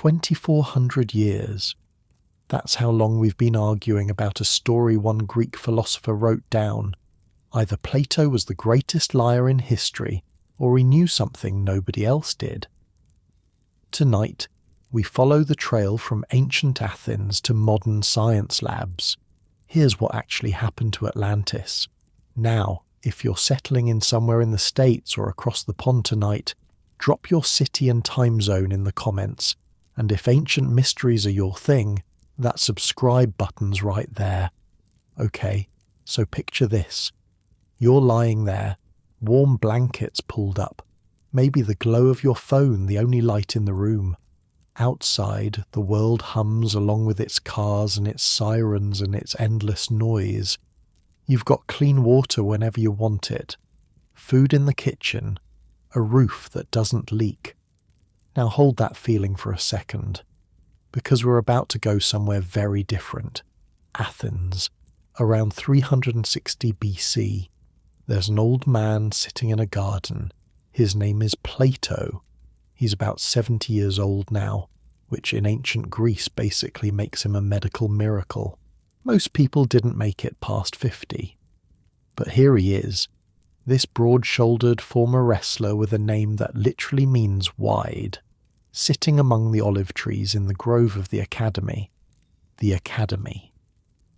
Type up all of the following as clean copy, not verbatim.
2,400 years. That's how long we've been arguing about a story one Greek philosopher wrote down. Either Plato was the greatest liar in history, or he knew something nobody else did. Tonight, we follow the trail from ancient Athens to modern science labs. Here's what actually happened to Atlantis. Now, if you're settling in somewhere in the States or across the pond tonight, drop your city and time zone in the comments, and if ancient mysteries are your thing, that subscribe button's right there. Okay, so picture this. You're lying there, warm blankets pulled up, maybe the glow of your phone the only light in the room. Outside, the world hums along with its cars and its sirens and its endless noise. You've got clean water whenever you want it, food in the kitchen, a roof that doesn't leak. Now hold that feeling for a second, because we're about to go somewhere very different. Athens, around 360 BC. There's an old man sitting in a garden. His name is Plato. He's about 70 years old now, which in ancient Greece basically makes him a medical miracle. Most people didn't make it past 50. But here he is, this broad-shouldered former wrestler with a name that literally means wide, sitting among the olive trees in the grove of the Academy. The Academy.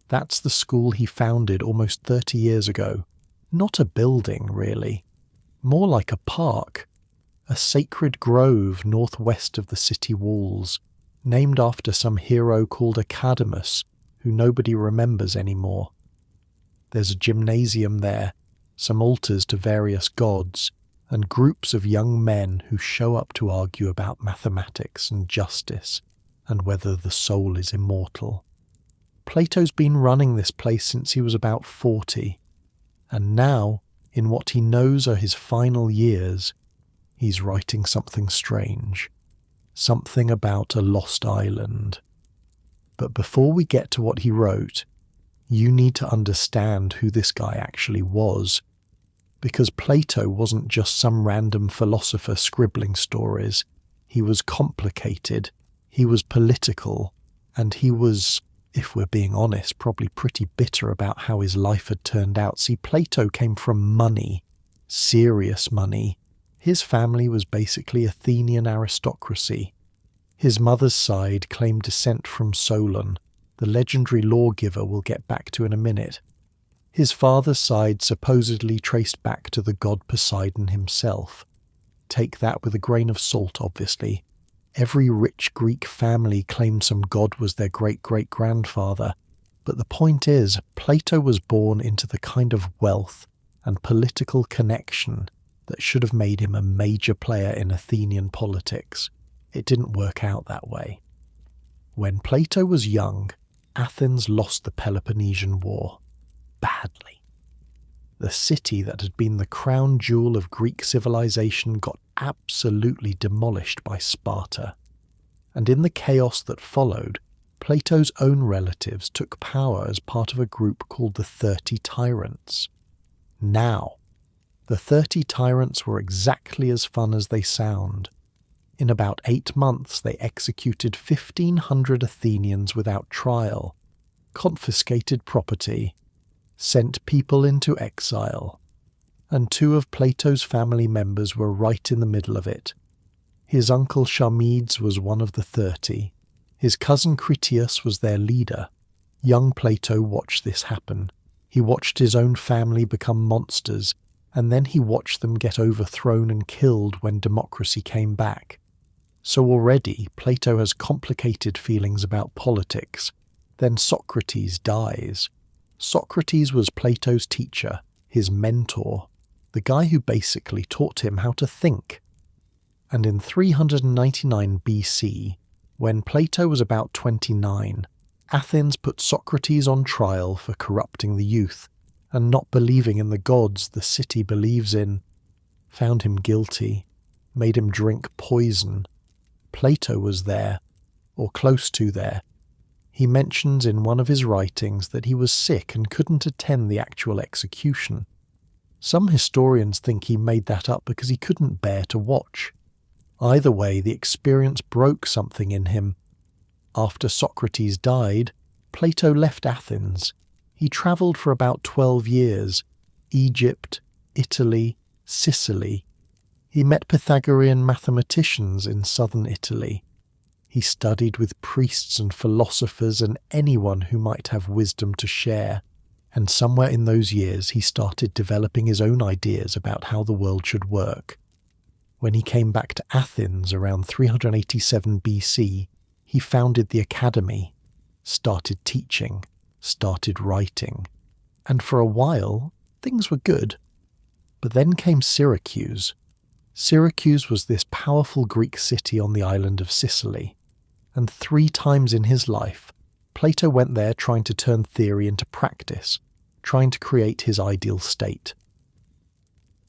That's the school he founded almost 30 years ago. Not a building, really. More like a park. A sacred grove northwest of the city walls, named after some hero called Academus, who nobody remembers anymore. There's a gymnasium there, some altars to various gods, and groups of young men who show up to argue about mathematics and justice, and whether the soul is immortal. Plato's been running this place since he was about 40, and now, in what he knows are his final years, he's writing something strange, something about a lost island. But before we get to what he wrote, you need to understand who this guy actually was, because Plato wasn't just some random philosopher scribbling stories. He was complicated, he was political, and he was, if we're being honest, probably pretty bitter about how his life had turned out. See, Plato came from money, serious money. His family was basically Athenian aristocracy. His mother's side claimed descent from Solon, the legendary lawgiver we'll get back to in a minute. His father's side supposedly traced back to the god Poseidon himself. Take that with a grain of salt, obviously. Every rich Greek family claimed some god was their great-great-grandfather, but the point is, Plato was born into the kind of wealth and political connection that should have made him a major player in Athenian politics. It didn't work out that way. When Plato was young, Athens lost the Peloponnesian War. Badly. The city that had been the crown jewel of Greek civilization got absolutely demolished by Sparta. And in the chaos that followed, Plato's own relatives took power as part of a group called the 30 Tyrants. Now, the 30 Tyrants were exactly as fun as they sound. In about 8 months they executed 1,500 Athenians without trial, confiscated property, sent people into exile, and 2 of Plato's family members were right in the middle of it. His uncle Charmides was one of the 30. His cousin Critias was their leader. Young Plato watched this happen. He watched his own family become monsters, and then he watched them get overthrown and killed when democracy came back. So already Plato has complicated feelings about politics. Then Socrates dies. Socrates was Plato's teacher, his mentor, the guy who basically taught him how to think. And in 399 BC, when Plato was about 29, Athens put Socrates on trial for corrupting the youth and not believing in the gods the city believes in, found him guilty, made him drink poison. Plato was there, or close to there. He mentions in one of his writings that he was sick and couldn't attend the actual execution. Some historians think he made that up because he couldn't bear to watch. Either way, the experience broke something in him. After Socrates died, Plato left Athens. He travelled for about 12 years, Egypt, Italy, Sicily. He met Pythagorean mathematicians in southern Italy. He studied with priests and philosophers and anyone who might have wisdom to share. And somewhere in those years he started developing his own ideas about how the world should work. When he came back to Athens around 387 BC, he founded the academy, started teaching, started writing. And for a while, things were good. But then came Syracuse. Syracuse was this powerful Greek city on the island of Sicily. And 3 times in his life, Plato went there trying to turn theory into practice, trying to create his ideal state.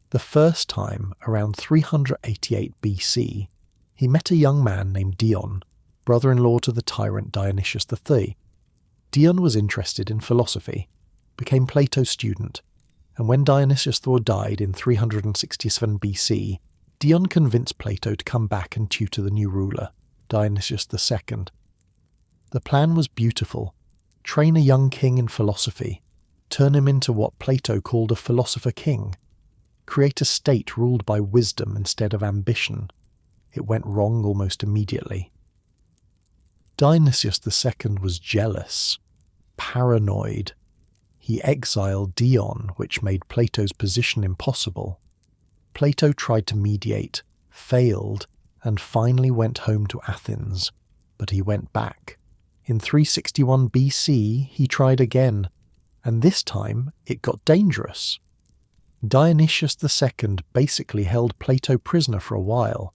The first time, around 388 BC, he met a young man named Dion, brother-in-law to the tyrant Dionysius III. Dion was interested in philosophy, became Plato's student, and when Dionysius III died in 367 BC, Dion convinced Plato to come back and tutor the new ruler, Dionysius II. The plan was beautiful: train a young king in philosophy, turn him into what Plato called a philosopher king, create a state ruled by wisdom instead of ambition. It went wrong almost immediately. Dionysius II was jealous, paranoid. He exiled Dion, which made Plato's position impossible. Plato tried to mediate, failed, and finally went home to Athens, but he went back. In 361 BC, he tried again, and this time it got dangerous. Dionysius II basically held Plato prisoner for a while.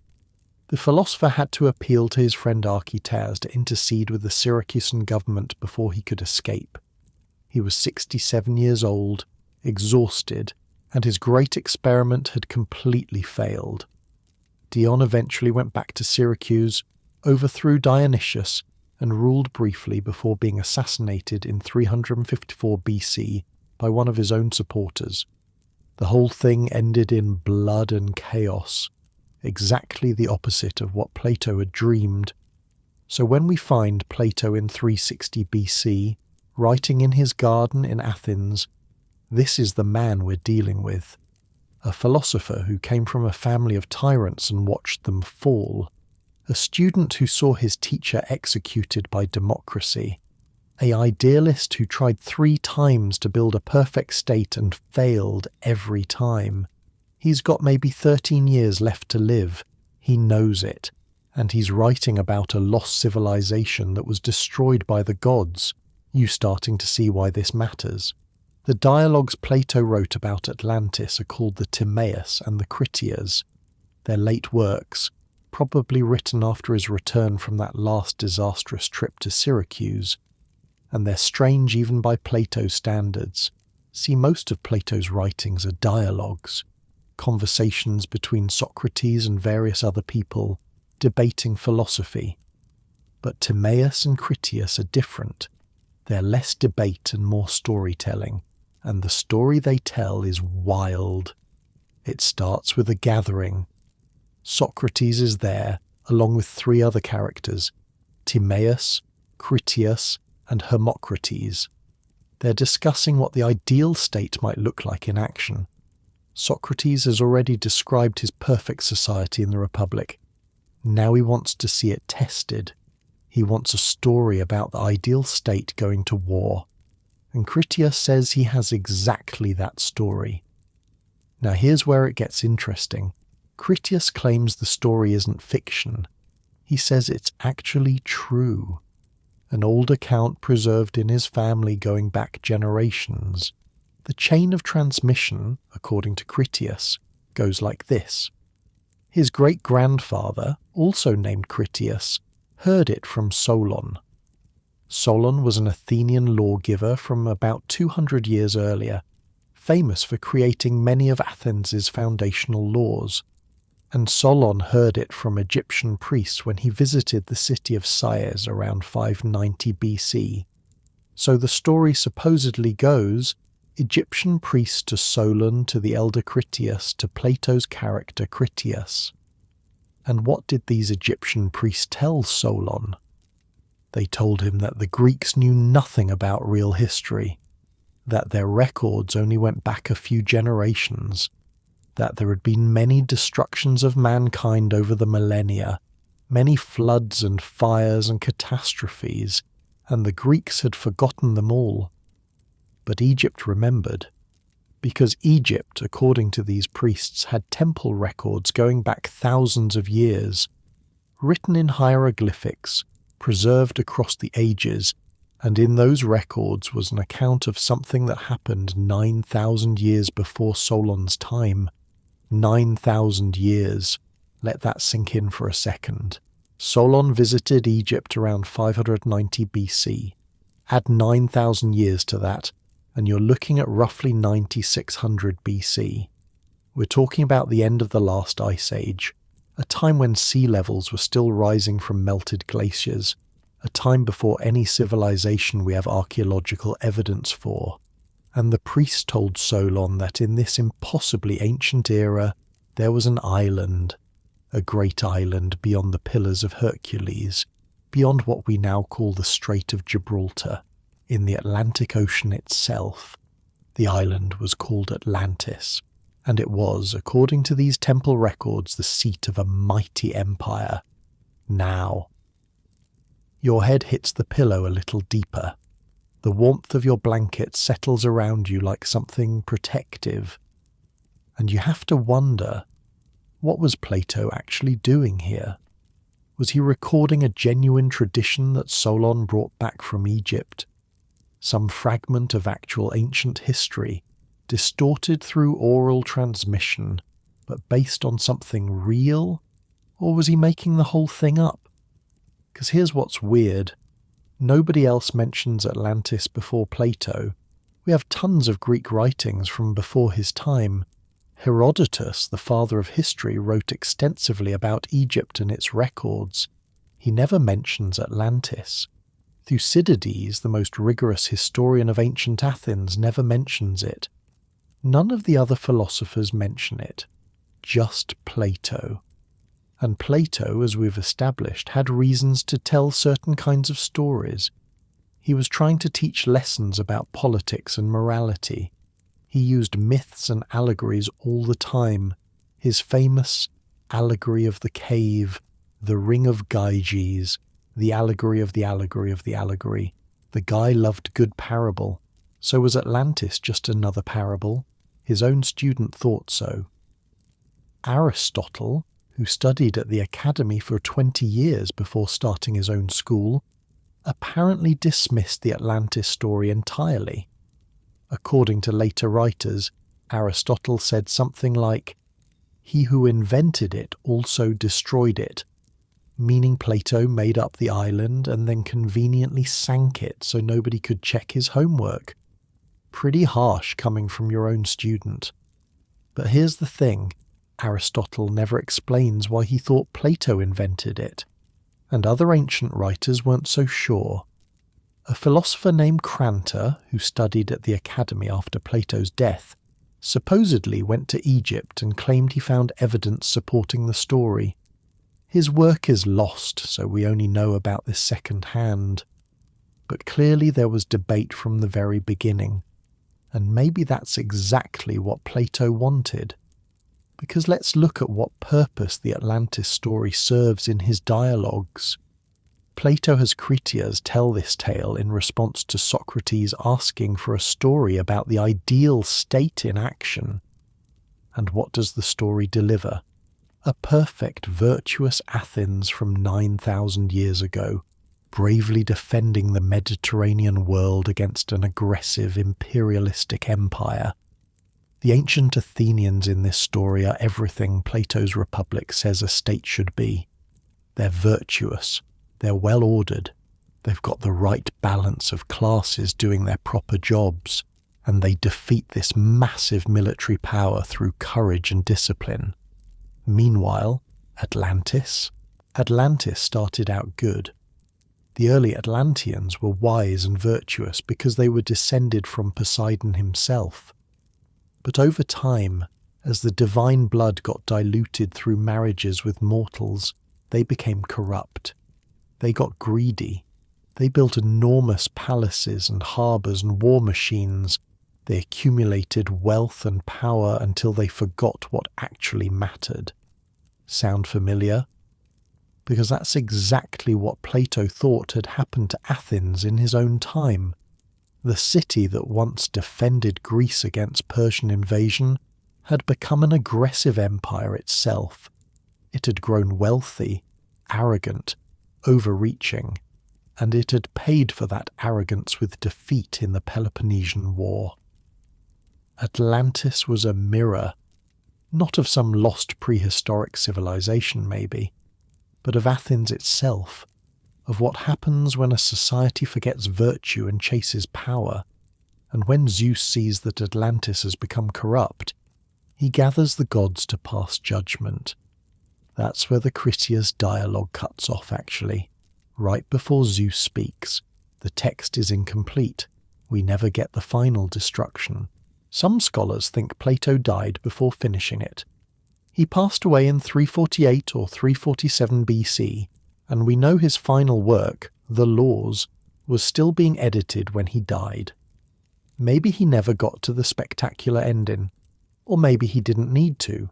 The philosopher had to appeal to his friend Archytas to intercede with the Syracusan government before he could escape. He was 67 years old, exhausted, and his great experiment had completely failed. Dion eventually went back to Syracuse, overthrew Dionysius, and ruled briefly before being assassinated in 354 BC by one of his own supporters. The whole thing ended in blood and chaos, exactly the opposite of what Plato had dreamed. So when we find Plato in 360 BC, writing in his garden in Athens, this is the man we're dealing with. A philosopher who came from a family of tyrants and watched them fall. A student who saw his teacher executed by democracy. An idealist who tried 3 times to build a perfect state and failed every time. He's got maybe 13 years left to live. He knows it. And he's writing about a lost civilization that was destroyed by the gods. You starting to see why this matters. The dialogues Plato wrote about Atlantis are called the Timaeus and the Critias. They're late works, probably written after his return from that last disastrous trip to Syracuse. And they're strange even by Plato's standards. See, most of Plato's writings are dialogues, conversations between Socrates and various other people, debating philosophy. But Timaeus and Critias are different. They're less debate and more storytelling. And the story they tell is wild. It starts with a gathering. Socrates is there, along with 3 other characters, Timaeus, Critias, and Hermocrates. They're discussing what the ideal state might look like in action. Socrates has already described his perfect society in the Republic. Now he wants to see it tested. He wants a story about the ideal state going to war. And Critias says he has exactly that story. Now here's where it gets interesting. Critias claims the story isn't fiction. He says it's actually true. An old account preserved in his family going back generations. The chain of transmission, according to Critias, goes like this. His great-grandfather, also named Critias, heard it from Solon. Solon was an Athenian lawgiver from about 200 years earlier, famous for creating many of Athens' foundational laws. And Solon heard it from Egyptian priests when he visited the city of Sais around 590 BC. So the story supposedly goes, Egyptian priests to Solon to the elder Critias to Plato's character Critias. And what did these Egyptian priests tell Solon? They told him that the Greeks knew nothing about real history, that their records only went back a few generations, that there had been many destructions of mankind over the millennia, many floods and fires and catastrophes, and the Greeks had forgotten them all. But Egypt remembered, because Egypt, according to these priests, had temple records going back thousands of years, written in hieroglyphics, preserved across the ages, and in those records was an account of something that happened 9,000 years before Solon's time. 9,000 years. Let that sink in for a second. Solon visited Egypt around 590 BC. Add 9,000 years to that, and you're looking at roughly 9600 BC. We're talking about the end of the last ice age, a time when sea levels were still rising from melted glaciers, a time before any civilization we have archaeological evidence for. And the priest told Solon that in this impossibly ancient era there was an island, a great island beyond the Pillars of Hercules, beyond what we now call the Strait of Gibraltar, in the Atlantic Ocean itself. The island was called Atlantis, and it was, according to these temple records, the seat of a mighty empire. Now, your head hits the pillow a little deeper. The warmth of your blanket settles around you like something protective. And you have to wonder, what was Plato actually doing here? Was he recording a genuine tradition that Solon brought back from Egypt? Some fragment of actual ancient history, distorted through oral transmission, but based on something real? Or was he making the whole thing up? Because here's what's weird. Nobody else mentions Atlantis before Plato. We have tons of Greek writings from before his time. Herodotus, the father of history, wrote extensively about Egypt and its records. He never mentions Atlantis. Thucydides, the most rigorous historian of ancient Athens, never mentions it. None of the other philosophers mention it. Just Plato. And Plato, as we've established, had reasons to tell certain kinds of stories. He was trying to teach lessons about politics and morality. He used myths and allegories all the time. His famous allegory of the cave, the ring of Gyges, the allegory of the allegory of the allegory. The guy loved good parable. So was Atlantis just another parable? His own student thought so. Aristotle, who studied at the academy for 20 years before starting his own school, apparently dismissed the Atlantis story entirely. According to later writers, Aristotle said something like, "He who invented it also destroyed it," meaning Plato made up the island and then conveniently sank it so nobody could check his homework. Pretty harsh coming from your own student. But here's the thing. Aristotle never explains why he thought Plato invented it, and other ancient writers weren't so sure. A philosopher named Crantor, who studied at the academy after Plato's death, supposedly went to Egypt and claimed he found evidence supporting the story. His work is lost, so we only know about this second hand. But clearly there was debate from the very beginning, and maybe that's exactly what Plato wanted. Because let's look at what purpose the Atlantis story serves in his dialogues. Plato has Critias tell this tale in response to Socrates asking for a story about the ideal state in action. And what does the story deliver? A perfect, virtuous Athens from 9,000 years ago, bravely defending the Mediterranean world against an aggressive imperialistic empire. The ancient Athenians in this story are everything Plato's Republic says a state should be. They're virtuous, they're well-ordered, they've got the right balance of classes doing their proper jobs, and they defeat this massive military power through courage and discipline. Meanwhile, Atlantis started out good. The early Atlanteans were wise and virtuous because they were descended from Poseidon himself. But over time, As the divine blood got diluted through marriages with mortals, they became corrupt. They got greedy. They built enormous palaces and harbours and war machines. They accumulated wealth and power until they forgot what actually mattered. Sound familiar? Because that's exactly what Plato thought had happened to Athens in his own time. The city that once defended Greece against Persian invasion had become an aggressive empire itself. It had grown wealthy, arrogant, overreaching, and it had paid for that arrogance with defeat in the Peloponnesian War. Atlantis was a mirror, not of some lost prehistoric civilization maybe, but of Athens itself, of what happens when a society forgets virtue and chases power, and when Zeus sees that Atlantis has become corrupt, he gathers the gods to pass judgment. That's where the Critias dialogue cuts off, actually. Right before Zeus speaks, the text is incomplete. We never get the final destruction. Some scholars think Plato died before finishing it. He passed away in 348 or 347 BC, and we know his final work, The Laws, was still being edited when he died. Maybe he never got to the spectacular ending, or maybe he didn't need to.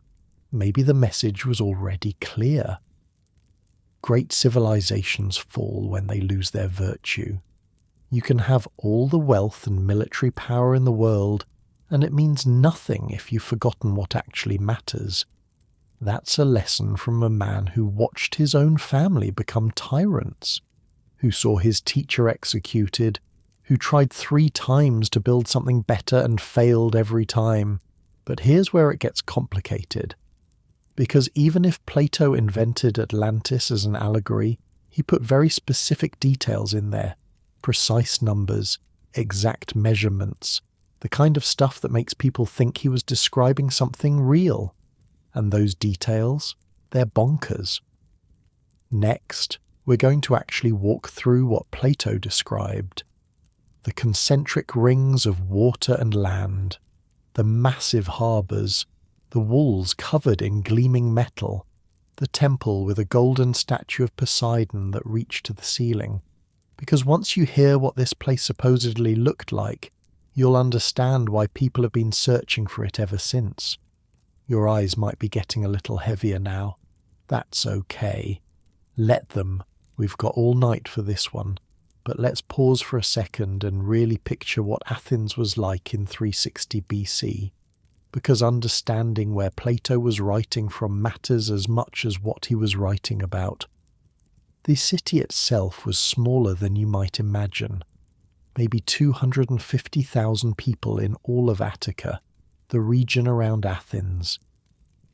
Maybe the message was already clear. Great civilizations fall when they lose their virtue. You can have all the wealth and military power in the world, and it means nothing if you've forgotten what actually matters. That's a lesson from a man who watched his own family become tyrants, who saw his teacher executed, who tried 3 times to build something better and failed every time. But here's where it gets complicated. Because even if Plato invented Atlantis as an allegory, he put very specific details in there. Precise numbers, exact measurements, the kind of stuff that makes people think he was describing something real. And those details, they're bonkers. Next, we're going to actually walk through what Plato described. The concentric rings of water and land, the massive harbours, the walls covered in gleaming metal, the temple with a golden statue of Poseidon that reached to the ceiling. Because once you hear what this place supposedly looked like, you'll understand why people have been searching for it ever since. Your eyes might be getting a little heavier now. That's okay. Let them. We've got all night for this one. But let's pause for a second and really picture what Athens was like in 360 BC. Because understanding where Plato was writing from matters as much as what he was writing about. The city itself was smaller than you might imagine. Maybe 250,000 people in all of Attica, the region around Athens.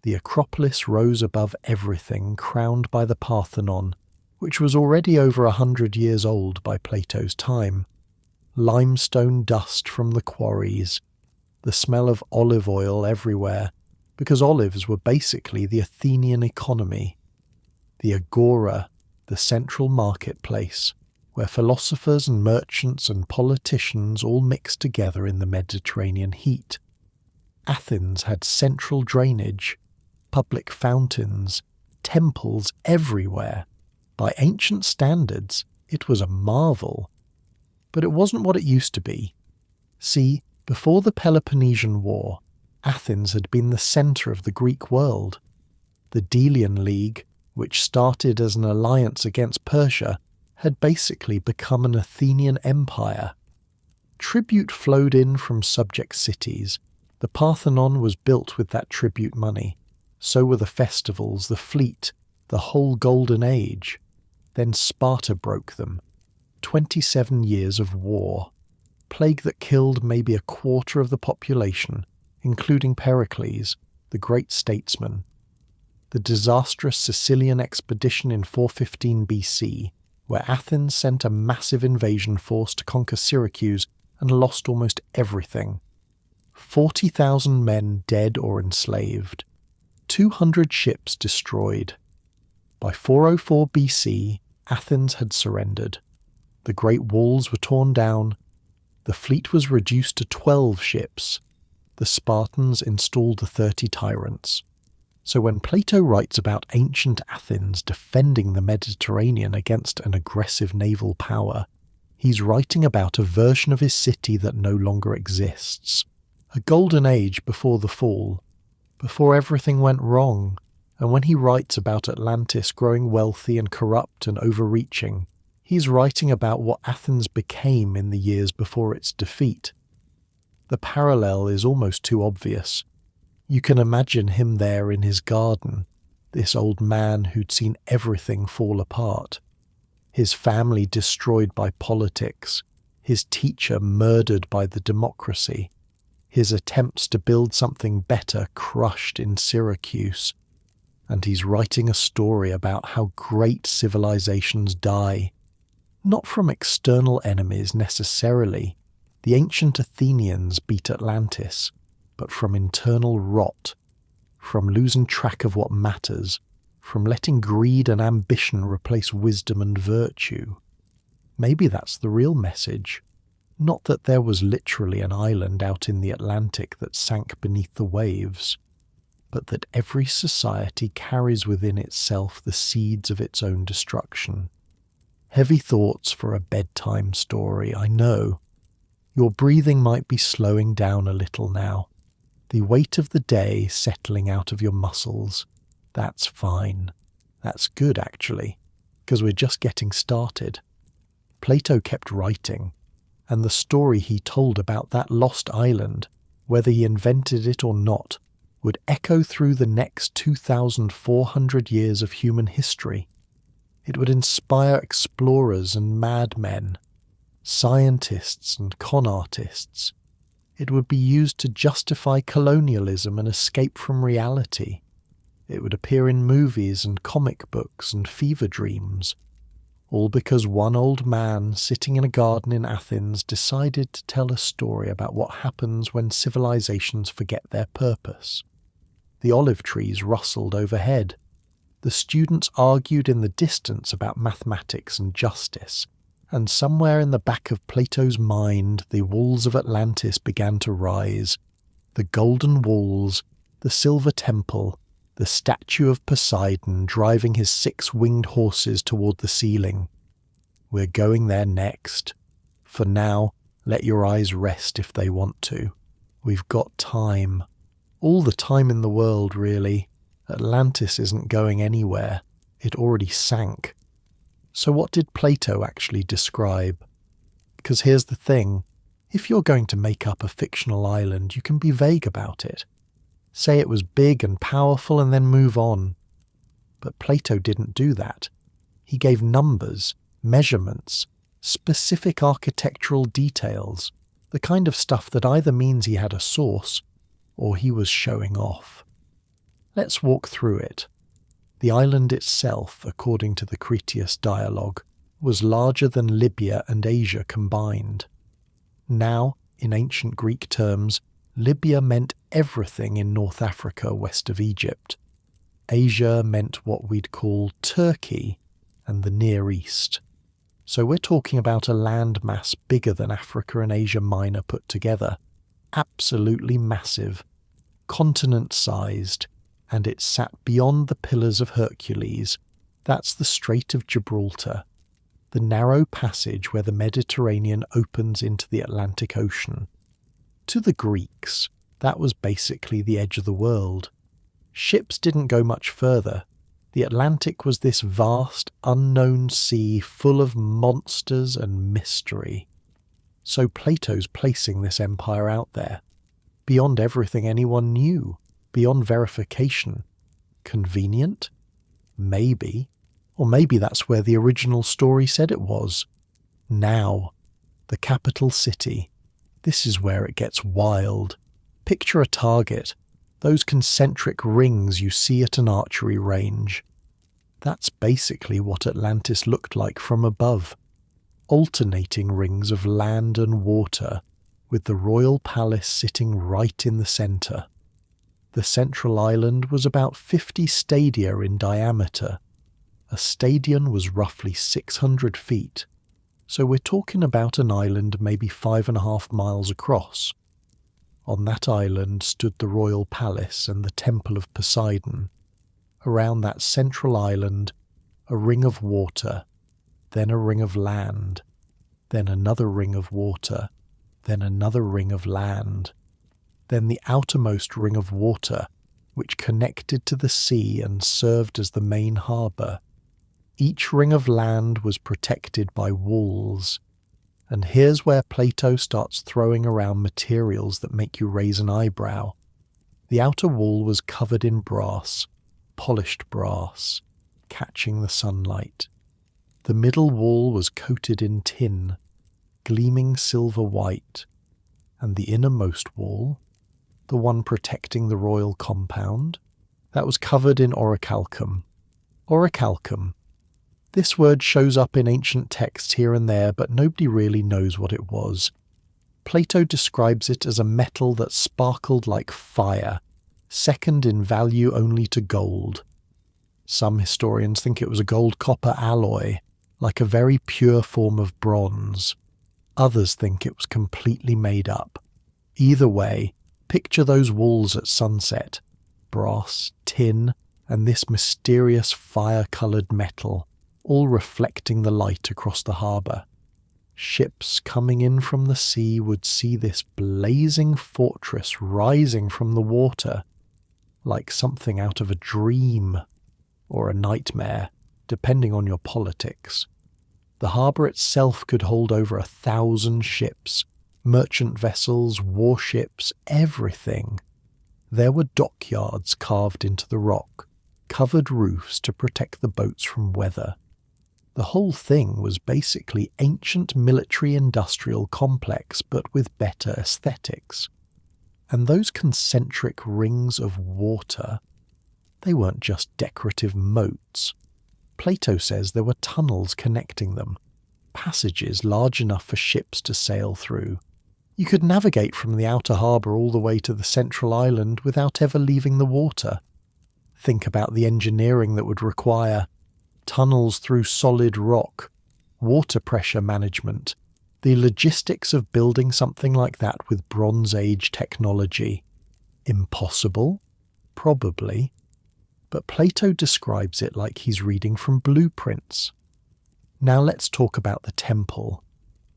The Acropolis rose above everything, crowned by the Parthenon, which was already over 100 years old by Plato's time. Limestone dust from the quarries, the smell of olive oil everywhere, because olives were basically the Athenian economy. The agora, the central marketplace, where philosophers and merchants and politicians all mixed together in the Mediterranean heat. Athens had central drainage, public fountains, temples everywhere. By ancient standards, it was a marvel. But it wasn't what it used to be. See, before the Peloponnesian War, Athens had been the centre of the Greek world. The Delian League, which started as an alliance against Persia, had basically become an Athenian empire. Tribute flowed in from subject cities. The Parthenon was built with that tribute money. So were the festivals, the fleet, the whole Golden Age. Then Sparta broke them. 27 years of war. Plague that killed maybe a quarter of the population, including Pericles, the great statesman. The disastrous Sicilian expedition in 415 BC, where Athens sent a massive invasion force to conquer Syracuse and lost almost everything. 40,000 men dead or enslaved. 200 ships destroyed. By 404 BC, Athens had surrendered. The great walls were torn down. The fleet was reduced to 12 ships. The Spartans installed the 30 tyrants. So when Plato writes about ancient Athens defending the Mediterranean against an aggressive naval power, he's writing about a version of his city that no longer exists. A golden age before the fall, before everything went wrong. And when he writes about Atlantis growing wealthy and corrupt and overreaching, he's writing about what Athens became in the years before its defeat. The parallel is almost too obvious. You can imagine him there in his garden, this old man who'd seen everything fall apart. His family destroyed by politics, his teacher murdered by the democracy, his attempts to build something better crushed in Syracuse. And he's writing a story about how great civilizations die. Not from external enemies necessarily. The ancient Athenians beat Atlantis, but from internal rot, from losing track of what matters, from letting greed and ambition replace wisdom and virtue. Maybe that's the real message. Not that there was literally an island out in the Atlantic that sank beneath the waves, but that every society carries within itself the seeds of its own destruction. Heavy thoughts for a bedtime story, I know. Your breathing might be slowing down a little now. The weight of the day settling out of your muscles. That's fine. That's good, actually, because we're just getting started. Plato kept writing, and the story he told about that lost island, whether he invented it or not, would echo through the next 2,400 years of human history. It would inspire explorers and madmen, scientists and con artists. It would be used to justify colonialism and escape from reality. It would appear in movies and comic books and fever dreams, all because one old man sitting in a garden in Athens decided to tell a story about what happens when civilizations forget their purpose. The olive trees rustled overhead. The students argued in the distance about mathematics and justice, and somewhere in the back of Plato's mind the walls of Atlantis began to rise. The golden walls, the silver temple, the statue of Poseidon driving his 6-winged horses toward the ceiling. We're going there next. For now, let your eyes rest if they want to. We've got time. All the time in the world, really. Atlantis isn't going anywhere. It already sank. So what did Plato actually describe? Because here's the thing. If you're going to make up a fictional island, you can be vague about it. Say it was big and powerful and then move on. But Plato didn't do that. He gave numbers, measurements, specific architectural details, the kind of stuff that either means he had a source or he was showing off. Let's walk through it. The island itself, according to the Critias dialogue, was larger than Libya and Asia combined. Now, in ancient Greek terms, Libya meant everything in North Africa west of Egypt. Asia meant what we'd call Turkey and the Near East. So we're talking about a landmass bigger than Africa and Asia Minor put together. Absolutely massive, continent-sized, and it sat beyond the Pillars of Hercules. That's the Strait of Gibraltar, the narrow passage where the Mediterranean opens into the Atlantic Ocean. To the Greeks, that was basically the edge of the world. Ships didn't go much further. The Atlantic was this vast, unknown sea full of monsters and mystery. So Plato's placing this empire out there, beyond everything anyone knew, beyond verification. Convenient? Maybe. Or maybe that's where the original story said it was. Now, the capital city. This is where it gets wild. Picture a target, those concentric rings you see at an archery range. That's basically what Atlantis looked like from above. Alternating rings of land and water, with the royal palace sitting right in the centre. The central island was about 50 stadia in diameter. A stadion was roughly 600 feet, so we're talking about an island maybe 5.5 miles across. On that island stood the royal palace and the temple of Poseidon. Around that central island, a ring of water, then a ring of land, then another ring of water, then another ring of land, then the outermost ring of water, which connected to the sea and served as the main harbour. Each ring of land was protected by walls. And here's where Plato starts throwing around materials that make you raise an eyebrow. The outer wall was covered in brass, polished brass, catching the sunlight. The middle wall was coated in tin, gleaming silver white, and the innermost wall, the one protecting the royal compound, that was covered in orichalcum. Orichalcum. This word shows up in ancient texts here and there, but nobody really knows what it was. Plato describes it as a metal that sparkled like fire, second in value only to gold. Some historians think it was a gold-copper alloy, like a very pure form of bronze. Others think it was completely made up. Either way, picture those walls at sunset. Brass, tin, and this mysterious fire-coloured metal, all reflecting the light across the harbour. Ships coming in from the sea would see this blazing fortress rising from the water, like something out of a dream or a nightmare, depending on your politics. The harbour itself could hold over 1,000 ships, merchant vessels, warships, everything. There were dockyards carved into the rock, covered roofs to protect the boats from weather. The whole thing was basically ancient military-industrial complex, but with better aesthetics. And those concentric rings of water, they weren't just decorative moats. Plato says there were tunnels connecting them, passages large enough for ships to sail through. You could navigate from the outer harbour all the way to the central island without ever leaving the water. Think about the engineering that would require tunnels through solid rock, water pressure management, the logistics of building something like that with Bronze Age technology. Impossible? Probably. But Plato describes it like he's reading from blueprints. Now let's talk about the temple.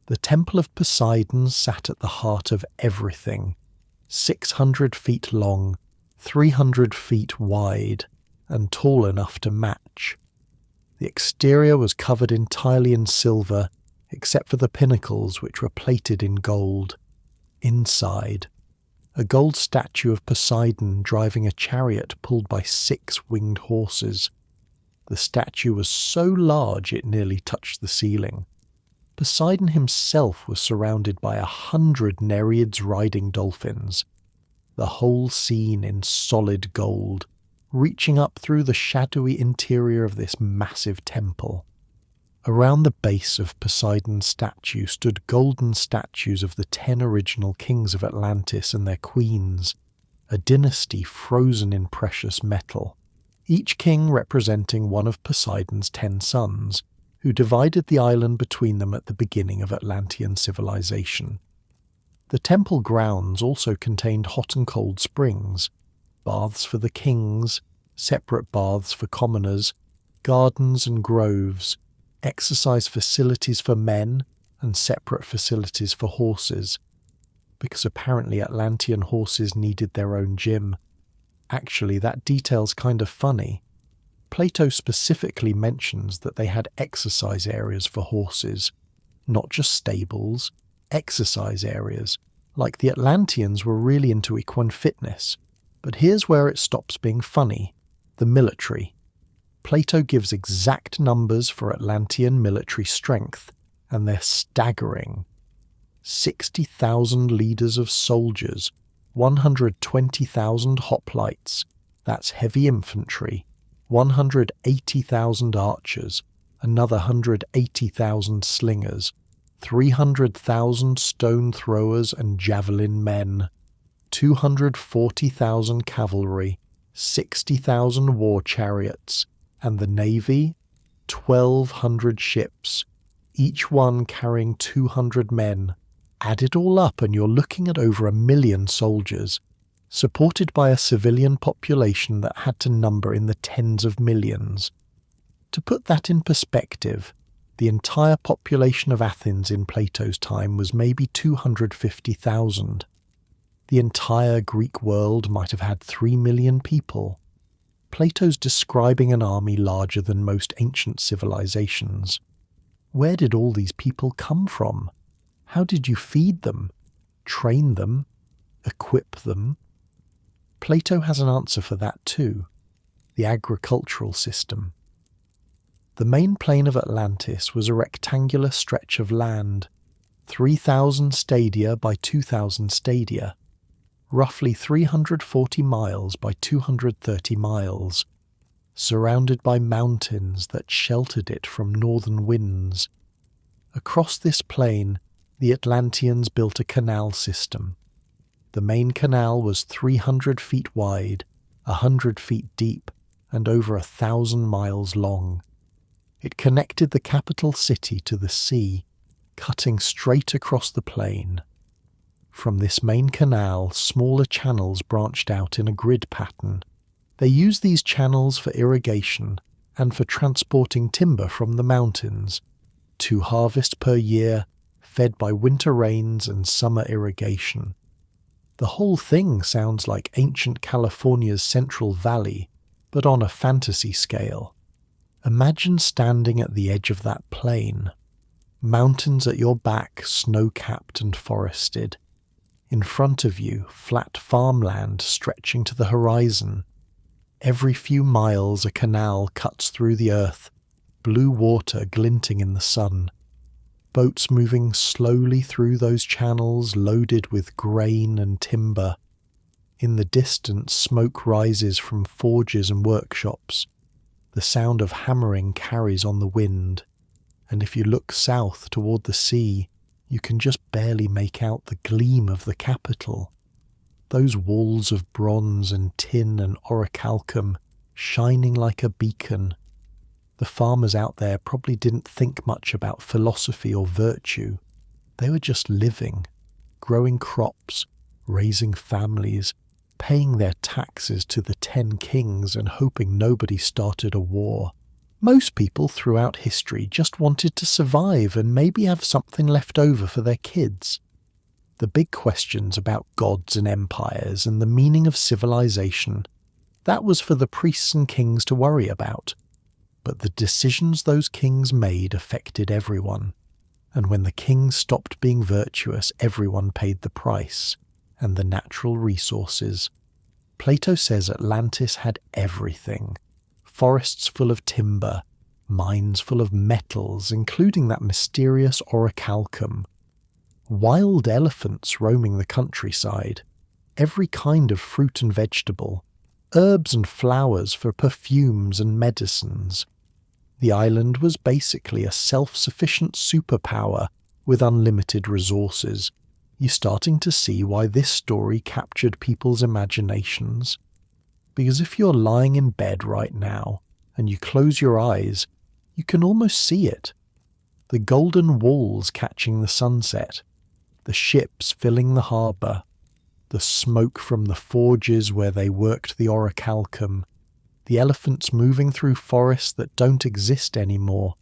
The Temple of Poseidon sat at the heart of everything, 600 feet long, 300 feet wide, and tall enough to match. The exterior was covered entirely in silver, except for the pinnacles, which were plated in gold. Inside, a gold statue of Poseidon driving a chariot pulled by 6 winged horses. The statue was so large it nearly touched the ceiling. Poseidon himself was surrounded by 100 Nereids riding dolphins. The whole scene in solid gold, reaching up through the shadowy interior of this massive temple. Around the base of Poseidon's statue stood golden statues of the 10 original kings of Atlantis and their queens, a dynasty frozen in precious metal, each king representing one of Poseidon's 10 sons, who divided the island between them at the beginning of Atlantean civilization. The temple grounds also contained hot and cold springs, baths for the kings, separate baths for commoners, gardens and groves, exercise facilities for men, and separate facilities for horses, because apparently Atlantean horses needed their own gym. Actually, that detail's kind of funny. Plato specifically mentions that they had exercise areas for horses, not just stables, exercise areas, like the Atlanteans were really into equine fitness. But here's where it stops being funny: the military. Plato gives exact numbers for Atlantean military strength, and they're staggering. 60,000 leaders of soldiers, 120,000 hoplites, that's heavy infantry, 180,000 archers, another 180,000 slingers, 300,000 stone throwers and javelin men, 240,000 cavalry, 60,000 war chariots, and the navy, 1,200 ships, each one carrying 200 men, Add it all up and you're looking at over 1 million soldiers, supported by a civilian population that had to number in the tens of millions. To put that in perspective, the entire population of Athens in Plato's time was maybe 250,000. The entire Greek world might have had 3 million people. Plato's describing an army larger than most ancient civilizations. Where did all these people come from? How did you feed them, train them, equip them? Plato has an answer for that too: the agricultural system. The main plain of Atlantis was a rectangular stretch of land, 3,000 stadia by 2,000 stadia, roughly 340 miles by 230 miles, surrounded by mountains that sheltered it from northern winds. Across this plain, the Atlanteans built a canal system. The main canal was 300 feet wide, 100 feet deep, and over 1,000 miles long. It connected the capital city to the sea, cutting straight across the plain. From this main canal, smaller channels branched out in a grid pattern. They used these channels for irrigation and for transporting timber from the mountains, 2 harvests per year, fed by winter rains and summer irrigation. The whole thing sounds like ancient California's Central Valley, but on a fantasy scale. Imagine standing at the edge of that plain. Mountains at your back, snow-capped and forested. In front of you, flat farmland stretching to the horizon. Every few miles a canal cuts through the earth, blue water glinting in the sun. Boats moving slowly through those channels loaded with grain and timber. In the distance, smoke rises from forges and workshops. The sound of hammering carries on the wind, and if you look south toward the sea, you can just barely make out the gleam of the capital. Those walls of bronze and tin and orichalcum shining like a beacon. The farmers out there probably didn't think much about philosophy or virtue. They were just living, growing crops, raising families, paying their taxes to the 10 kings and hoping nobody started a war. Most people throughout history just wanted to survive and maybe have something left over for their kids. The big questions about gods and empires and the meaning of civilization, that was for the priests and kings to worry about. But the decisions those kings made affected everyone, and when the kings stopped being virtuous, everyone paid the price, and the natural resources. Plato says Atlantis had everything: forests full of timber, mines full of metals, including that mysterious orichalcum, wild elephants roaming the countryside, every kind of fruit and vegetable, herbs and flowers for perfumes and medicines. The island was basically a self-sufficient superpower with unlimited resources. You're starting to see why this story captured people's imaginations. Because if you're lying in bed right now and you close your eyes, you can almost see it. The golden walls catching the sunset, the ships filling the harbour, the smoke from the forges where they worked the orichalcum, the elephants moving through forests that don't exist anymore.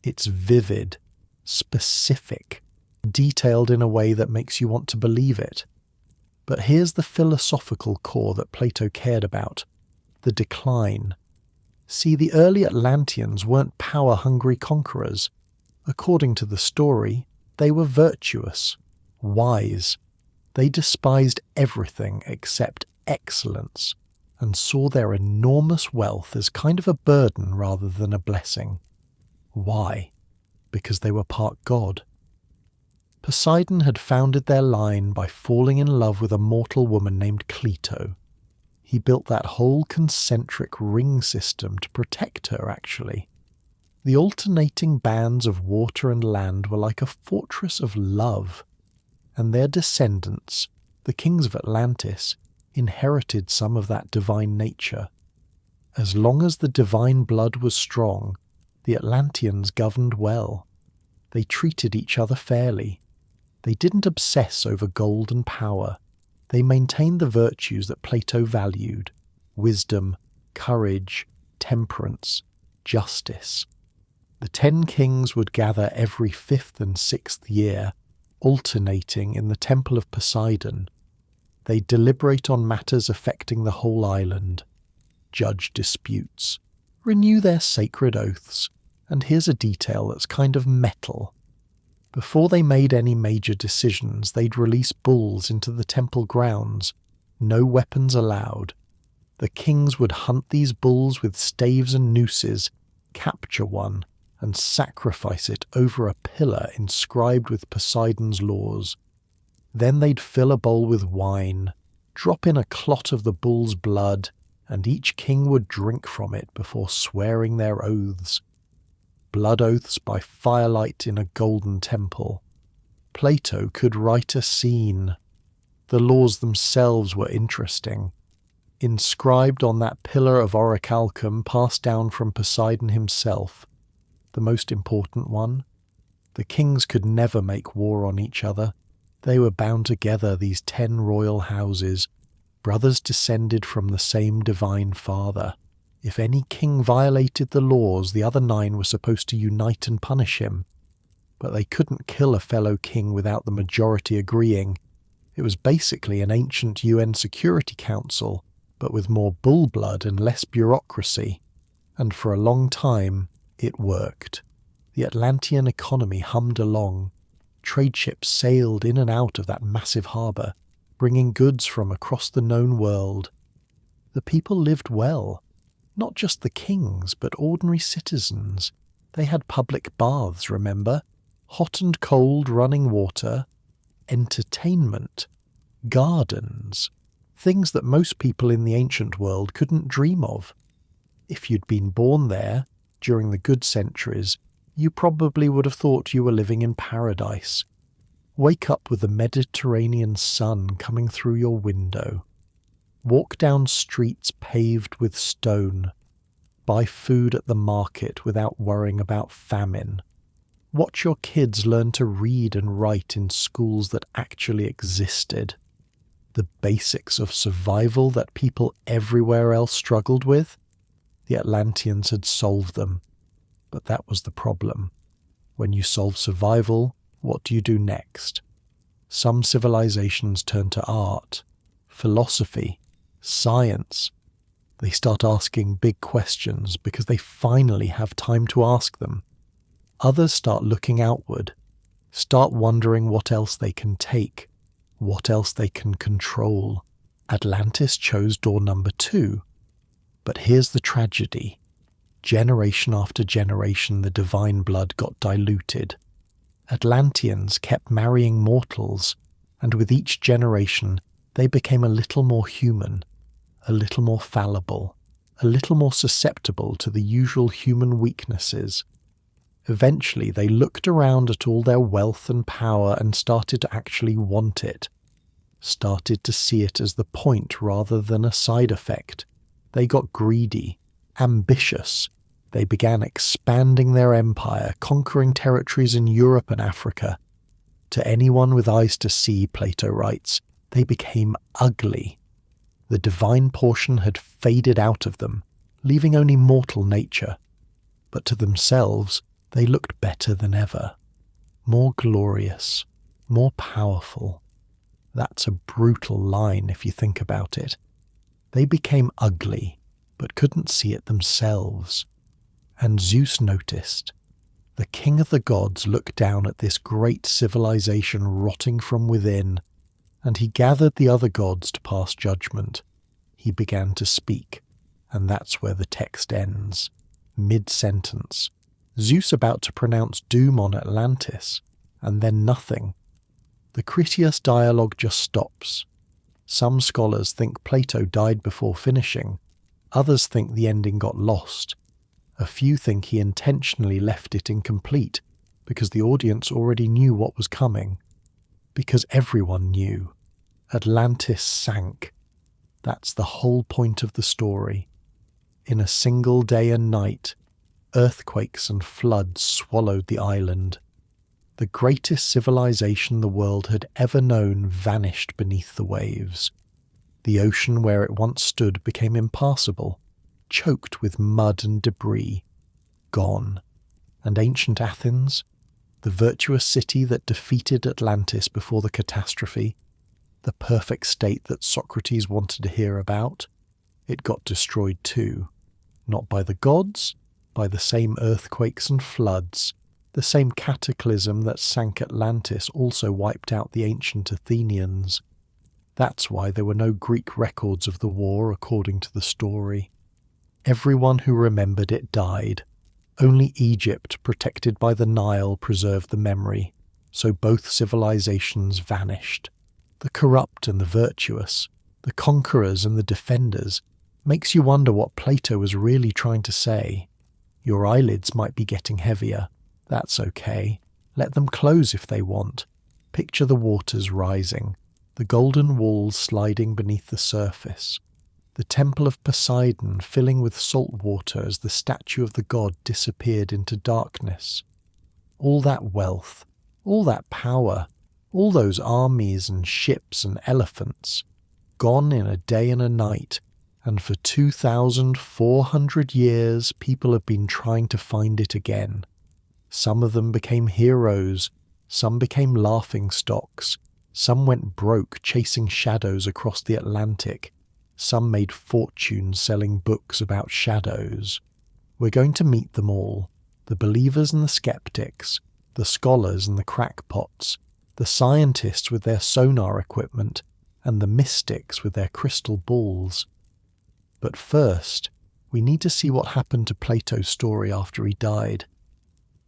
It's vivid, specific, detailed in a way that makes you want to believe it. But here's the philosophical core that Plato cared about: the decline. See, the early Atlanteans weren't power-hungry conquerors. According to the story, they were virtuous, wise. They despised everything except excellence, and saw their enormous wealth as kind of a burden rather than a blessing. Why? Because they were part god. Poseidon had founded their line by falling in love with a mortal woman named Cleito. He built that whole concentric ring system to protect her, actually. The alternating bands of water and land were like a fortress of love, and their descendants, the kings of Atlantis, inherited some of that divine nature. As long as the divine blood was strong, the Atlanteans governed well. They treated each other fairly. They didn't obsess over gold and power. They maintained the virtues that Plato valued: wisdom, courage, temperance, justice. The 10 kings would gather every 5th and 6th year, alternating in the temple of Poseidon. They deliberate on matters affecting the whole island, judge disputes, renew their sacred oaths, and here's a detail that's kind of metal. Before they made any major decisions, they'd release bulls into the temple grounds, no weapons allowed. The kings would hunt these bulls with staves and nooses, capture one, and sacrifice it over a pillar inscribed with Poseidon's laws. Then they'd fill a bowl with wine, drop in a clot of the bull's blood, and each king would drink from it before swearing their oaths. Blood oaths by firelight in a golden temple. Plato could write a scene. The laws themselves were interesting. Inscribed on that pillar of orichalcum passed down from Poseidon himself, the most important one: the kings could never make war on each other. They were bound together, these 10 royal houses, brothers descended from the same divine father. If any king violated the laws, the other 9 were supposed to unite and punish him. But they couldn't kill a fellow king without the majority agreeing. It was basically an ancient UN Security Council, but with more bull blood and less bureaucracy. And for a long time, it worked. The Atlantean economy hummed along. Trade ships sailed in and out of that massive harbour, bringing goods from across the known world. The people lived well. Not just the kings, but ordinary citizens. They had public baths, remember? Hot and cold running water. Entertainment. Gardens. Things that most people in the ancient world couldn't dream of. If you'd been born there, during the good centuries, you probably would have thought you were living in paradise. Wake up with the Mediterranean sun coming through your window. Walk down streets paved with stone. Buy food at the market without worrying about famine. Watch your kids learn to read and write in schools that actually existed. The basics of survival that people everywhere else struggled with, the Atlanteans had solved them. But that was the problem. When you solve survival, what do you do next? Some civilizations turn to art, philosophy, science. They start asking big questions because they finally have time to ask them. Others start looking outward, start wondering what else they can take, what else they can control. Atlantis chose door number 2. But here's the tragedy. Generation after generation, the divine blood got diluted. Atlanteans kept marrying mortals, and with each generation, they became a little more human, a little more fallible, a little more susceptible to the usual human weaknesses. Eventually, they looked around at all their wealth and power and started to actually want it, started to see it as the point rather than a side effect. They got greedy, ambitious. They began expanding their empire, conquering territories in Europe and Africa. To anyone with eyes to see, Plato writes, they became ugly. The divine portion had faded out of them, leaving only mortal nature. But to themselves, they looked better than ever. More glorious, more powerful. That's a brutal line if you think about it. They became ugly, but couldn't see it themselves. And Zeus noticed. The king of the gods looked down at this great civilization rotting from within, and he gathered the other gods to pass judgment. He began to speak, and that's where the text ends, mid-sentence. Zeus about to pronounce doom on Atlantis, and then nothing. The Critias dialogue just stops. Some scholars think Plato died before finishing. Others think the ending got lost. A few think he intentionally left it incomplete because the audience already knew what was coming. Because everyone knew. Atlantis sank. That's the whole point of the story. In a single day and night, earthquakes and floods swallowed the island. The greatest civilization the world had ever known vanished beneath the waves. The ocean where it once stood became impassable, choked with mud and debris. Gone. And ancient Athens, the virtuous city that defeated Atlantis before the catastrophe, the perfect state that Socrates wanted to hear about, it got destroyed too. Not by the gods, by the same earthquakes and floods. The same cataclysm that sank Atlantis also wiped out the ancient Athenians. That's why there were no Greek records of the war according to the story. Everyone who remembered it died. Only Egypt, protected by the Nile, preserved the memory, so both civilizations vanished. The corrupt and the virtuous, the conquerors and the defenders, makes you wonder what Plato was really trying to say. Your eyelids might be getting heavier. That's okay. Let them close if they want. Picture the waters rising, the golden walls sliding beneath the surface, the temple of Poseidon filling with salt water as the statue of the god disappeared into darkness. All that wealth, all that power, all those armies and ships and elephants, gone in a day and a night, and for 2,400 years people have been trying to find it again. Some of them became heroes, some became laughingstocks, some went broke chasing shadows across the Atlantic, some made fortunes selling books about shadows. We're going to meet them all, the believers and the skeptics, the scholars and the crackpots, the scientists with their sonar equipment, and the mystics with their crystal balls. But first, we need to see what happened to Plato's story after he died.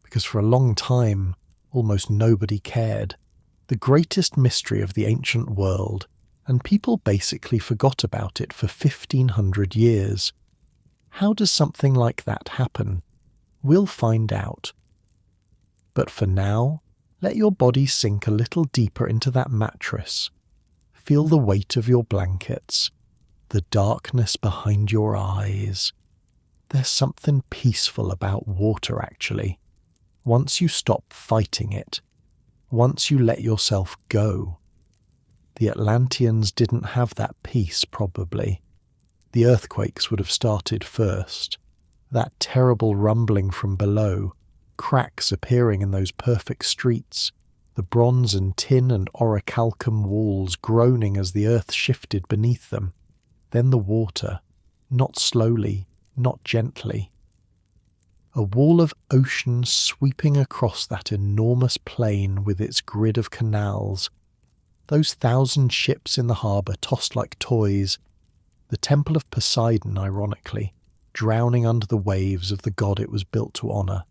Because for a long time, almost nobody cared. The greatest mystery of the ancient world, and people basically forgot about it for 1,500 years. How does something like that happen? We'll find out. But for now, let your body sink a little deeper into that mattress. Feel the weight of your blankets, the darkness behind your eyes. There's something peaceful about water, actually. Once you stop fighting it, once you let yourself go. The Atlanteans didn't have that peace, probably. The earthquakes would have started first. That terrible rumbling from below, cracks appearing in those perfect streets, the bronze and tin and orichalcum walls groaning as the earth shifted beneath them. Then the water, not slowly, not gently. A wall of ocean sweeping across that enormous plain with its grid of canals. Those 1,000 ships in the harbour tossed like toys. The temple of Poseidon, ironically, drowning under the waves of the god it was built to honour.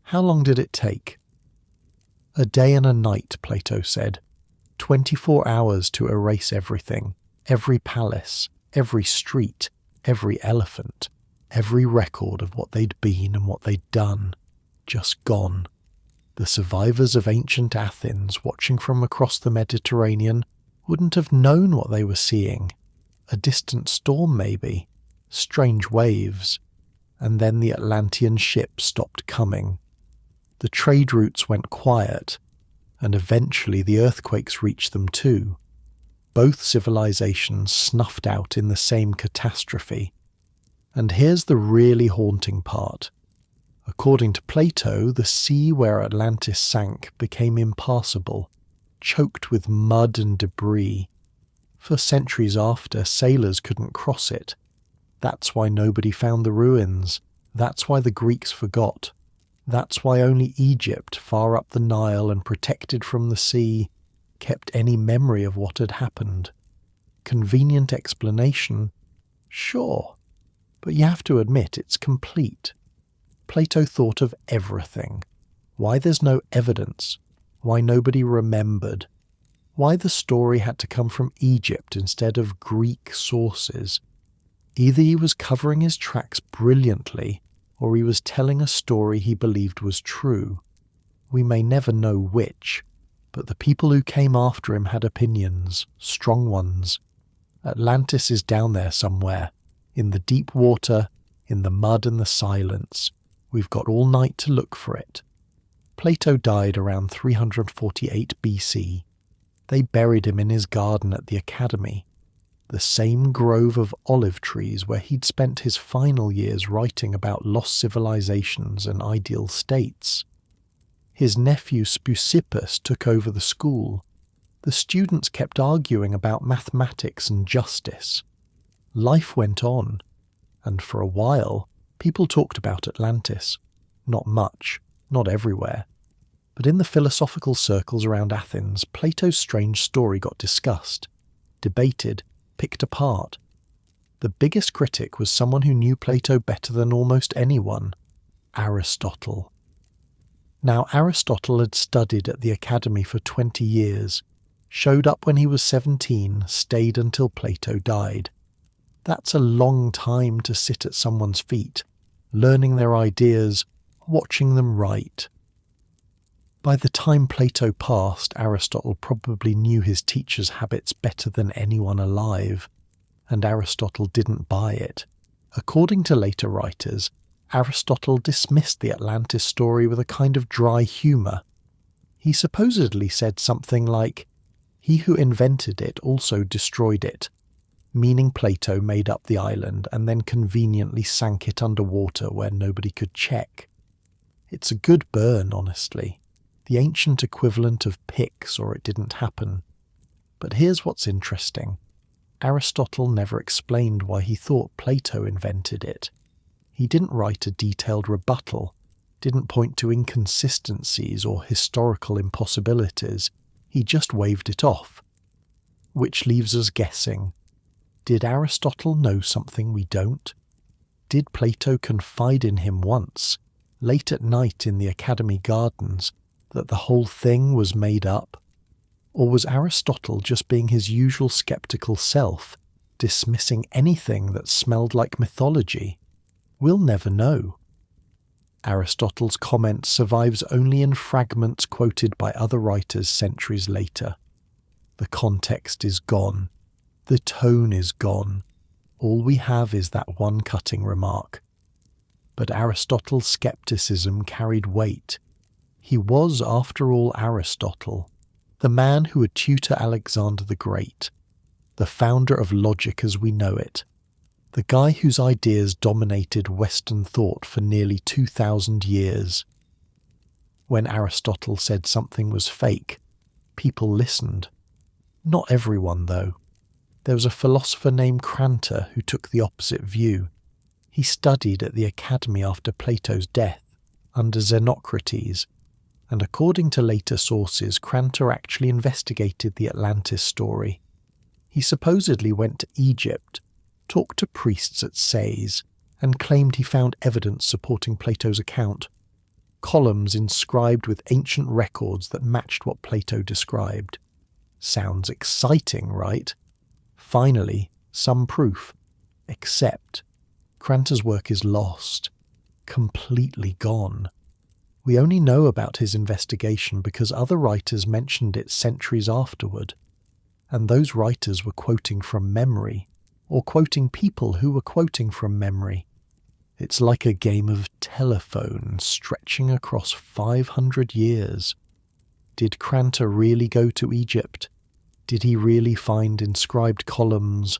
How long did it take? A day and a night, Plato said. 24 hours to erase everything, every palace, every street, every elephant. Every record of what they'd been and what they'd done, just gone. The survivors of ancient Athens watching from across the Mediterranean wouldn't have known what they were seeing. A distant storm maybe, strange waves, and then the Atlantean ships stopped coming. The trade routes went quiet, and eventually the earthquakes reached them too. Both civilizations snuffed out in the same catastrophe. And here's the really haunting part. According to Plato, the sea where Atlantis sank became impassable, choked with mud and debris. For centuries after, sailors couldn't cross it. That's why nobody found the ruins. That's why the Greeks forgot. That's why only Egypt, far up the Nile and protected from the sea, kept any memory of what had happened. Convenient explanation? Sure. But you have to admit it's complete. Plato thought of everything. Why there's no evidence. Why nobody remembered. Why the story had to come from Egypt instead of Greek sources. Either he was covering his tracks brilliantly, or he was telling a story he believed was true. We may never know which, but the people who came after him had opinions, strong ones. Atlantis is down there somewhere. In the deep water, in the mud and the silence. We've got all night to look for it. Plato died around 348 BC. They buried him in his garden at the Academy, the same grove of olive trees where he'd spent his final years writing about lost civilizations and ideal states. His nephew Speusippus took over the school. The students kept arguing about mathematics and justice. Life went on, and for a while, people talked about Atlantis. Not much, not everywhere. But in the philosophical circles around Athens, Plato's strange story got discussed, debated, picked apart. The biggest critic was someone who knew Plato better than almost anyone, Aristotle. Now, Aristotle had studied at the Academy for 20 years, showed up when he was 17, stayed until Plato died. That's a long time to sit at someone's feet, learning their ideas, watching them write. By the time Plato passed, Aristotle probably knew his teacher's habits better than anyone alive, and Aristotle didn't buy it. According to later writers, Aristotle dismissed the Atlantis story with a kind of dry humour. He supposedly said something like, "He who invented it also destroyed it," meaning Plato made up the island and then conveniently sank it underwater where nobody could check. It's a good burn, honestly. The ancient equivalent of Pix or it didn't happen. But here's what's interesting. Aristotle never explained why he thought Plato invented it. He didn't write a detailed rebuttal, didn't point to inconsistencies or historical impossibilities. He just waved it off. Which leaves us guessing. Did Aristotle know something we don't? Did Plato confide in him once, late at night in the Academy gardens, that the whole thing was made up? Or was Aristotle just being his usual skeptical self, dismissing anything that smelled like mythology? We'll never know. Aristotle's comment survives only in fragments quoted by other writers centuries later. The context is gone. The tone is gone. All we have is that one cutting remark. But Aristotle's skepticism carried weight. He was, after all, Aristotle, the man who would tutor Alexander the Great, the founder of logic as we know it, the guy whose ideas dominated Western thought for nearly 2,000 years. When Aristotle said something was fake, people listened. Not everyone, though. There was a philosopher named Crantor who took the opposite view. He studied at the Academy after Plato's death, under Xenocrates, and according to later sources, Crantor actually investigated the Atlantis story. He supposedly went to Egypt, talked to priests at Sais, and claimed he found evidence supporting Plato's account. Columns inscribed with ancient records that matched what Plato described. Sounds exciting, right? Finally, some proof. Except, Crantor's work is lost. Completely gone. We only know about his investigation because other writers mentioned it centuries afterward. And those writers were quoting from memory, or quoting people who were quoting from memory. It's like a game of telephone stretching across 500 years. Did Crantor really go to Egypt? Did he really find inscribed columns?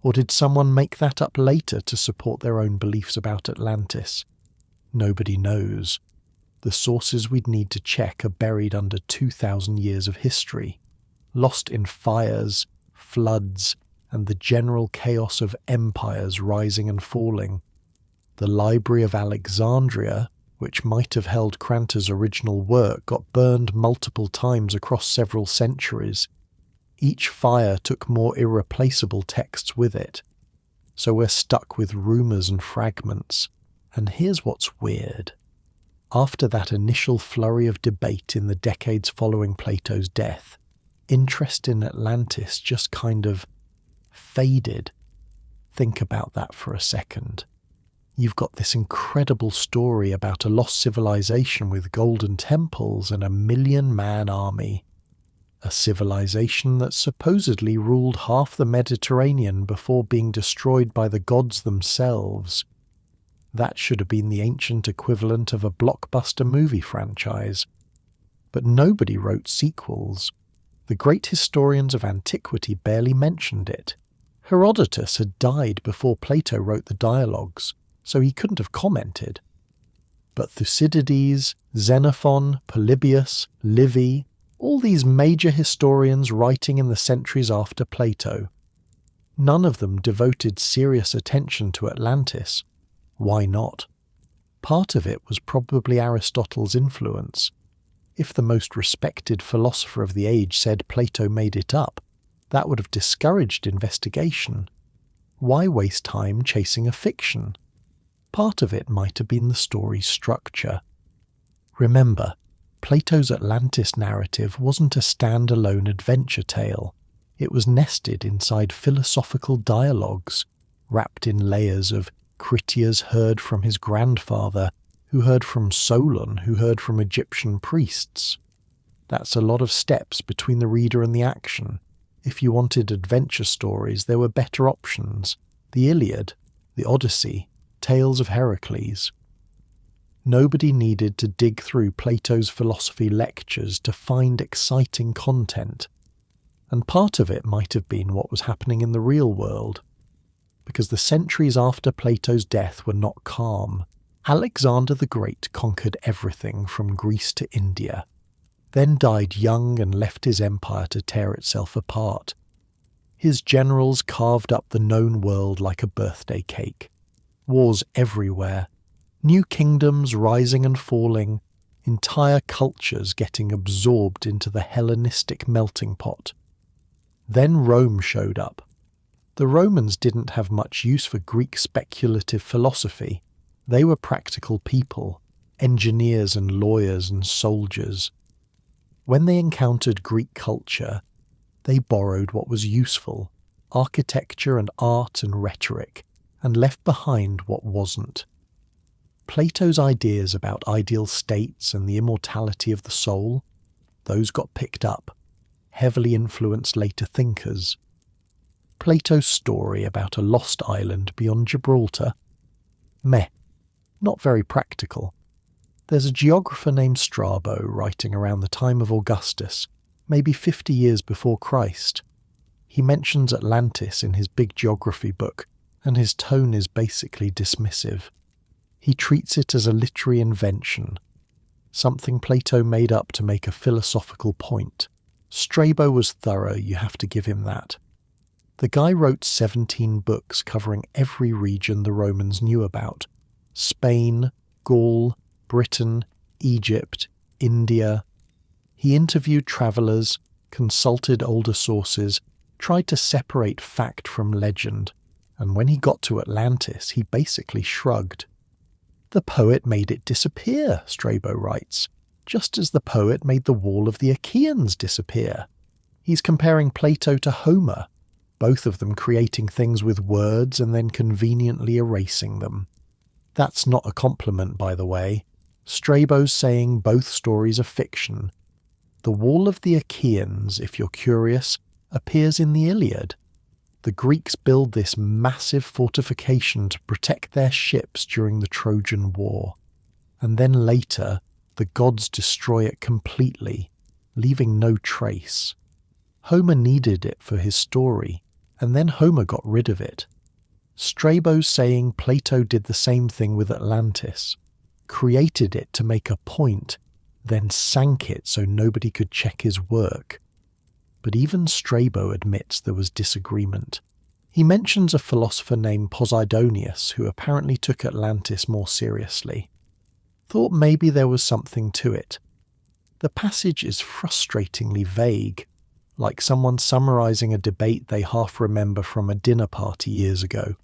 Or did someone make that up later to support their own beliefs about Atlantis? Nobody knows. The sources we'd need to check are buried under 2,000 years of history, lost in fires, floods, and the general chaos of empires rising and falling. The Library of Alexandria, which might have held Crantor's original work, got burned multiple times across several centuries. Each fire took more irreplaceable texts with it. So we're stuck with rumours and fragments. And here's what's weird. After that initial flurry of debate in the decades following Plato's death, interest in Atlantis just kind of faded. Think about that for a second. You've got this incredible story about a lost civilization with golden temples and a 1,000,000-man army. A civilization that supposedly ruled half the Mediterranean before being destroyed by the gods themselves. That should have been the ancient equivalent of a blockbuster movie franchise. but nobody wrote sequels. The great historians of antiquity barely mentioned it. Herodotus had died before Plato wrote the dialogues, so he couldn't have commented. But Thucydides, Xenophon, Polybius, Livy, all these major historians writing in the centuries after Plato, none of them devoted serious attention to Atlantis. Why not? Part of it was probably Aristotle's influence. If the most respected philosopher of the age said Plato made it up, that would have discouraged investigation. Why waste time chasing a fiction? Part of it might have been the story's structure. Remember, Plato's Atlantis narrative wasn't a standalone adventure tale. It was nested inside philosophical dialogues, wrapped in layers of Critias heard from his grandfather, who heard from Solon, who heard from Egyptian priests. That's a lot of steps between the reader and the action. If you wanted adventure stories, there were better options. The Iliad, the Odyssey, Tales of Heracles. Nobody needed to dig through Plato's philosophy lectures to find exciting content. And part of it might have been what was happening in the real world. Because the centuries after Plato's death were not calm. Alexander the Great conquered everything from Greece to India, then died young and left his empire to tear itself apart. His generals carved up the known world like a birthday cake. Wars everywhere, new kingdoms rising and falling, entire cultures getting absorbed into the Hellenistic melting pot. Then Rome showed up. The Romans didn't have much use for Greek speculative philosophy. They were practical people, engineers and lawyers and soldiers. When they encountered Greek culture, they borrowed what was useful, architecture and art and rhetoric, and left behind what wasn't. Plato's ideas about ideal states and the immortality of the soul, those got picked up, heavily influenced later thinkers. Plato's story about a lost island beyond Gibraltar? Meh. Not very practical. There's a geographer named Strabo writing around the time of Augustus, maybe 50 years before Christ. He mentions Atlantis in his big geography book, and his tone is basically dismissive. He treats it as a literary invention, something Plato made up to make a philosophical point. Strabo was thorough, you have to give him that. The guy wrote 17 books covering every region the Romans knew about. Spain, Gaul, Britain, Egypt, India. He interviewed travellers, consulted older sources, tried to separate fact from legend, and when he got to Atlantis, he basically shrugged. The poet made it disappear, Strabo writes, just as the poet made the wall of the Achaeans disappear. He's comparing Plato to Homer, both of them creating things with words and then conveniently erasing them. That's not a compliment, by the way. Strabo's saying both stories are fiction. The wall of the Achaeans, if you're curious, appears in the Iliad. The Greeks build this massive fortification to protect their ships during the Trojan War. And then later, the gods destroy it completely, leaving no trace. Homer needed it for his story, and then Homer got rid of it. Strabo's saying Plato did the same thing with Atlantis, created it to make a point, then sank it so nobody could check his work. But even Strabo admits there was disagreement. He mentions a philosopher named Posidonius who apparently took Atlantis more seriously. Thought maybe there was something to it. The passage is frustratingly vague, like someone summarising a debate they half remember from a dinner party years ago.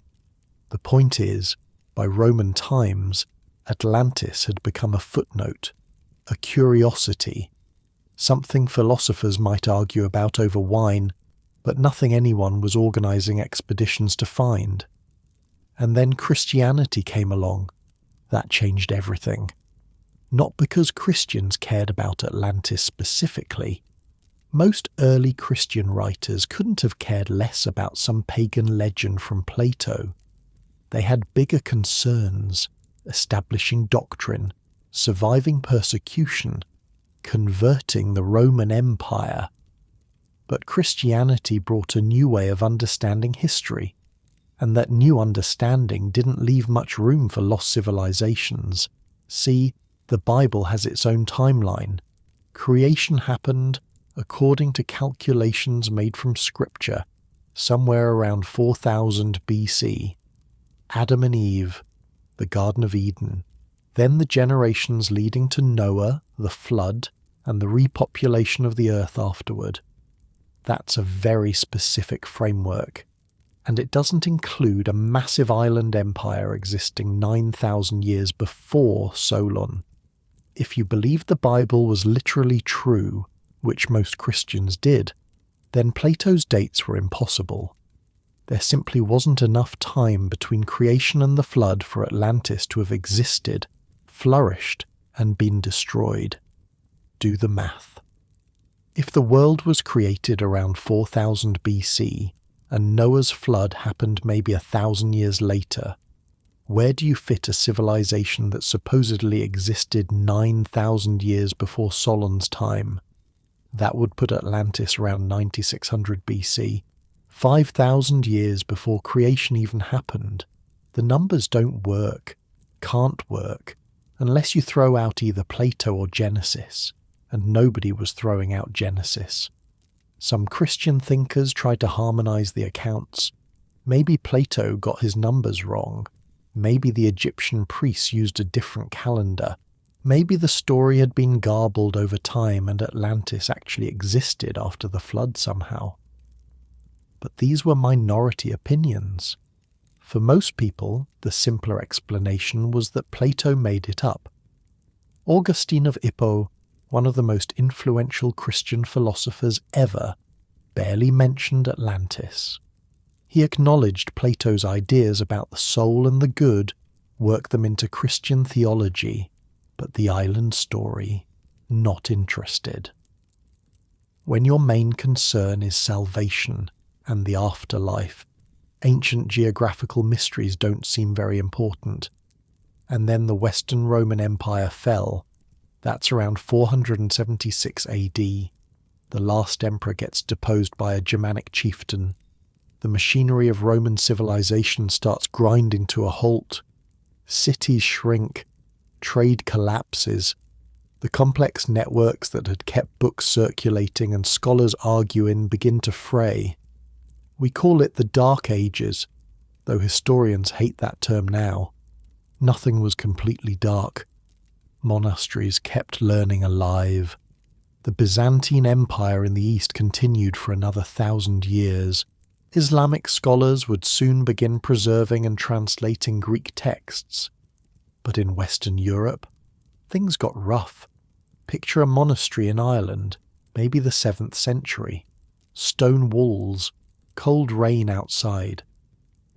The point is, by Roman times, Atlantis had become a footnote, a curiosity, something philosophers might argue about over wine, but nothing anyone was organising expeditions to find. And then Christianity came along. That changed everything. Not because Christians cared about Atlantis specifically. Most early Christian writers couldn't have cared less about some pagan legend from Plato. They had bigger concerns, establishing doctrine, surviving persecution, converting the Roman Empire. But Christianity brought a new way of understanding history, and that new understanding didn't leave much room for lost civilizations. See, the Bible has its own timeline. Creation happened, according to calculations made from Scripture, somewhere around 4000 BC. Adam and Eve, the Garden of Eden, then the generations leading to Noah, the flood, and the repopulation of the earth afterward. That's a very specific framework, and it doesn't include a massive island empire existing 9,000 years before Solon. If you believe the Bible was literally true, which most Christians did, then Plato's dates were impossible. There simply wasn't enough time between creation and the flood for Atlantis to have existed, flourished, and been destroyed. Do the math. If the world was created around 4000 BC, and Noah's flood happened maybe 1,000 years later, where do you fit a civilization that supposedly existed 9,000 years before Solon's time? That would put Atlantis around 9600 BC, 5,000 years before creation even happened. The numbers don't work, can't work, unless you throw out either Plato or Genesis, and nobody was throwing out Genesis. Some Christian thinkers tried to harmonize the accounts. Maybe Plato got his numbers wrong. Maybe the Egyptian priests used a different calendar. Maybe the story had been garbled over time and Atlantis actually existed after the flood somehow. But these were minority opinions. For most people, the simpler explanation was that Plato made it up. Augustine of Hippo, one of the most influential Christian philosophers ever, barely mentioned Atlantis. He acknowledged Plato's ideas about the soul and the good, worked them into Christian theology, but the island story, not interested. When your main concern is salvation and the afterlife, ancient geographical mysteries don't seem very important. And then the Western Roman Empire fell. That's around 476 AD. The last emperor gets deposed by a Germanic chieftain. The machinery of Roman civilization starts grinding to a halt. Cities shrink. Trade collapses. The complex networks that had kept books circulating and scholars arguing begin to fray. We call it the Dark Ages, though historians hate that term now. Nothing was completely dark. Monasteries kept learning alive. The Byzantine Empire in the East continued for another 1,000 years. Islamic scholars would soon begin preserving and translating Greek texts. But in Western Europe, things got rough. Picture a monastery in Ireland, maybe the 7th century. Stone walls, cold rain outside.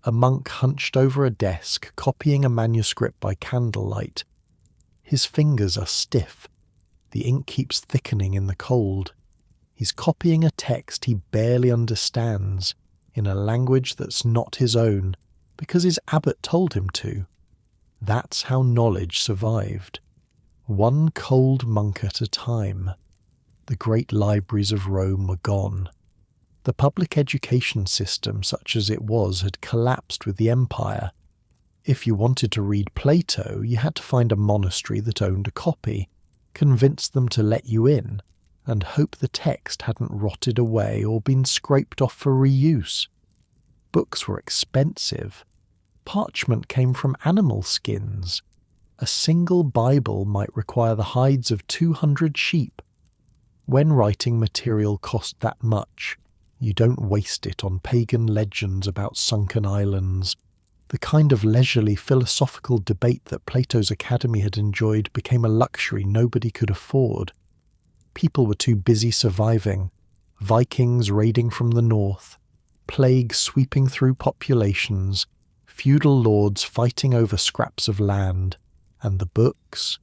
A monk hunched over a desk, copying a manuscript by candlelight. His fingers are stiff. The ink keeps thickening in the cold. He's copying a text he barely understands, in a language that's not his own, because his abbot told him to. That's how knowledge survived. One cold monk at a time. The great libraries of Rome were gone. The public education system, such as it was, had collapsed with the empire. If you wanted to read Plato, you had to find a monastery that owned a copy, convince them to let you in, and hope the text hadn't rotted away or been scraped off for reuse. Books were expensive. Parchment came from animal skins. A single Bible might require the hides of 200 sheep. When writing material cost that much, you don't waste it on pagan legends about sunken islands. The kind of leisurely philosophical debate that Plato's Academy had enjoyed became a luxury nobody could afford. People were too busy surviving. Vikings raiding from the north, plague sweeping through populations, feudal lords fighting over scraps of land, and the books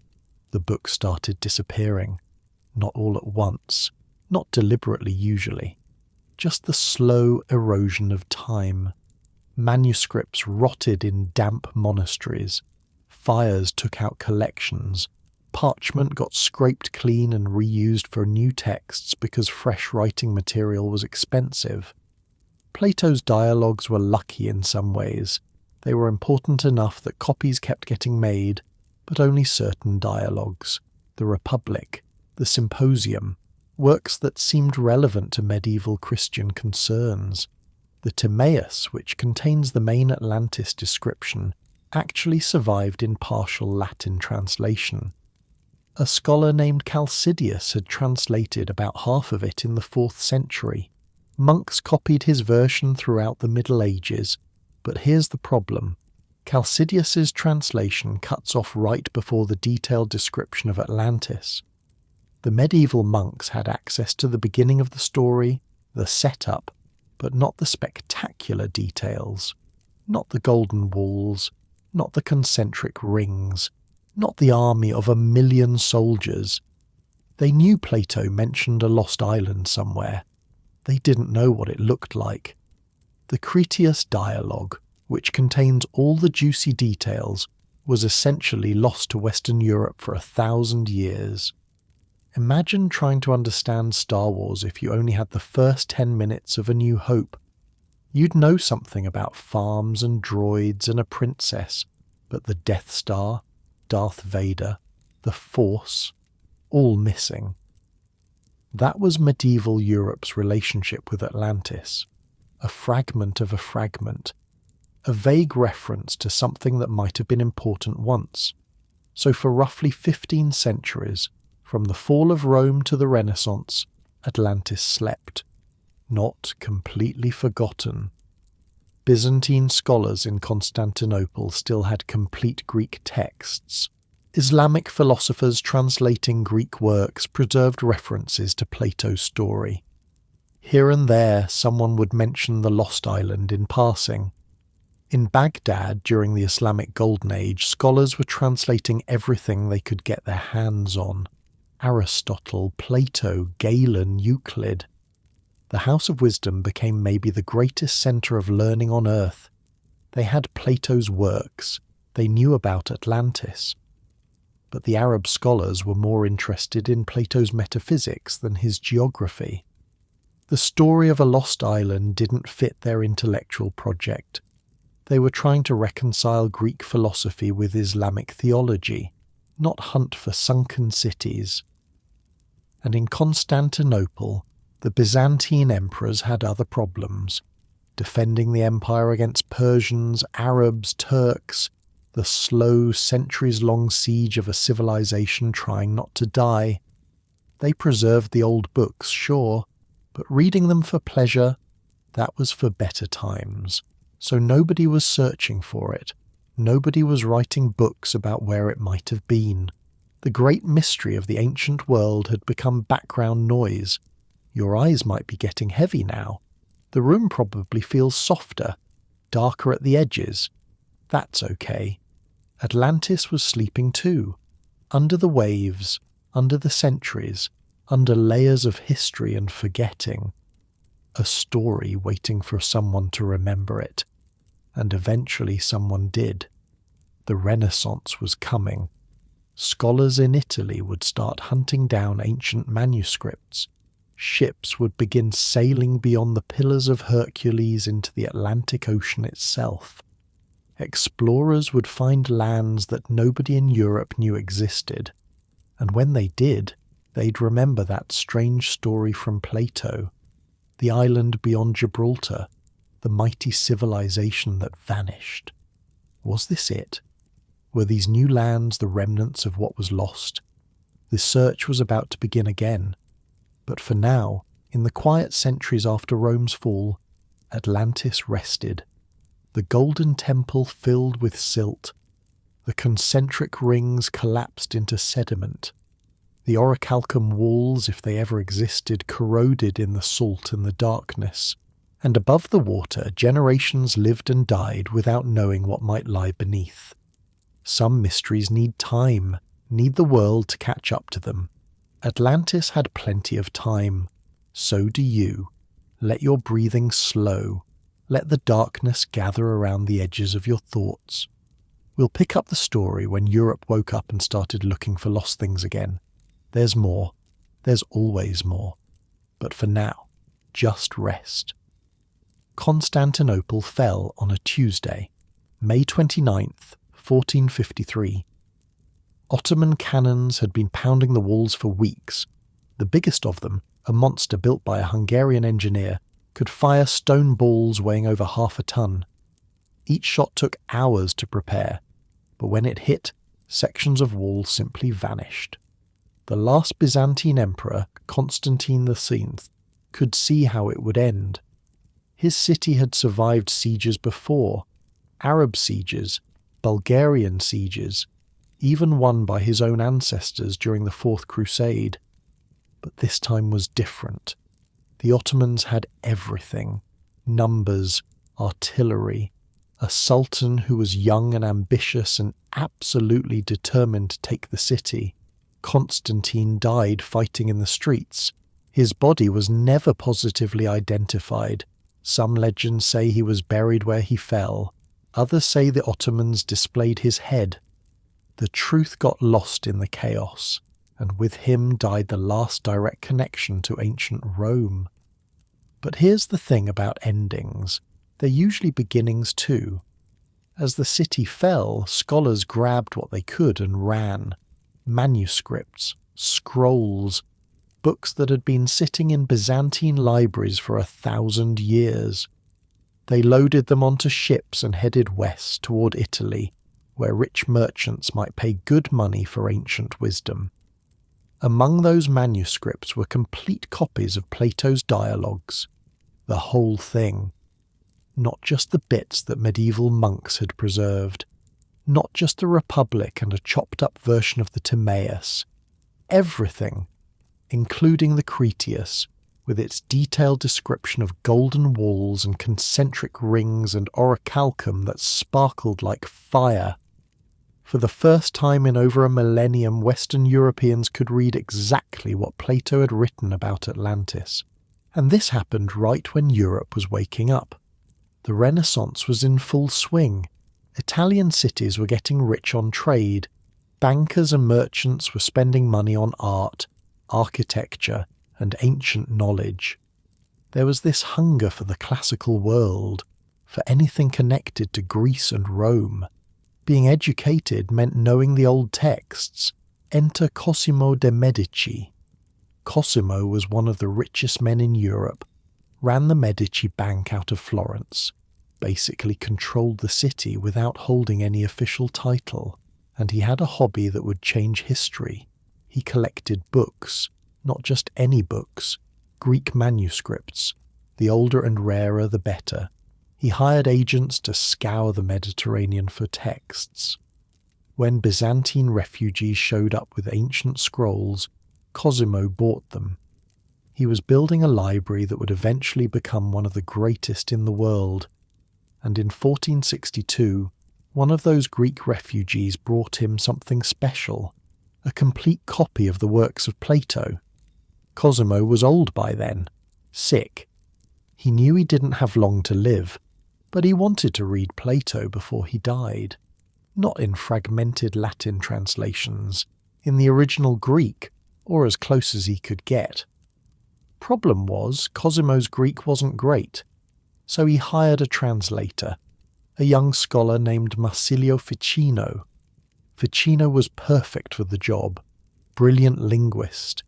started disappearing. Not all at once, not deliberately usually. Just the slow erosion of time. Manuscripts rotted in damp monasteries. Fires took out collections. Parchment got scraped clean and reused for new texts because fresh writing material was expensive. Plato's dialogues were lucky in some ways. They were important enough that copies kept getting made, but only certain dialogues. The Republic, the Symposium, works that seemed relevant to medieval Christian concerns. The Timaeus, which contains the main Atlantis description, actually survived in partial Latin translation. A scholar named Chalcidius had translated about half of it in the 4th century. Monks copied his version throughout the Middle Ages, but here's the problem. Chalcidius's translation cuts off right before the detailed description of Atlantis. The medieval monks had access to the beginning of the story, the setup, but not the spectacular details. Not the golden walls, not the concentric rings, not the army of 1,000,000 soldiers. They knew Plato mentioned a lost island somewhere. They didn't know what it looked like. The Critias dialogue, which contains all the juicy details, was essentially lost to Western Europe for 1,000 years. Imagine trying to understand Star Wars if you only had the first 10 minutes of A New Hope. You'd know something about farms and droids and a princess, but the Death Star, Darth Vader, the Force, all missing. That was medieval Europe's relationship with Atlantis. A fragment of a fragment. A vague reference to something that might have been important once. So for roughly 15 centuries, from the fall of Rome to the Renaissance, Atlantis slept. Not completely forgotten. Byzantine scholars in Constantinople still had complete Greek texts. Islamic philosophers translating Greek works preserved references to Plato's story. Here and there, someone would mention the Lost Island in passing. In Baghdad, during the Islamic Golden Age, scholars were translating everything they could get their hands on. Aristotle, Plato, Galen, Euclid. The House of Wisdom became maybe the greatest centre of learning on earth. They had Plato's works. They knew about Atlantis. But the Arab scholars were more interested in Plato's metaphysics than his geography. The story of a lost island didn't fit their intellectual project. They were trying to reconcile Greek philosophy with Islamic theology, not hunt for sunken cities. And in Constantinople, the Byzantine emperors had other problems, defending the empire against Persians, Arabs, Turks, the slow, centuries-long siege of a civilization trying not to die. They preserved the old books, sure, but reading them for pleasure, that was for better times. So nobody was searching for it. Nobody was writing books about where it might have been. The great mystery of the ancient world had become background noise. Your eyes might be getting heavy now. The room probably feels softer, darker at the edges. That's okay. Atlantis was sleeping too, under the waves, under the centuries, under layers of history and forgetting. A story waiting for someone to remember it. And eventually someone did. The Renaissance was coming. Scholars in Italy would start hunting down ancient manuscripts. Ships would begin sailing beyond the Pillars of Hercules into the Atlantic Ocean itself. Explorers would find lands that nobody in Europe knew existed. And when they did, they'd remember that strange story from Plato. The island beyond Gibraltar, the mighty civilization that vanished. Was this it? Were these new lands the remnants of what was lost? The search was about to begin again. But for now, in the quiet centuries after Rome's fall, Atlantis rested. The golden temple filled with silt. The concentric rings collapsed into sediment. The orichalcum walls, if they ever existed, corroded in the salt and the darkness. And above the water, generations lived and died without knowing what might lie beneath. Some mysteries need time, need the world to catch up to them. Atlantis had plenty of time. So do you. Let your breathing slow. Let the darkness gather around the edges of your thoughts. We'll pick up the story when Europe woke up and started looking for lost things again. There's more. There's always more. But for now, just rest. Constantinople fell on a Tuesday, May 29th, 1453. Ottoman cannons had been pounding the walls for weeks. The biggest of them, a monster built by a Hungarian engineer, could fire stone balls weighing over half a ton. Each shot took hours to prepare, but when it hit, sections of wall simply vanished. The last Byzantine emperor, Constantine X, could see how it would end. His city had survived sieges before, Arab sieges, Bulgarian sieges, even one by his own ancestors during the Fourth Crusade. But this time was different. The Ottomans had everything: numbers, artillery, a sultan who was young and ambitious and absolutely determined to take the city. Constantine died fighting in the streets. His body was never positively identified. Some legends say he was buried where he fell. Others say the Ottomans displayed his head. The truth got lost in the chaos, and with him died the last direct connection to ancient Rome. But here's the thing about endings. They're usually beginnings too. As the city fell, scholars grabbed what they could and ran. Manuscripts, scrolls, books that had been sitting in Byzantine libraries for 1,000 years. They loaded them onto ships and headed west toward Italy, where rich merchants might pay good money for ancient wisdom. Among those manuscripts were complete copies of Plato's dialogues. The whole thing. Not just the bits that medieval monks had preserved. Not just the Republic and a chopped-up version of the Timaeus. Everything, including the Critias, with its detailed description of golden walls and concentric rings and orichalcum that sparkled like fire. For the first time in over a millennium, Western Europeans could read exactly what Plato had written about Atlantis. And this happened right when Europe was waking up. The Renaissance was in full swing. Italian cities were getting rich on trade. Bankers and merchants were spending money on art, architecture, and ancient knowledge. There was this hunger for the classical world, for anything connected to Greece and Rome. Being educated meant knowing the old texts. Enter Cosimo de' Medici. Cosimo was one of the richest men in Europe, ran the Medici Bank out of Florence, basically controlled the city without holding any official title, and he had a hobby that would change history. He collected books, not just any books, Greek manuscripts. The older and rarer the better. He hired agents to scour the Mediterranean for texts. When Byzantine refugees showed up with ancient scrolls, Cosimo bought them. He was building a library that would eventually become one of the greatest in the world, and in 1462, one of those Greek refugees brought him something special, a complete copy of the works of Plato. Cosimo was old by then, sick. He knew he didn't have long to live, but he wanted to read Plato before he died. Not in fragmented Latin translations, in the original Greek, or as close as he could get. Problem was, Cosimo's Greek wasn't great, so he hired a translator, a young scholar named Marsilio Ficino. Ficino was perfect for the job, brilliant linguist,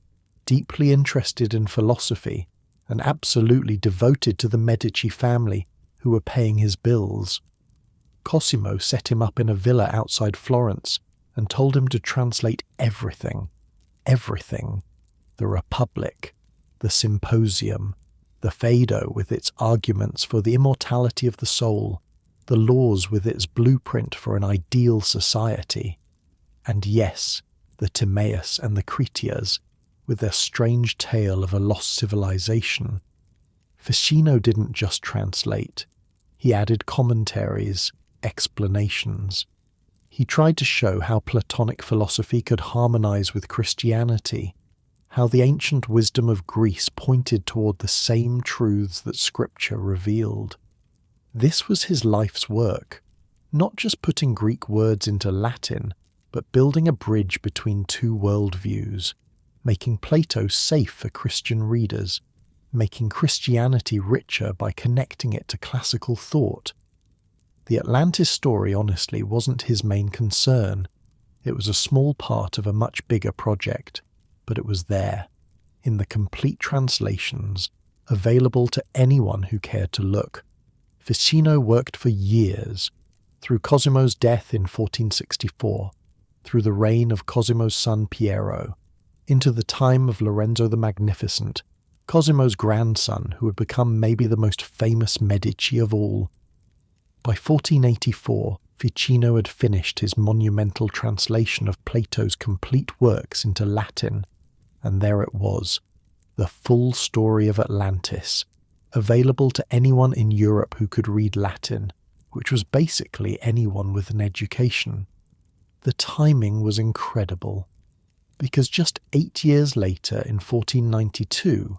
deeply interested in philosophy, and absolutely devoted to the Medici family, who were paying his bills. Cosimo set him up in a villa outside Florence and told him to translate everything. Everything. The Republic, the Symposium, the Phaedo with its arguments for the immortality of the soul, the Laws with its blueprint for an ideal society. And yes, the Timaeus and the Critias, with their strange tale of a lost civilization. Ficino didn't just translate. He added commentaries, explanations. He tried to show how Platonic philosophy could harmonize with Christianity, how the ancient wisdom of Greece pointed toward the same truths that Scripture revealed. This was his life's work, Not just putting Greek words into Latin, but building a bridge between two worldviews, making Plato safe for Christian readers, making Christianity richer by connecting it to classical thought. The Atlantis story, honestly, wasn't his main concern. It was a small part of a much bigger project, but it was there, in the complete translations, available to anyone who cared to look. Ficino worked for years, through Cosimo's death in 1464, through the reign of Cosimo's son Piero, into the time of Lorenzo the Magnificent, Cosimo's grandson who would become maybe the most famous Medici of all. By 1484, Ficino had finished his monumental translation of Plato's complete works into Latin, and there it was, the full story of Atlantis, available to anyone in Europe who could read Latin, which was basically anyone with an education. The timing was incredible, because just 8 years later, in 1492,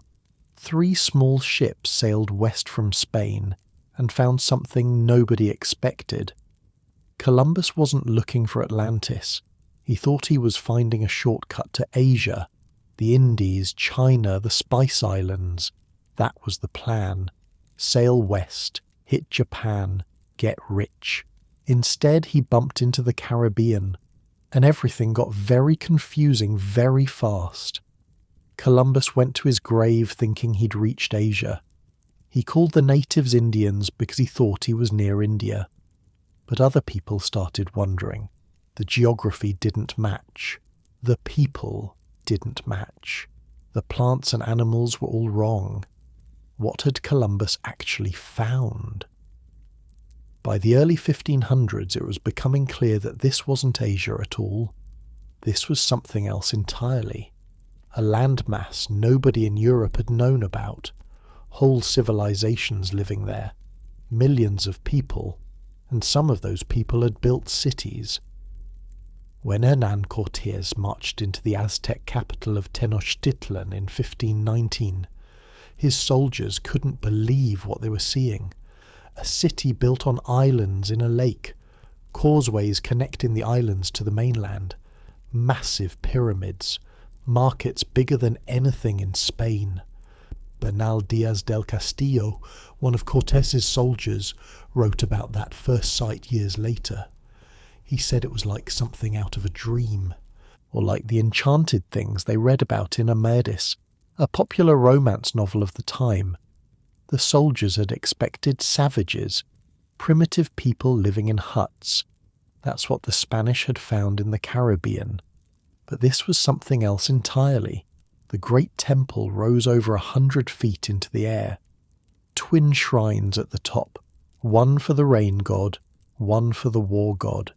3 small ships sailed west from Spain and found something nobody expected. Columbus wasn't looking for Atlantis. He thought he was finding a shortcut to Asia, the Indies, China, the Spice Islands. That was the plan. Sail west, hit Japan, get rich. Instead, he bumped into the Caribbean, and everything got very confusing very fast. Columbus went to his grave thinking he'd reached Asia. He called the natives Indians because he thought he was near India. But other people started wondering. The geography didn't match. The people didn't match. The plants and animals were all wrong. What had Columbus actually found? By the early 1500s, it was becoming clear that this wasn't Asia at all. This was something else entirely. A landmass nobody in Europe had known about. Whole civilizations living there. Millions of people. And some of those people had built cities. When Hernán Cortés marched into the Aztec capital of Tenochtitlan in 1519, his soldiers couldn't believe what they were seeing. A city built on islands in a lake, causeways connecting the islands to the mainland, massive pyramids, markets bigger than anything in Spain. Bernal Diaz del Castillo, one of Cortés's soldiers, wrote about that first sight years later. He said it was like something out of a dream, or like the enchanted things they read about in Amadis, a popular romance novel of the time. The soldiers had expected savages, primitive people living in huts. That's what the Spanish had found in the Caribbean. But this was something else entirely. The great temple rose over 100 feet into the air. Twin shrines at the top, one for the rain god, one for the war god.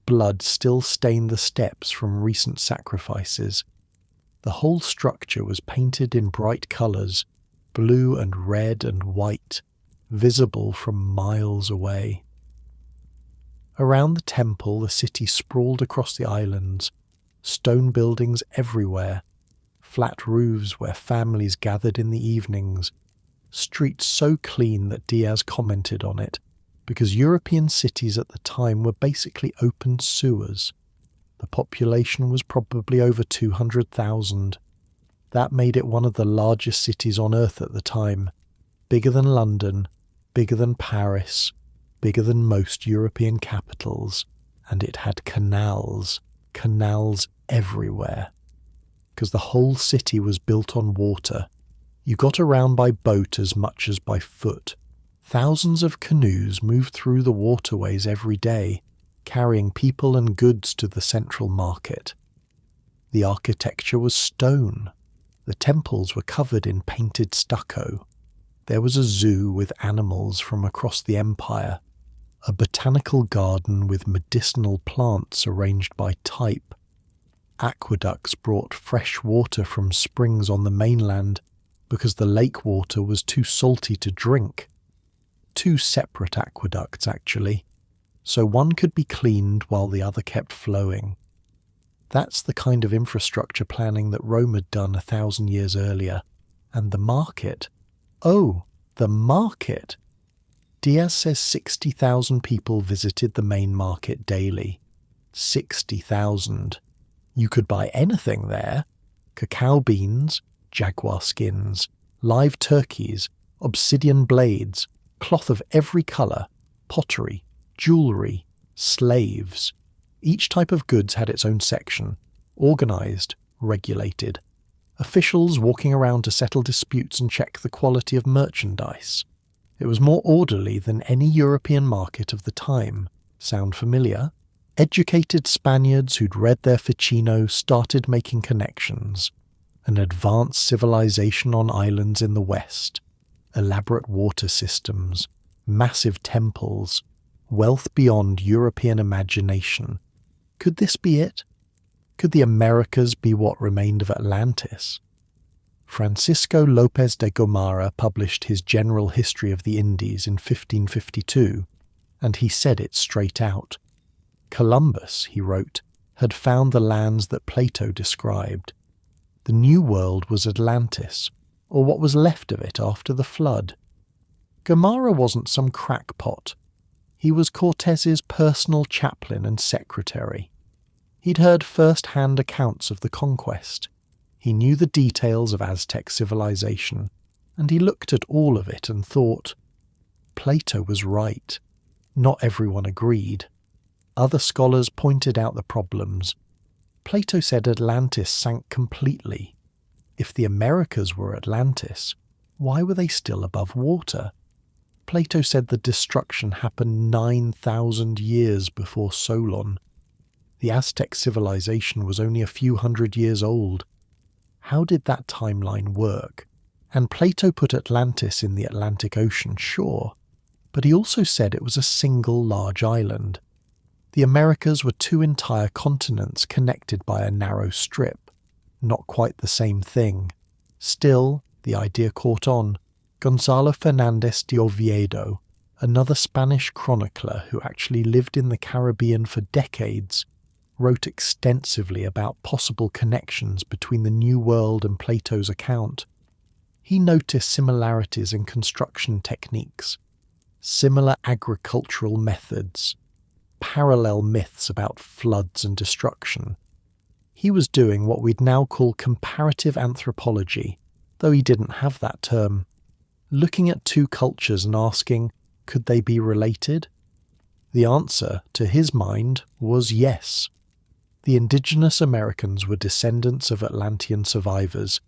Blood still stained the steps from recent sacrifices. The whole structure was painted in bright colours, blue and red and white, visible from miles away. Around the temple, the city sprawled across the islands, stone buildings everywhere, flat roofs where families gathered in the evenings, streets so clean that Diaz commented on it, because European cities at the time were basically open sewers. The population was probably over 200,000. That made it one of the largest cities on Earth at the time, bigger than London, bigger than Paris, bigger than most European capitals, and it had canals everywhere. Because the whole city was built on water. You got around by boat as much as by foot. Thousands of canoes moved through the waterways every day, carrying people and goods to the central market. The architecture was stone. The temples were covered in painted stucco. There was a zoo with animals from across the empire, a botanical garden with medicinal plants arranged by type. Aqueducts brought fresh water from springs on the mainland because the lake water was too salty to drink. 2 separate aqueducts, actually, so one could be cleaned while the other kept flowing. That's the kind of infrastructure planning that Rome had done 1,000 years earlier. And the market. Oh, the market! Diaz says 60,000 people visited the main market daily. 60,000. You could buy anything there. Cacao beans, jaguar skins, live turkeys, obsidian blades, cloth of every colour, pottery, jewellery, slaves. Each type of goods had its own section, organised, regulated. Officials walking around to settle disputes and check the quality of merchandise. It was more orderly than any European market of the time. Sound familiar? Educated Spaniards who'd read their Ficino started making connections. An advanced civilization on islands in the west. Elaborate water systems. Massive temples. Wealth beyond European imagination. Could this be it? Could the Americas be what remained of Atlantis? Francisco López de Gomara published his General History of the Indies in 1552, and he said it straight out. Columbus, he wrote, had found the lands that Plato described. The New World was Atlantis, or what was left of it after the flood. Gomara wasn't some crackpot. He was Cortez's personal chaplain and secretary. He'd heard first-hand accounts of the conquest. He knew the details of Aztec civilization, and he looked at all of it and thought, Plato was right. Not everyone agreed. Other scholars pointed out the problems. Plato said Atlantis sank completely. If the Americas were Atlantis, why were they still above water? Plato said the destruction happened 9,000 years before Solon. The Aztec civilization was only a few hundred years old. How did that timeline work? And Plato put Atlantis in the Atlantic Ocean, sure, but he also said it was a single large island. The Americas were two entire continents connected by a narrow strip. Not quite the same thing. Still, the idea caught on. Gonzalo Fernández de Oviedo, another Spanish chronicler who actually lived in the Caribbean for decades, wrote extensively about possible connections between the New World and Plato's account. He noticed similarities in construction techniques, similar agricultural methods, parallel myths about floods and destruction. He was doing what we'd now call comparative anthropology, though he didn't have that term. Looking at two cultures and asking, could they be related? The answer, to his mind, was yes. The indigenous Americans were descendants of Atlantean survivors.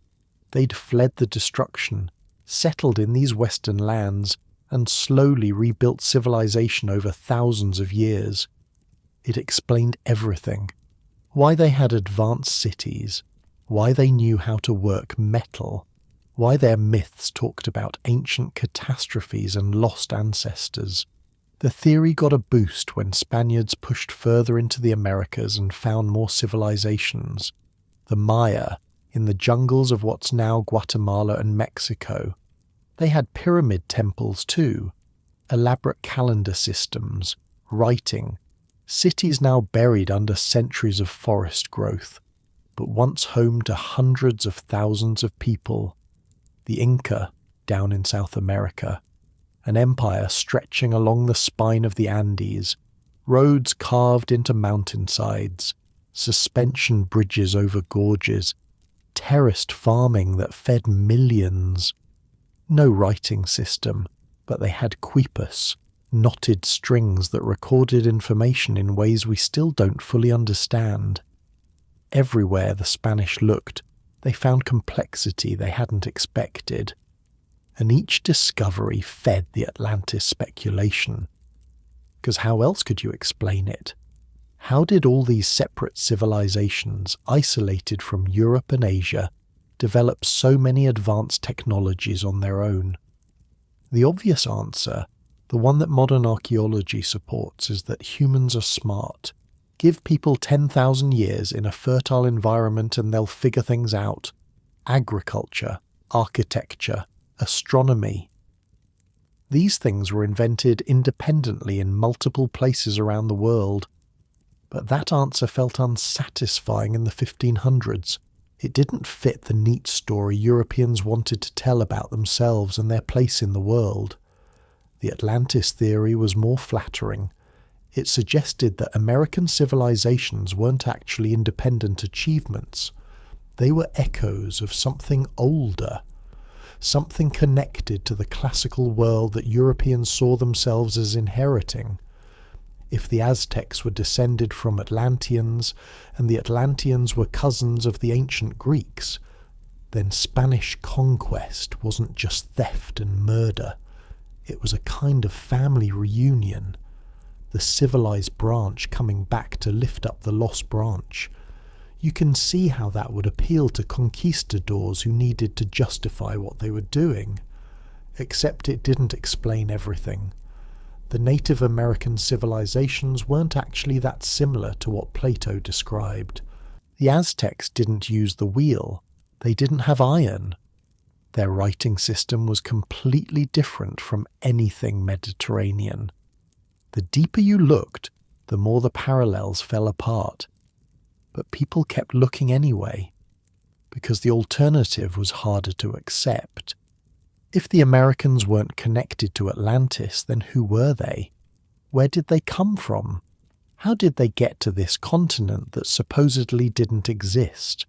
They'd fled the destruction, settled in these western lands, and slowly rebuilt civilization over thousands of years. It explained everything. Why they had advanced cities, why they knew how to work metal, why their myths talked about ancient catastrophes and lost ancestors. The theory got a boost when Spaniards pushed further into the Americas and found more civilizations. The Maya, in the jungles of what's now Guatemala and Mexico. They had pyramid temples too, elaborate calendar systems, writing, cities now buried under centuries of forest growth, but once home to hundreds of thousands of people. The Inca, down in South America, an empire stretching along the spine of the Andes, roads carved into mountainsides, suspension bridges over gorges, terraced farming that fed millions. No writing system, but they had quipus, knotted strings that recorded information in ways we still don't fully understand. Everywhere the Spanish looked, they found complexity they hadn't expected. And each discovery fed the Atlantis speculation. Because how else could you explain it? How did all these separate civilizations, isolated from Europe and Asia, develop so many advanced technologies on their own? The obvious answer, the one that modern archaeology supports, is that humans are smart. Give people 10,000 years in a fertile environment and they'll figure things out. Agriculture, architecture, astronomy. These things were invented independently in multiple places around the world. But that answer felt unsatisfying in the 1500s. It didn't fit the neat story Europeans wanted to tell about themselves and their place in the world. The Atlantis theory was more flattering. It suggested that American civilizations weren't actually independent achievements. They were echoes of something older, something connected to the classical world that Europeans saw themselves as inheriting. If the Aztecs were descended from Atlanteans, and the Atlanteans were cousins of the ancient Greeks, then Spanish conquest wasn't just theft and murder. It was a kind of family reunion, the civilized branch coming back to lift up the lost branch. You can see how that would appeal to conquistadors who needed to justify what they were doing. Except it didn't explain everything. The Native American civilizations weren't actually that similar to what Plato described. The Aztecs didn't use the wheel. They didn't have iron. Their writing system was completely different from anything Mediterranean. The deeper you looked, the more the parallels fell apart. But people kept looking anyway, because the alternative was harder to accept. If the Americans weren't connected to Atlantis, then who were they? Where did they come from? How did they get to this continent that supposedly didn't exist?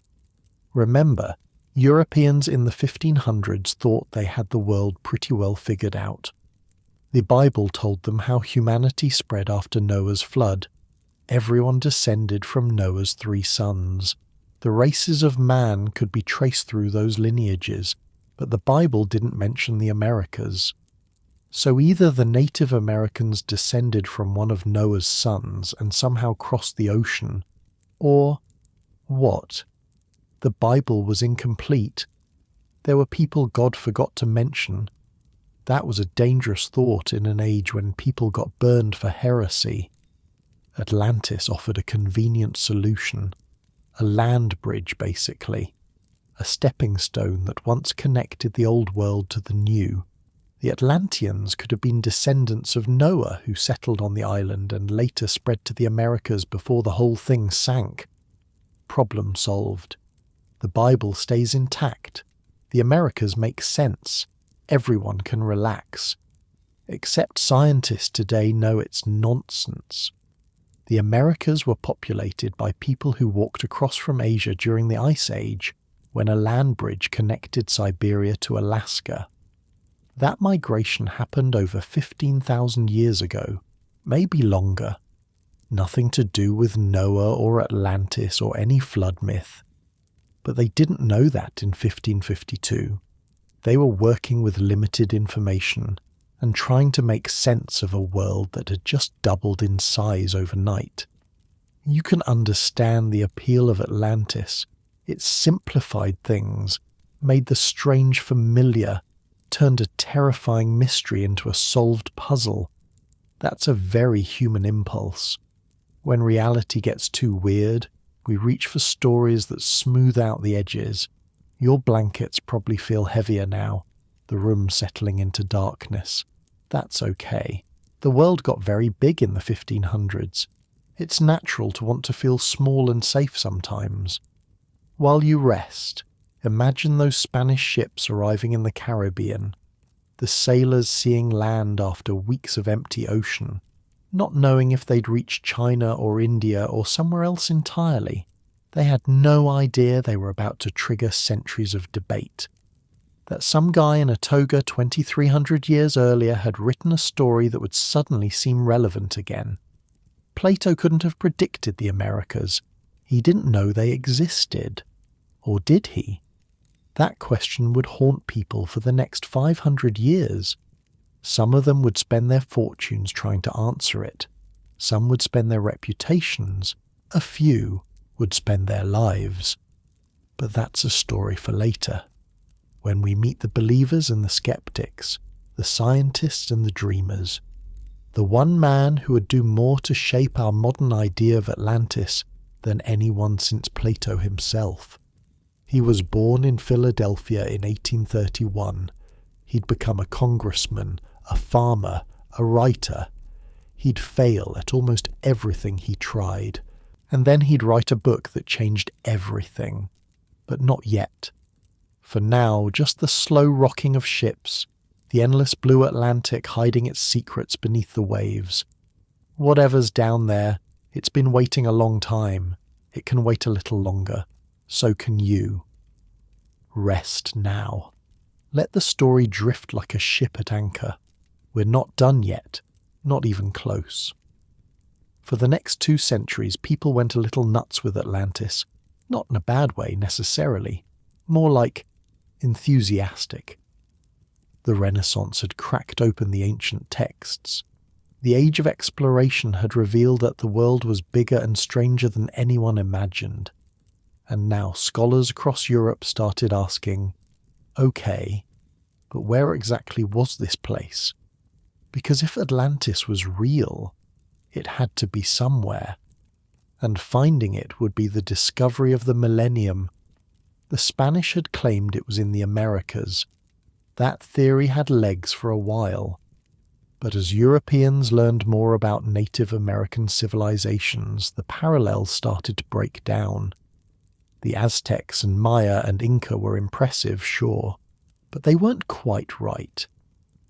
Remember, Europeans in the 1500s thought they had the world pretty well figured out. The Bible told them how humanity spread after Noah's flood. Everyone descended from Noah's 3 sons. The races of man could be traced through those lineages, but the Bible didn't mention the Americas. So either the Native Americans descended from one of Noah's sons and somehow crossed the ocean, or what? The Bible was incomplete. There were people God forgot to mention. That was a dangerous thought in an age when people got burned for heresy. Atlantis offered a convenient solution. A land bridge, basically. A stepping stone that once connected the old world to the new. The Atlanteans could have been descendants of Noah, who settled on the island and later spread to the Americas before the whole thing sank. Problem solved. The Bible stays intact. The Americas make sense. Everyone can relax. Except scientists today know it's nonsense. The Americas were populated by people who walked across from Asia during the Ice Age, when a land bridge connected Siberia to Alaska. That migration happened over 15,000 years ago, maybe longer. Nothing to do with Noah or Atlantis or any flood myth. But they didn't know that in 1552. They were working with limited information and trying to make sense of a world that had just doubled in size overnight. You can understand the appeal of Atlantis. It simplified things, made the strange familiar, turned a terrifying mystery into a solved puzzle. That's a very human impulse. When reality gets too weird, we reach for stories that smooth out the edges. Your blankets probably feel heavier now, the room settling into darkness. That's okay. The world got very big in the 1500s. It's natural to want to feel small and safe sometimes. While you rest, imagine those Spanish ships arriving in the Caribbean, the sailors seeing land after weeks of empty ocean, not knowing if they'd reach China or India or somewhere else entirely. They had no idea they were about to trigger centuries of debate. That some guy in a toga 2,300 years earlier had written a story that would suddenly seem relevant again. Plato couldn't have predicted the Americas. He didn't know they existed. Or did he? That question would haunt people for the next 500 years. Some of them would spend their fortunes trying to answer it. Some would spend their reputations. A few would spend their lives. But that's a story for later, when we meet the believers and the skeptics, the scientists and the dreamers. The one man who would do more to shape our modern idea of Atlantis than anyone since Plato himself. He was born in Philadelphia in 1831. He'd become a congressman, a farmer, a writer. He'd fail at almost everything he tried. And then he'd write a book that changed everything. But not yet. For now, just the slow rocking of ships, The endless blue Atlantic hiding its secrets beneath the waves. Whatever's down there, it's been waiting a long time. It can wait a little longer. So can you. Rest now. Let the story drift like a ship at anchor. We're not done yet, not even close. For the next 2 centuries, people went a little nuts with Atlantis. Not in a bad way, necessarily. More like enthusiastic. The Renaissance had cracked open the ancient texts. The age of exploration had revealed that the world was bigger and stranger than anyone imagined. And now scholars across Europe started asking, okay, but where exactly was this place? Because if Atlantis was real, it had to be somewhere. And finding it would be the discovery of the millennium. The Spanish had claimed it was in the Americas. That theory had legs for a while. But as Europeans learned more about Native American civilizations, the parallels started to break down. The Aztecs and Maya and Inca were impressive, sure, but they weren't quite right.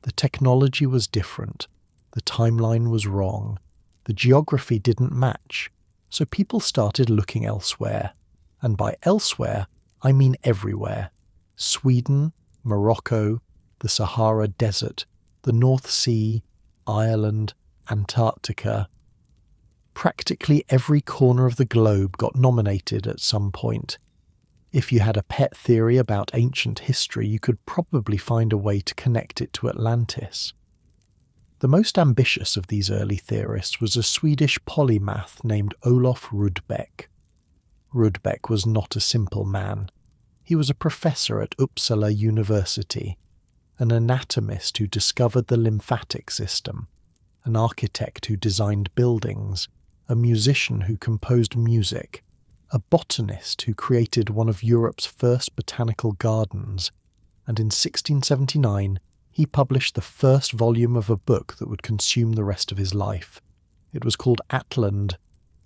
The technology was different. The timeline was wrong. The geography didn't match. So people started looking elsewhere. And by elsewhere, I mean everywhere. Sweden, Morocco, the Sahara Desert, the North Sea, Ireland, Antarctica. Practically every corner of the globe got nominated at some point. If you had a pet theory about ancient history, you could probably find a way to connect it to Atlantis. The most ambitious of these early theorists was a Swedish polymath named Olof Rudbeck. Rudbeck was not a simple man. He was a professor at Uppsala University, an anatomist who discovered the lymphatic system, an architect who designed buildings, a musician who composed music, a botanist who created one of Europe's first botanical gardens, and in 1679 he published the first volume of a book that would consume the rest of his life. It was called Atland,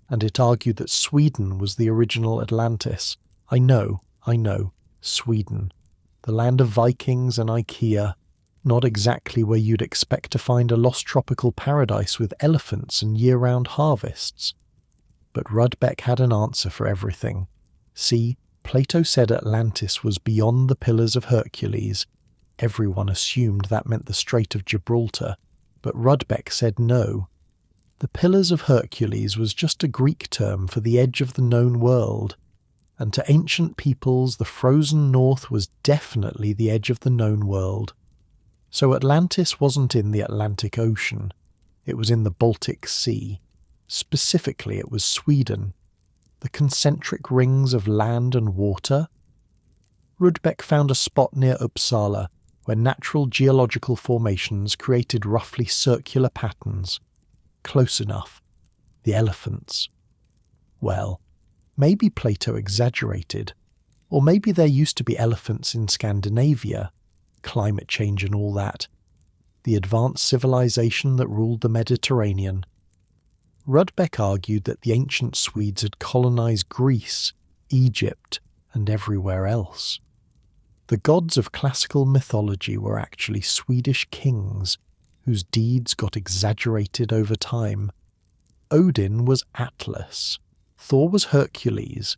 and it argued that Sweden was the original Atlantis. I know, Sweden. The land of Vikings and IKEA, not exactly where you'd expect to find a lost tropical paradise with elephants and year-round harvests. But Rudbeck had an answer for everything. See, Plato said Atlantis was beyond the Pillars of Hercules. Everyone assumed that meant the Strait of Gibraltar, but Rudbeck said no. The Pillars of Hercules was just a Greek term for the edge of the known world, and to ancient peoples the frozen north was definitely the edge of the known world. So Atlantis wasn't in the Atlantic Ocean, it was in the Baltic Sea. Specifically, it was Sweden. The concentric rings of land and water. Rudbeck found a spot near Uppsala where natural geological formations created roughly circular patterns. Close enough. The elephants. Well, maybe Plato exaggerated, or maybe there used to be elephants in Scandinavia, climate change and all that, the advanced civilization that ruled the Mediterranean. Rudbeck argued that the ancient Swedes had colonized Greece, Egypt, and everywhere else. The gods of classical mythology were actually Swedish kings, whose deeds got exaggerated over time. Odin was Atlas. Thor was Hercules.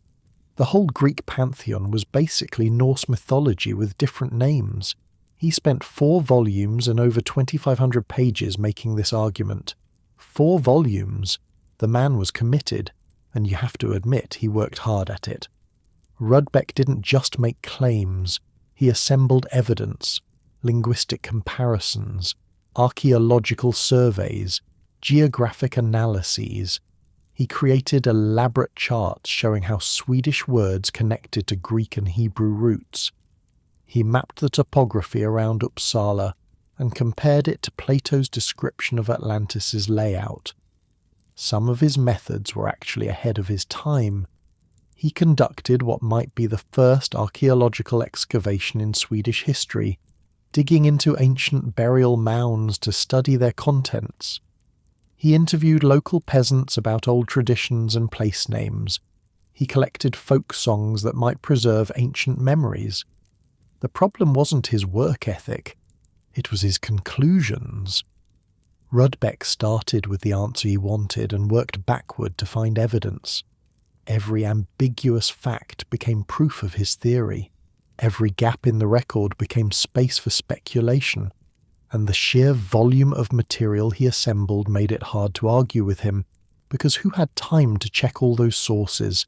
The whole Greek pantheon was basically Norse mythology with different names. He spent 4 volumes and over 2,500 pages making this argument. 4 volumes. The man was committed, and you have to admit he worked hard at it. Rudbeck didn't just make claims. He assembled evidence, linguistic comparisons, archaeological surveys, geographic analyses. He created elaborate charts showing how Swedish words connected to Greek and Hebrew roots. He mapped the topography around Uppsala and compared it to Plato's description of Atlantis's layout. Some of his methods were actually ahead of his time. He conducted what might be the first archaeological excavation in Swedish history, digging into ancient burial mounds to study their contents. He interviewed local peasants about old traditions and place names. He collected folk songs that might preserve ancient memories. The problem wasn't his work ethic. It was his conclusions. Rudbeck started with the answer he wanted and worked backward to find evidence. Every ambiguous fact became proof of his theory. Every gap in the record became space for speculation, and the sheer volume of material he assembled made it hard to argue with him, because who had time to check all those sources?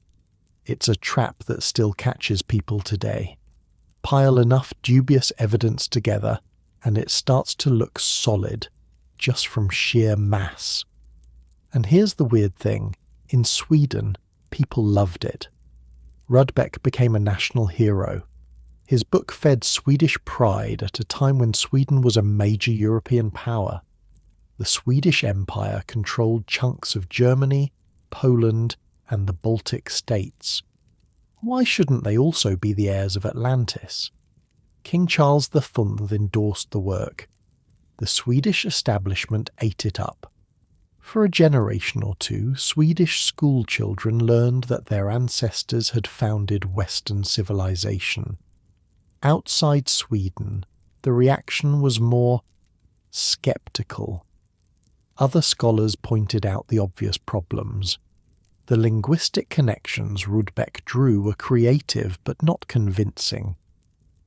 It's a trap that still catches people today. Pile enough dubious evidence together, and it starts to look solid, just from sheer mass. And here's the weird thing. In Sweden, people loved it. Rudbeck became a national hero. His book fed Swedish pride at a time when Sweden was a major European power. The Swedish Empire controlled chunks of Germany, Poland, and the Baltic states. Why shouldn't they also be the heirs of Atlantis? King Charles V endorsed the work. The Swedish establishment ate it up. For a generation or two, Swedish school children learned that their ancestors had founded Western civilization. Outside Sweden, the reaction was more skeptical. Other scholars pointed out the obvious problems. The linguistic connections Rudbeck drew were creative but not convincing.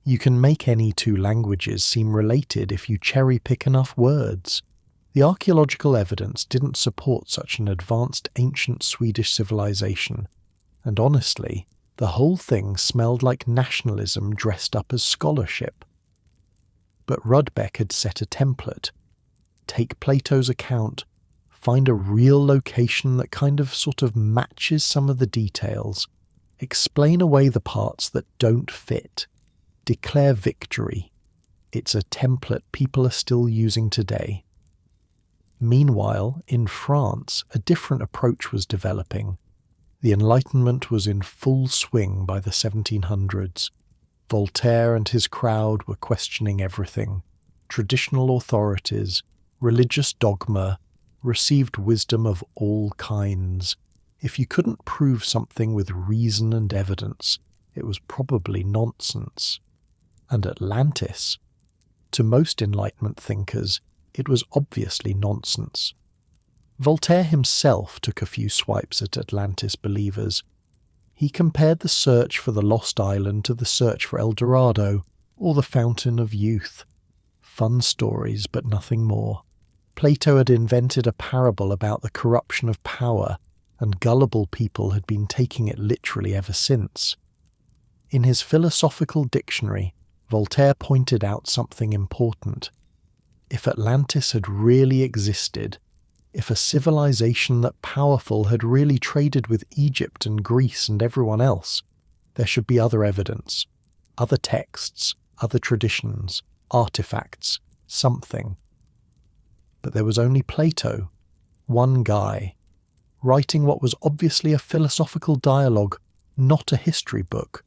You can make any two languages seem related if you cherry-pick enough words. The archaeological evidence didn't support such an advanced ancient Swedish civilization, and honestly, the whole thing smelled like nationalism dressed up as scholarship. But Rudbeck had set a template. Take Plato's account, find a real location that sort of matches some of the details, explain away the parts that don't fit, declare victory. It's a template people are still using today. Meanwhile, in France, a different approach was developing. The Enlightenment was in full swing by the 1700s. Voltaire and his crowd were questioning everything. Traditional authorities, religious dogma, received wisdom of all kinds. If you couldn't prove something with reason and evidence, it was probably nonsense. And Atlantis? To most Enlightenment thinkers, it was obviously nonsense. Voltaire himself took a few swipes at Atlantis believers. He compared the search for the lost island to the search for El Dorado, or the Fountain of Youth. Fun stories, but nothing more. Plato had invented a parable about the corruption of power, and gullible people had been taking it literally ever since. In his philosophical dictionary, Voltaire pointed out something important. If Atlantis had really existed, if a civilization that powerful had really traded with Egypt and Greece and everyone else, there should be other evidence, other texts, other traditions, artifacts, something. But there was only Plato, one guy, writing what was obviously a philosophical dialogue, not a history book.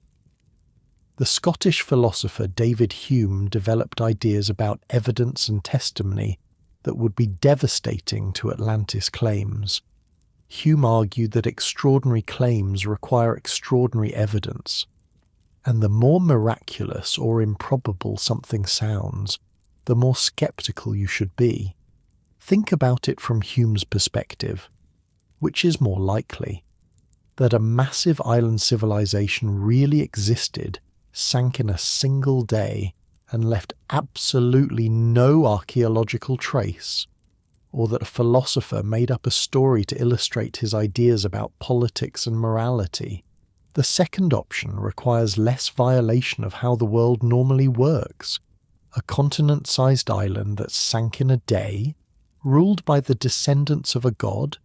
The Scottish philosopher David Hume developed ideas about evidence and testimony that would be devastating to Atlantis claims. Hume argued that extraordinary claims require extraordinary evidence, and the more miraculous or improbable something sounds, the more skeptical you should be. Think about it from Hume's perspective. Which is more likely? That a massive island civilization really existed, sank in a single day, and left absolutely no archaeological trace, or that a philosopher made up a story to illustrate his ideas about politics and morality? The second option requires less violation of how the world normally works. A continent-sized island that sank in a day, ruled by the descendants of a god,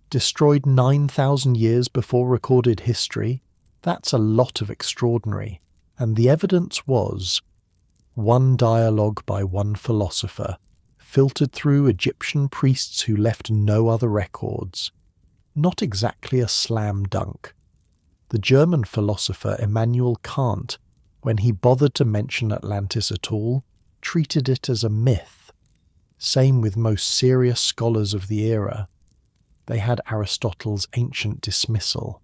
destroyed 9,000 years before recorded history, that's a lot of extraordinary. And the evidence was one dialogue by one philosopher, filtered through Egyptian priests who left no other records. Not exactly a slam dunk. The German philosopher Immanuel Kant, when he bothered to mention Atlantis at all, treated it as a myth. Same with most serious scholars of the era. They had Aristotle's ancient dismissal.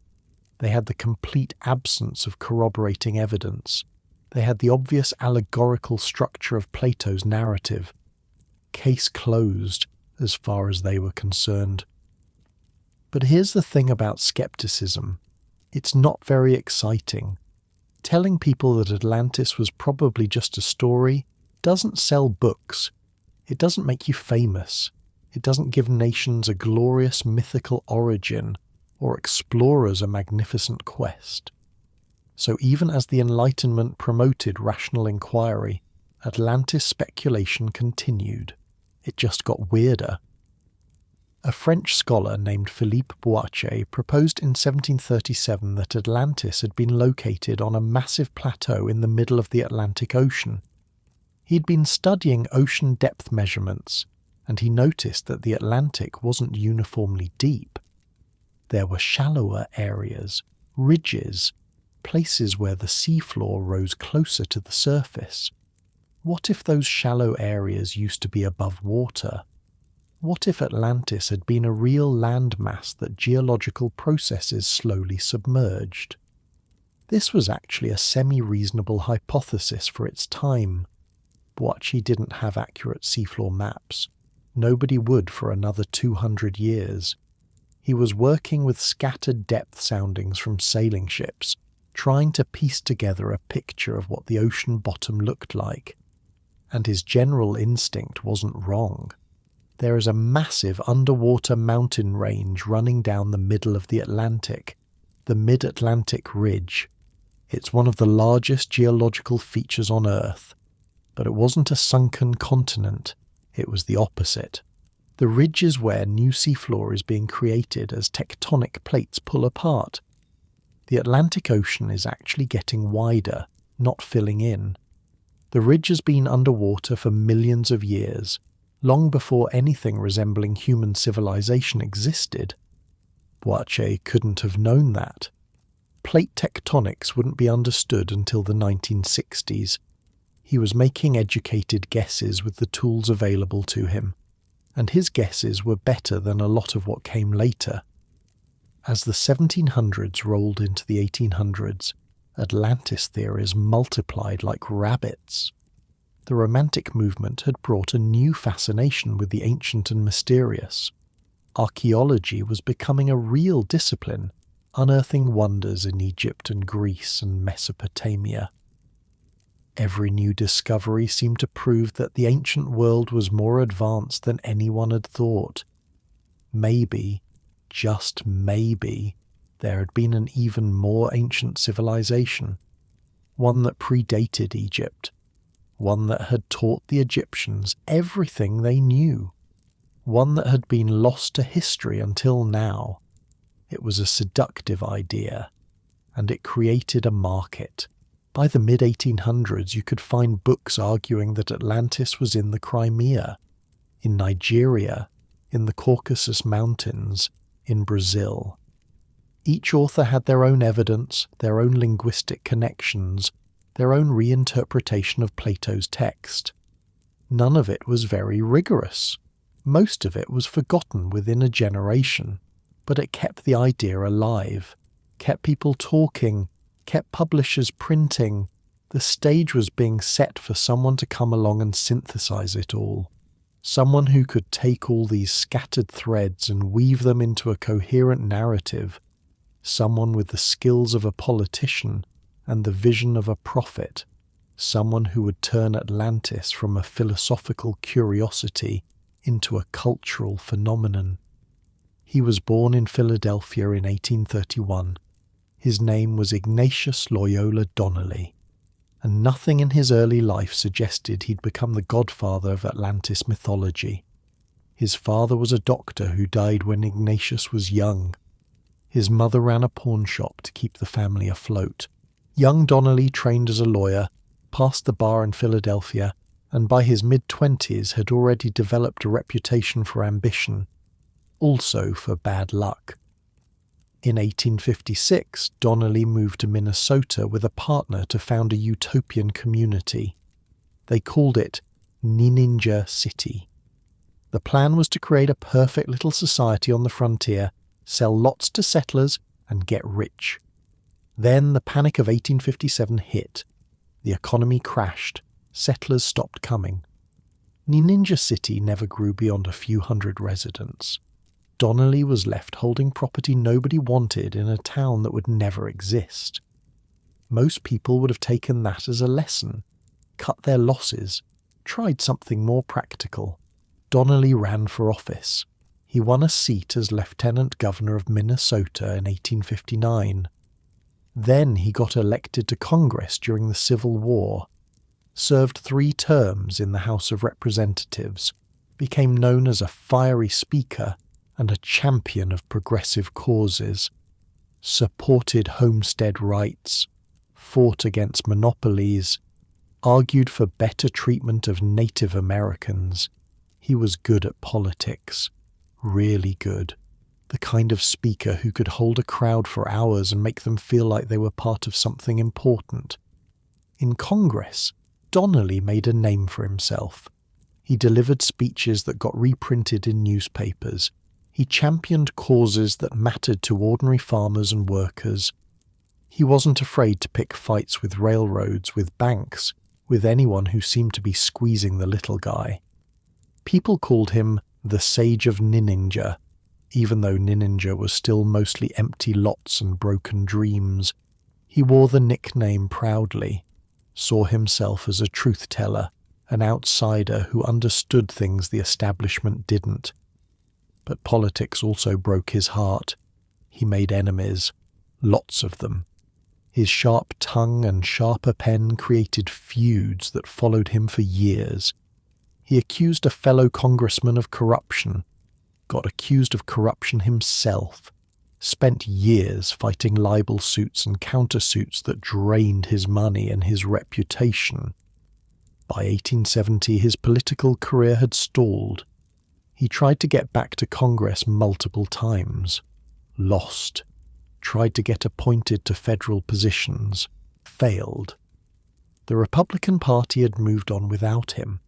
They had the complete absence of corroborating evidence. They had the obvious allegorical structure of Plato's narrative. Case closed, as far as they were concerned. But here's the thing about skepticism. It's not very exciting. Telling people that Atlantis was probably just a story doesn't sell books. It doesn't make you famous. It doesn't give nations a glorious mythical origin or explorers a magnificent quest. So even as the Enlightenment promoted rational inquiry, Atlantis speculation continued. It just got weirder. A French scholar named Philippe Boitier proposed in 1737 that Atlantis had been located on a massive plateau in the middle of the Atlantic Ocean. He'd been studying ocean depth measurements, and he noticed that the Atlantic wasn't uniformly deep. There were shallower areas, ridges, places where the seafloor rose closer to the surface. What if those shallow areas used to be above water? What if Atlantis had been a real landmass that geological processes slowly submerged? This was actually a semi-reasonable hypothesis for its time. Boitier didn't have accurate seafloor maps. Nobody would for another 200 years. He was working with scattered depth soundings from sailing ships, trying to piece together a picture of what the ocean bottom looked like. And his general instinct wasn't wrong. There is a massive underwater mountain range running down the middle of the Atlantic, the Mid-Atlantic Ridge. It's one of the largest geological features on Earth, but it wasn't a sunken continent, it was the opposite. The ridge is where new seafloor is being created as tectonic plates pull apart. The Atlantic Ocean is actually getting wider, not filling in. The ridge has been underwater for millions of years, long before anything resembling human civilization existed. Boitier couldn't have known that. Plate tectonics wouldn't be understood until the 1960s. He was making educated guesses with the tools available to him, and his guesses were better than a lot of what came later. As the 1700s rolled into the 1800s, Atlantis theories multiplied like rabbits. The Romantic movement had brought a new fascination with the ancient and mysterious. Archaeology was becoming a real discipline, unearthing wonders in Egypt and Greece and Mesopotamia. Every new discovery seemed to prove that the ancient world was more advanced than anyone had thought. Maybe, just maybe, there had been an even more ancient civilization, one that predated Egypt, one that had taught the Egyptians everything they knew, one that had been lost to history until now. It was a seductive idea, and it created a market. By the mid-1800s, you could find books arguing that Atlantis was in the Crimea, in Nigeria, in the Caucasus Mountains, in Brazil. Each author had their own evidence, their own linguistic connections, their own reinterpretation of Plato's text. None of it was very rigorous. Most of it was forgotten within a generation, but it kept the idea alive, kept people talking, kept publishers printing. The stage was being set for someone to come along and synthesize it all. Someone who could take all these scattered threads and weave them into a coherent narrative. Someone with the skills of a politician and the vision of a prophet. Someone who would turn Atlantis from a philosophical curiosity into a cultural phenomenon. He was born in Philadelphia in 1831. His name was Ignatius Loyola Donnelly, and nothing in his early life suggested he'd become the godfather of Atlantis mythology. His father was a doctor who died when Ignatius was young. His mother ran a pawn shop to keep the family afloat. Young Donnelly trained as a lawyer, passed the bar in Philadelphia, and by his mid-20s had already developed a reputation for ambition, also for bad luck. In 1856, Donnelly moved to Minnesota with a partner to found a utopian community. They called it Ninja City. The plan was to create a perfect little society on the frontier, sell lots to settlers, and get rich. Then the Panic of 1857 hit. The economy crashed. Settlers stopped coming. Ninja City never grew beyond a few hundred residents. Donnelly was left holding property nobody wanted in a town that would never exist. Most people would have taken that as a lesson, cut their losses, tried something more practical. Donnelly ran for office. He won a seat as Lieutenant Governor of Minnesota in 1859. Then he got elected to Congress during the Civil War, served 3 terms in the House of Representatives, became known as a fiery speaker and a champion of progressive causes, supported homestead rights, fought against monopolies, argued for better treatment of Native Americans. He was good at politics, really good. The kind of speaker who could hold a crowd for hours and make them feel like they were part of something important. In Congress, Donnelly made a name for himself. He delivered speeches that got reprinted in newspapers. He championed causes that mattered to ordinary farmers and workers. He wasn't afraid to pick fights with railroads, with banks, with anyone who seemed to be squeezing the little guy. People called him the Sage of Ninninja, even though Ninninja was still mostly empty lots and broken dreams. He wore the nickname proudly, saw himself as a truth-teller, an outsider who understood things the establishment didn't. But politics also broke his heart. He made enemies, lots of them. His sharp tongue and sharper pen created feuds that followed him for years. He accused a fellow congressman of corruption, got accused of corruption himself, spent years fighting libel suits and countersuits that drained his money and his reputation. By 1870, his political career had stalled. He tried to get back to Congress multiple times, lost, tried to get appointed to federal positions, failed. The Republican Party had moved on without him.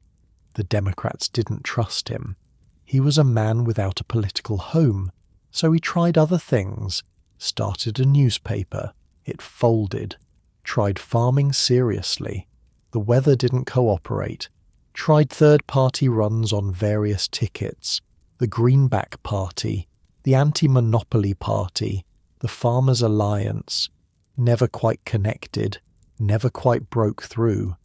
The Democrats didn't trust him. He was a man without a political home, so he tried other things, started a newspaper, it folded, tried farming seriously, the weather didn't cooperate, tried third-party runs on various tickets, the Greenback Party, the Anti-Monopoly Party, the Farmers' Alliance, never quite connected, never quite broke through,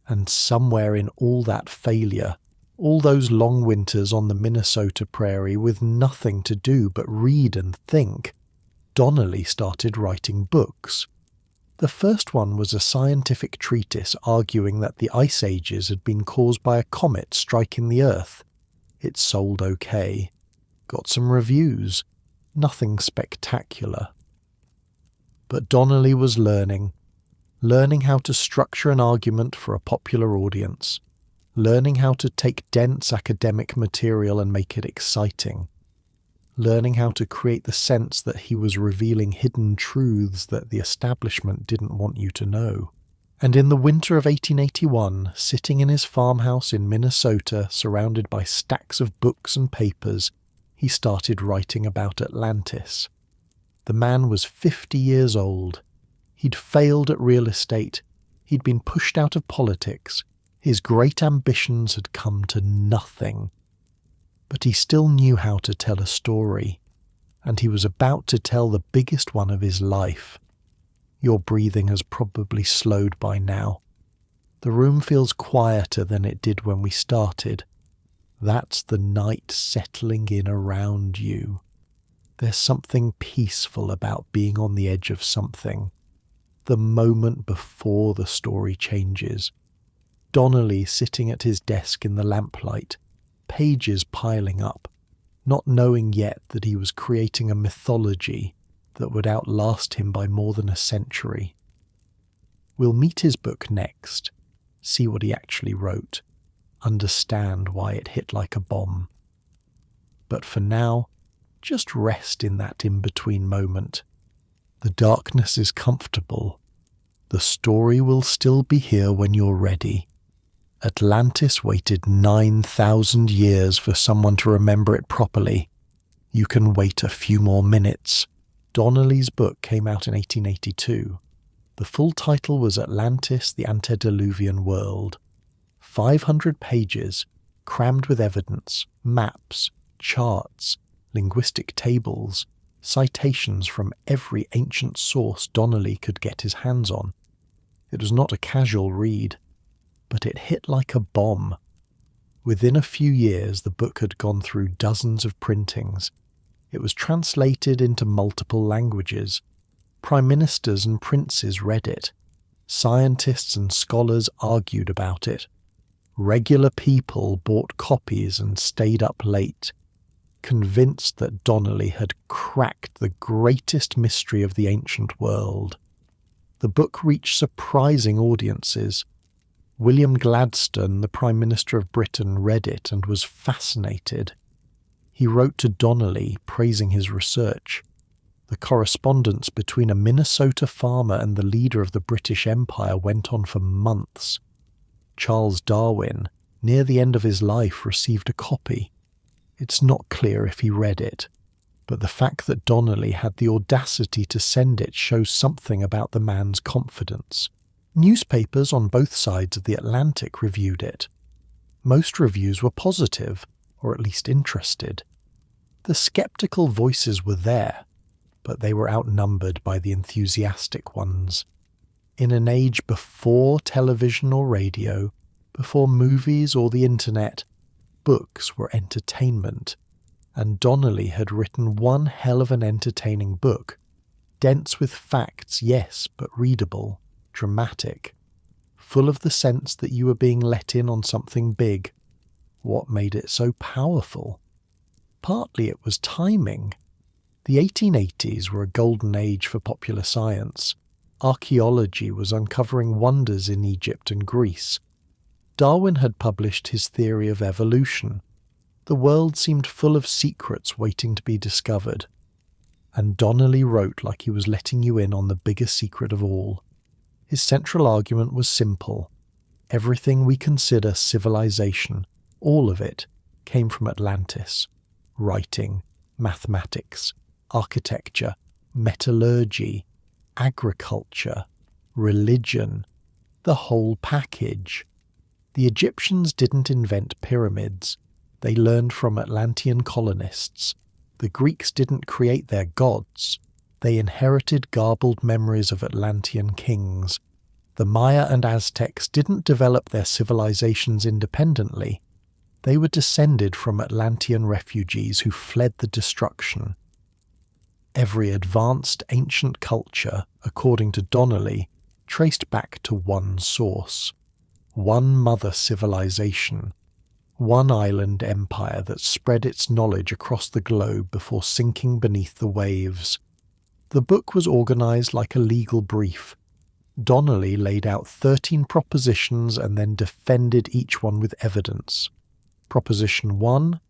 and somewhere in all that failure, all those long winters on the Minnesota prairie with nothing to do but read and think, Donnelly started writing books. The first one was a scientific treatise arguing that the ice ages had been caused by a comet striking the Earth. It sold okay, got some reviews, nothing spectacular. But Donnelly was learning how to structure an argument for a popular audience, learning how to take dense academic material and make it exciting, learning how to create the sense that he was revealing hidden truths that the establishment didn't want you to know. And in the winter of 1881, sitting in his farmhouse in Minnesota, surrounded by stacks of books and papers, he started writing about Atlantis. The man was 50 years old. He'd failed at real estate. He'd been pushed out of politics. His great ambitions had come to nothing. But he still knew how to tell a story, and he was about to tell the biggest one of his life. Your breathing has probably slowed by now. The room feels quieter than it did when we started. That's the night settling in around you. There's something peaceful about being on the edge of something. The moment before the story changes. Donnelly sitting at his desk in the lamplight, pages piling up, not knowing yet that he was creating a mythology that would outlast him by more than a century. We'll meet his book next, see what he actually wrote, understand why it hit like a bomb. But for now, just rest in that in-between moment. The darkness is comfortable. The story will still be here when you're ready. Atlantis waited 9,000 years for someone to remember it properly. You can wait a few more minutes. Donnelly's book came out in 1882. The full title was Atlantis, the Antediluvian World. 500 pages, crammed with evidence, maps, charts, linguistic tables, citations from every ancient source Donnelly could get his hands on. It was not a casual read, but it hit like a bomb. Within a few years, the book had gone through dozens of printings. It was translated into multiple languages. Prime ministers and princes read it. Scientists and scholars argued about it. Regular people bought copies and stayed up late, convinced that Donnelly had cracked the greatest mystery of the ancient world. The book reached surprising audiences. William Gladstone, the Prime Minister of Britain, read it and was fascinated. He wrote to Donnelly praising his research. The correspondence between a Minnesota farmer and the leader of the British Empire went on for months. Charles Darwin, near the end of his life, received a copy. It's not clear if he read it, but the fact that Donnelly had the audacity to send it shows something about the man's confidence. Newspapers on both sides of the Atlantic reviewed it. Most reviews were positive, or at least interested. The skeptical voices were there, but they were outnumbered by the enthusiastic ones. In an age before television or radio, before movies or the internet, books were entertainment, and Donnelly had written one hell of an entertaining book, dense with facts, yes, but readable, dramatic, full of the sense that you were being let in on something big. What made it so powerful? Partly it was timing. The 1880s were a golden age for popular science. Archaeology was uncovering wonders in Egypt and Greece. Darwin had published his theory of evolution. The world seemed full of secrets waiting to be discovered. And Donnelly wrote like he was letting you in on the biggest secret of all. His central argument was simple. Everything we consider civilization, all of it, came from Atlantis. Writing, mathematics, architecture, metallurgy, agriculture, religion, the whole package. The Egyptians didn't invent pyramids. They learned from Atlantean colonists. The Greeks didn't create their gods. They inherited garbled memories of Atlantean kings. The Maya and Aztecs didn't develop their civilizations independently. They were descended from Atlantean refugees who fled the destruction. Every advanced ancient culture, according to Donnelly, traced back to one source, one mother civilization, one island empire that spread its knowledge across the globe before sinking beneath the waves. The book was organized like a legal brief. Donnelly laid out 13 propositions and then defended each one with evidence. Proposition 1,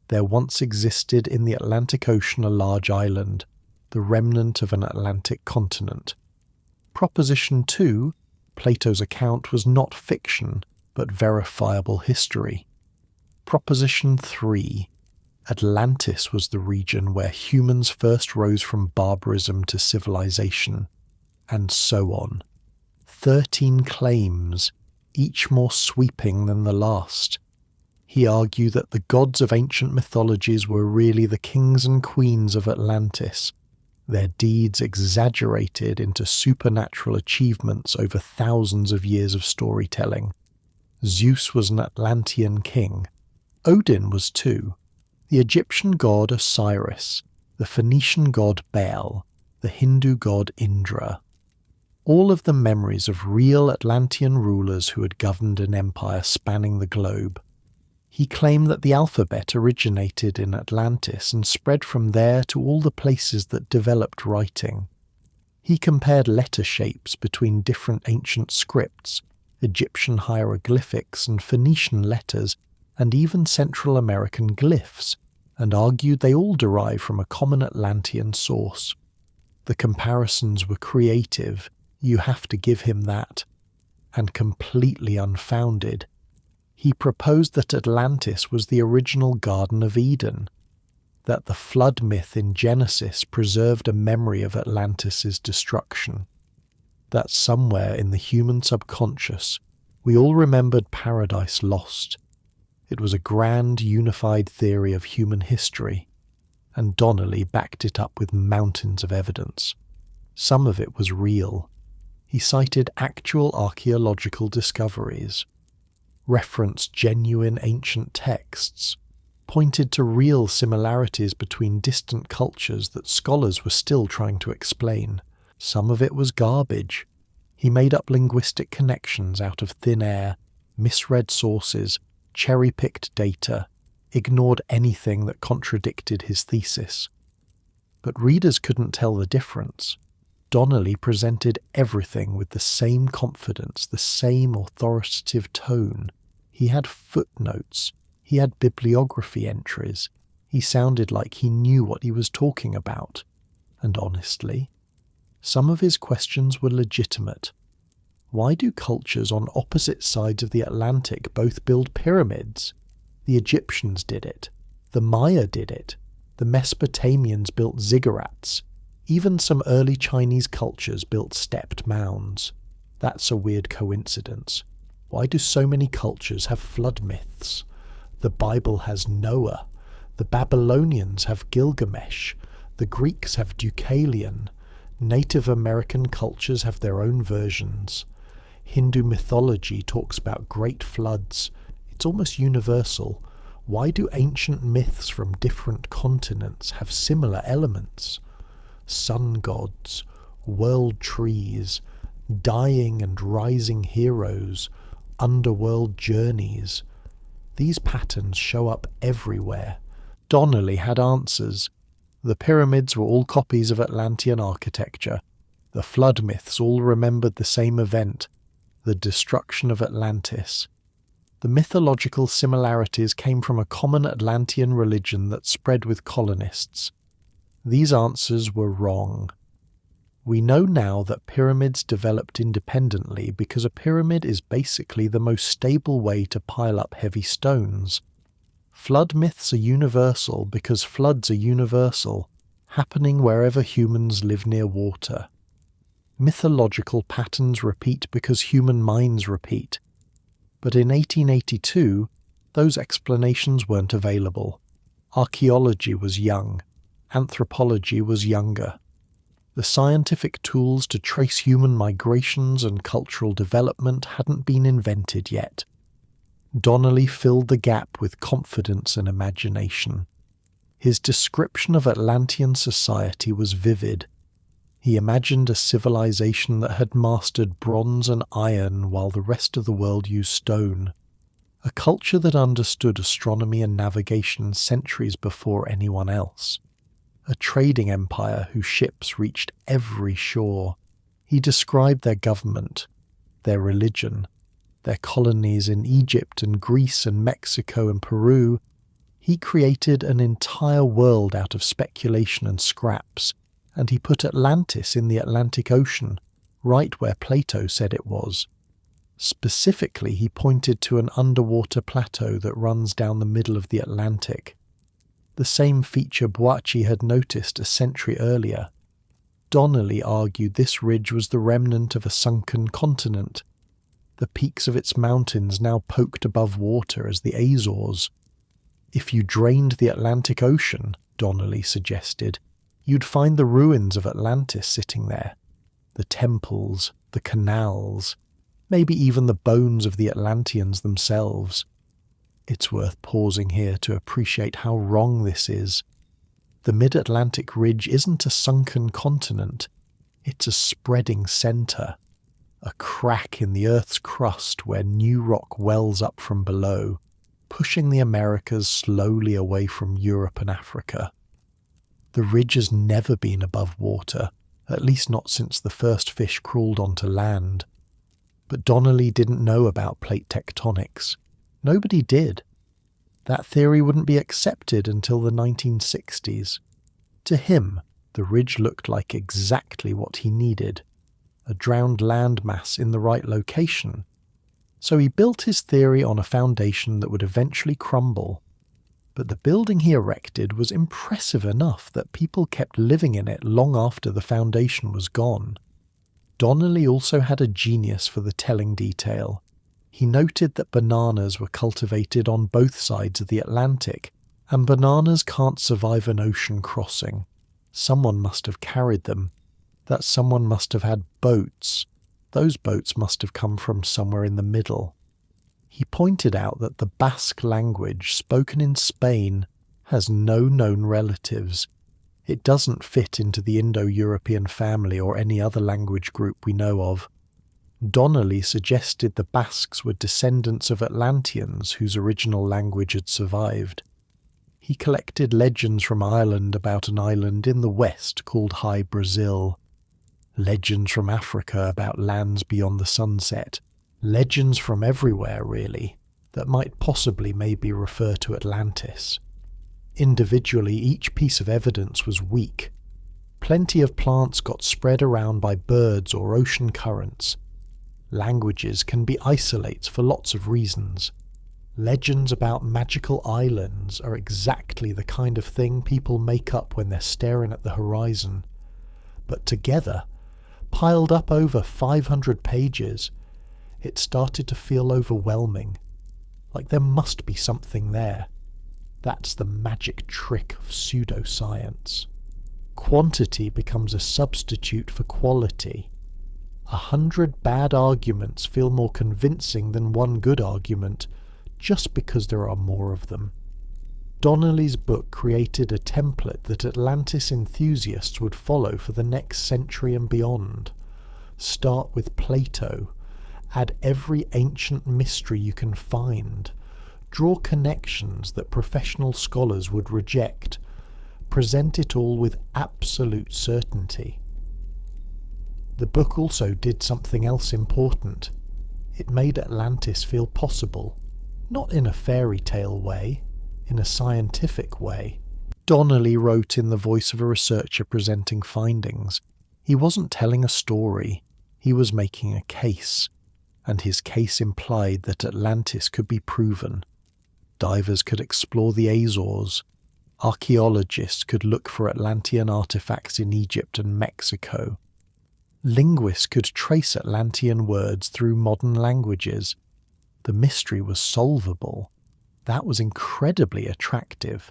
there once existed in the Atlantic Ocean a large island, the remnant of an Atlantic continent. Proposition 2, Plato's account was not fiction, but verifiable history. Proposition 3, Atlantis was the region where humans first rose from barbarism to civilization, and so on. 13 claims, each more sweeping than the last. He argued that the gods of ancient mythologies were really the kings and queens of Atlantis, their deeds exaggerated into supernatural achievements over thousands of years of storytelling. Zeus was an Atlantean king. Odin was too. The Egyptian god Osiris, the Phoenician god Baal, the Hindu god Indra. All of them memories of real Atlantean rulers who had governed an empire spanning the globe. He claimed that the alphabet originated in Atlantis and spread from there to all the places that developed writing. He compared letter shapes between different ancient scripts, Egyptian hieroglyphics and Phoenician letters, and even Central American glyphs, and argued they all derive from a common Atlantean source. The comparisons were creative, you have to give him that, and completely unfounded. He proposed that Atlantis was the original Garden of Eden, that the flood myth in Genesis preserved a memory of Atlantis's destruction. that somewhere in the human subconscious, we all remembered Paradise Lost. It was a grand, unified theory of human history, and Donnelly backed it up with mountains of evidence. Some of it was real. He cited actual archaeological discoveries, referenced genuine ancient texts, pointed to real similarities between distant cultures that scholars were still trying to explain. Some of it was garbage. He made up linguistic connections out of thin air, misread sources, cherry-picked data, ignored anything that contradicted his thesis. But readers couldn't tell the difference. Donnelly presented everything with the same confidence, the same authoritative tone. He had footnotes. He had bibliography entries. He sounded like he knew what he was talking about. And honestly, some of his questions were legitimate. Why do cultures on opposite sides of the Atlantic both build pyramids? The Egyptians did it. The Maya did it. The Mesopotamians built ziggurats. Even some early Chinese cultures built stepped mounds. That's a weird coincidence. Why do so many cultures have flood myths? The Bible has Noah. The Babylonians have Gilgamesh. The Greeks have Deucalion. Native American cultures have their own versions. Hindu mythology talks about great floods. It's almost universal. Why do ancient myths from different continents have similar elements? Sun gods, world trees, dying and rising heroes, underworld journeys. These patterns show up everywhere. Donnelly had answers. The pyramids were all copies of Atlantean architecture. The flood myths all remembered the same event, the destruction of Atlantis. The mythological similarities came from a common Atlantean religion that spread with colonists. These answers were wrong. We know now that pyramids developed independently because a pyramid is basically the most stable way to pile up heavy stones. Flood myths are universal because floods are universal, happening wherever humans live near water. Mythological patterns repeat because human minds repeat. But in 1882, those explanations weren't available. Archaeology was young. Anthropology was younger. The scientific tools to trace human migrations and cultural development hadn't been invented yet. Donnelly filled the gap with confidence and imagination. His description of Atlantean society was vivid. He imagined a civilization that had mastered bronze and iron while the rest of the world used stone. A culture that understood astronomy and navigation centuries before anyone else. A trading empire whose ships reached every shore. He described their government, their religion, their colonies in Egypt and Greece and Mexico and Peru. He created an entire world out of speculation and scraps, and he put Atlantis in the Atlantic Ocean, right where Plato said it was. Specifically, he pointed to an underwater plateau that runs down the middle of the Atlantic. The same feature Boacci had noticed a century earlier. Donnelly argued this ridge was the remnant of a sunken continent. The peaks of its mountains now poked above water as the Azores. If you drained the Atlantic Ocean, Donnelly suggested, you'd find the ruins of Atlantis sitting there. The temples, the canals, maybe even the bones of the Atlanteans themselves. It's worth pausing here to appreciate how wrong this is. The Mid-Atlantic Ridge isn't a sunken continent. It's a spreading centre. A crack in the Earth's crust where new rock wells up from below, pushing the Americas slowly away from Europe and Africa. The ridge has never been above water, at least not since the first fish crawled onto land. But Donnelly didn't know about plate tectonics. Nobody did. That theory wouldn't be accepted until the 1960s. To him, the ridge looked like exactly what he needed, a drowned landmass in the right location. So he built his theory on a foundation that would eventually crumble. But the building he erected was impressive enough that people kept living in it long after the foundation was gone. Donnelly also had a genius for the telling detail. He noted that bananas were cultivated on both sides of the Atlantic, and bananas can't survive an ocean crossing. Someone must have carried them. That someone must have had boats. Those boats must have come from somewhere in the middle. He pointed out that the Basque language spoken in Spain has no known relatives. It doesn't fit into the Indo-European family or any other language group we know of. Donnelly suggested the Basques were descendants of Atlanteans whose original language had survived. He collected legends from Ireland about an island in the west called High Brazil. Legends from Africa about lands beyond the sunset. Legends from everywhere, really, that might possibly maybe refer to Atlantis. Individually, each piece of evidence was weak. Plenty of plants got spread around by birds or ocean currents. Languages can be isolates for lots of reasons. Legends about magical islands are exactly the kind of thing people make up when they're staring at the horizon. But together, piled up over 500 pages, it started to feel overwhelming, like there must be something there. That's the magic trick of pseudoscience. Quantity becomes a substitute for quality. 100 bad arguments feel more convincing than one good argument, just because there are more of them. Donnelly's book created a template that Atlantis enthusiasts would follow for the next century and beyond. Start with Plato. Add every ancient mystery you can find. Draw connections that professional scholars would reject. Present it all with absolute certainty. The book also did something else important. It made Atlantis feel possible, not in a fairy tale way, in a scientific way. Donnelly wrote in the voice of a researcher presenting findings. He wasn't telling a story, he was making a case, and his case implied that Atlantis could be proven. Divers could explore the Azores. Archaeologists could look for Atlantean artifacts in Egypt and Mexico. Linguists could trace Atlantean words through modern languages. The mystery was solvable. That was incredibly attractive.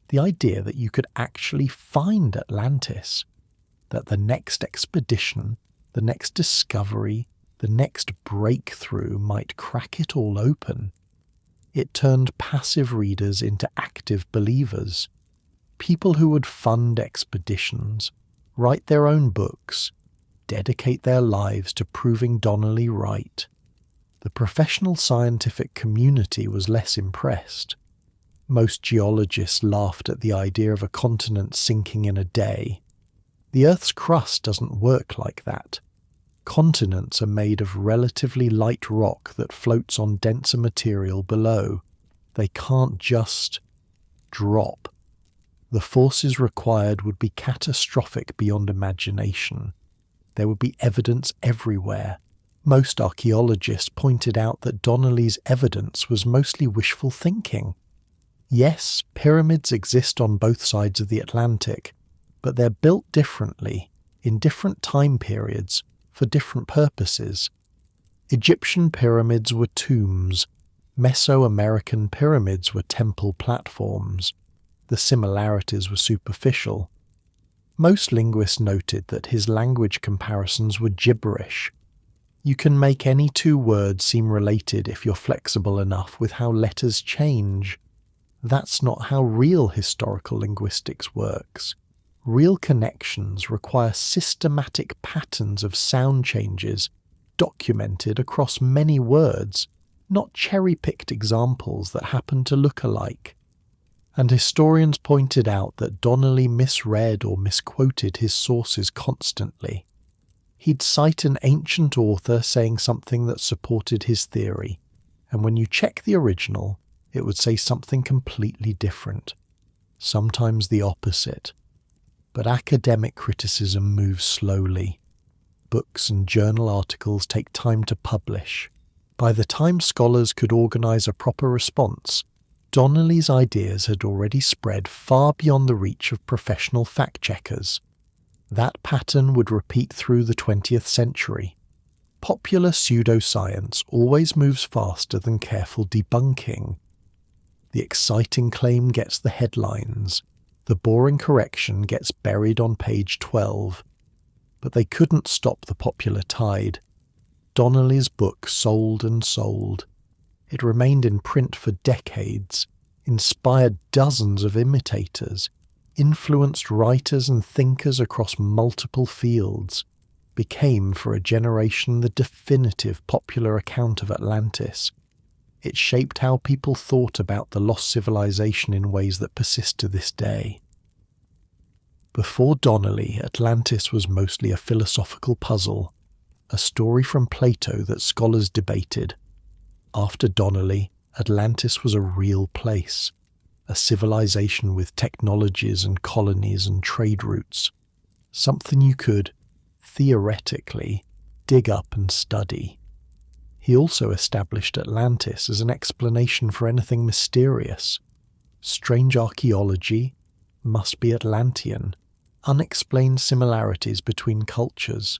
The idea that you could actually find Atlantis, that the next expedition, the next discovery, the next breakthrough might crack it all open. It turned passive readers into active believers. People who would fund expeditions, write their own books, dedicate their lives to proving Donnelly right. The professional scientific community was less impressed. Most geologists laughed at the idea of a continent sinking in a day. The Earth's crust doesn't work like that. Continents are made of relatively light rock that floats on denser material below. They can't just drop. The forces required would be catastrophic beyond imagination. There would be evidence everywhere. Most archaeologists pointed out that Donnelly's evidence was mostly wishful thinking. Yes, pyramids exist on both sides of the Atlantic, but they're built differently, in different time periods, for different purposes. Egyptian pyramids were tombs. Mesoamerican pyramids were temple platforms. The similarities were superficial. Most linguists noted that his language comparisons were gibberish. You can make any two words seem related if you're flexible enough with how letters change. That's not how real historical linguistics works. Real connections require systematic patterns of sound changes documented across many words, not cherry-picked examples that happen to look alike. And historians pointed out that Donnelly misread or misquoted his sources constantly. He'd cite an ancient author saying something that supported his theory, and when you check the original, it would say something completely different, sometimes the opposite. But academic criticism moves slowly. Books and journal articles take time to publish. By the time scholars could organise a proper response, Donnelly's ideas had already spread far beyond the reach of professional fact-checkers. That pattern would repeat through the 20th century. Popular pseudoscience always moves faster than careful debunking. The exciting claim gets the headlines. The boring correction gets buried on page 12. But they couldn't stop the popular tide. Donnelly's book sold and sold. It remained in print for decades, inspired dozens of imitators, influenced writers and thinkers across multiple fields, became for a generation the definitive popular account of Atlantis. It shaped how people thought about the lost civilization in ways that persist to this day. Before Donnelly, Atlantis was mostly a philosophical puzzle, a story from Plato that scholars debated. After Donnelly, Atlantis was a real place, a civilization with technologies and colonies and trade routes, something you could, theoretically, dig up and study. He also established Atlantis as an explanation for anything mysterious. Strange archaeology must be Atlantean, unexplained similarities between cultures,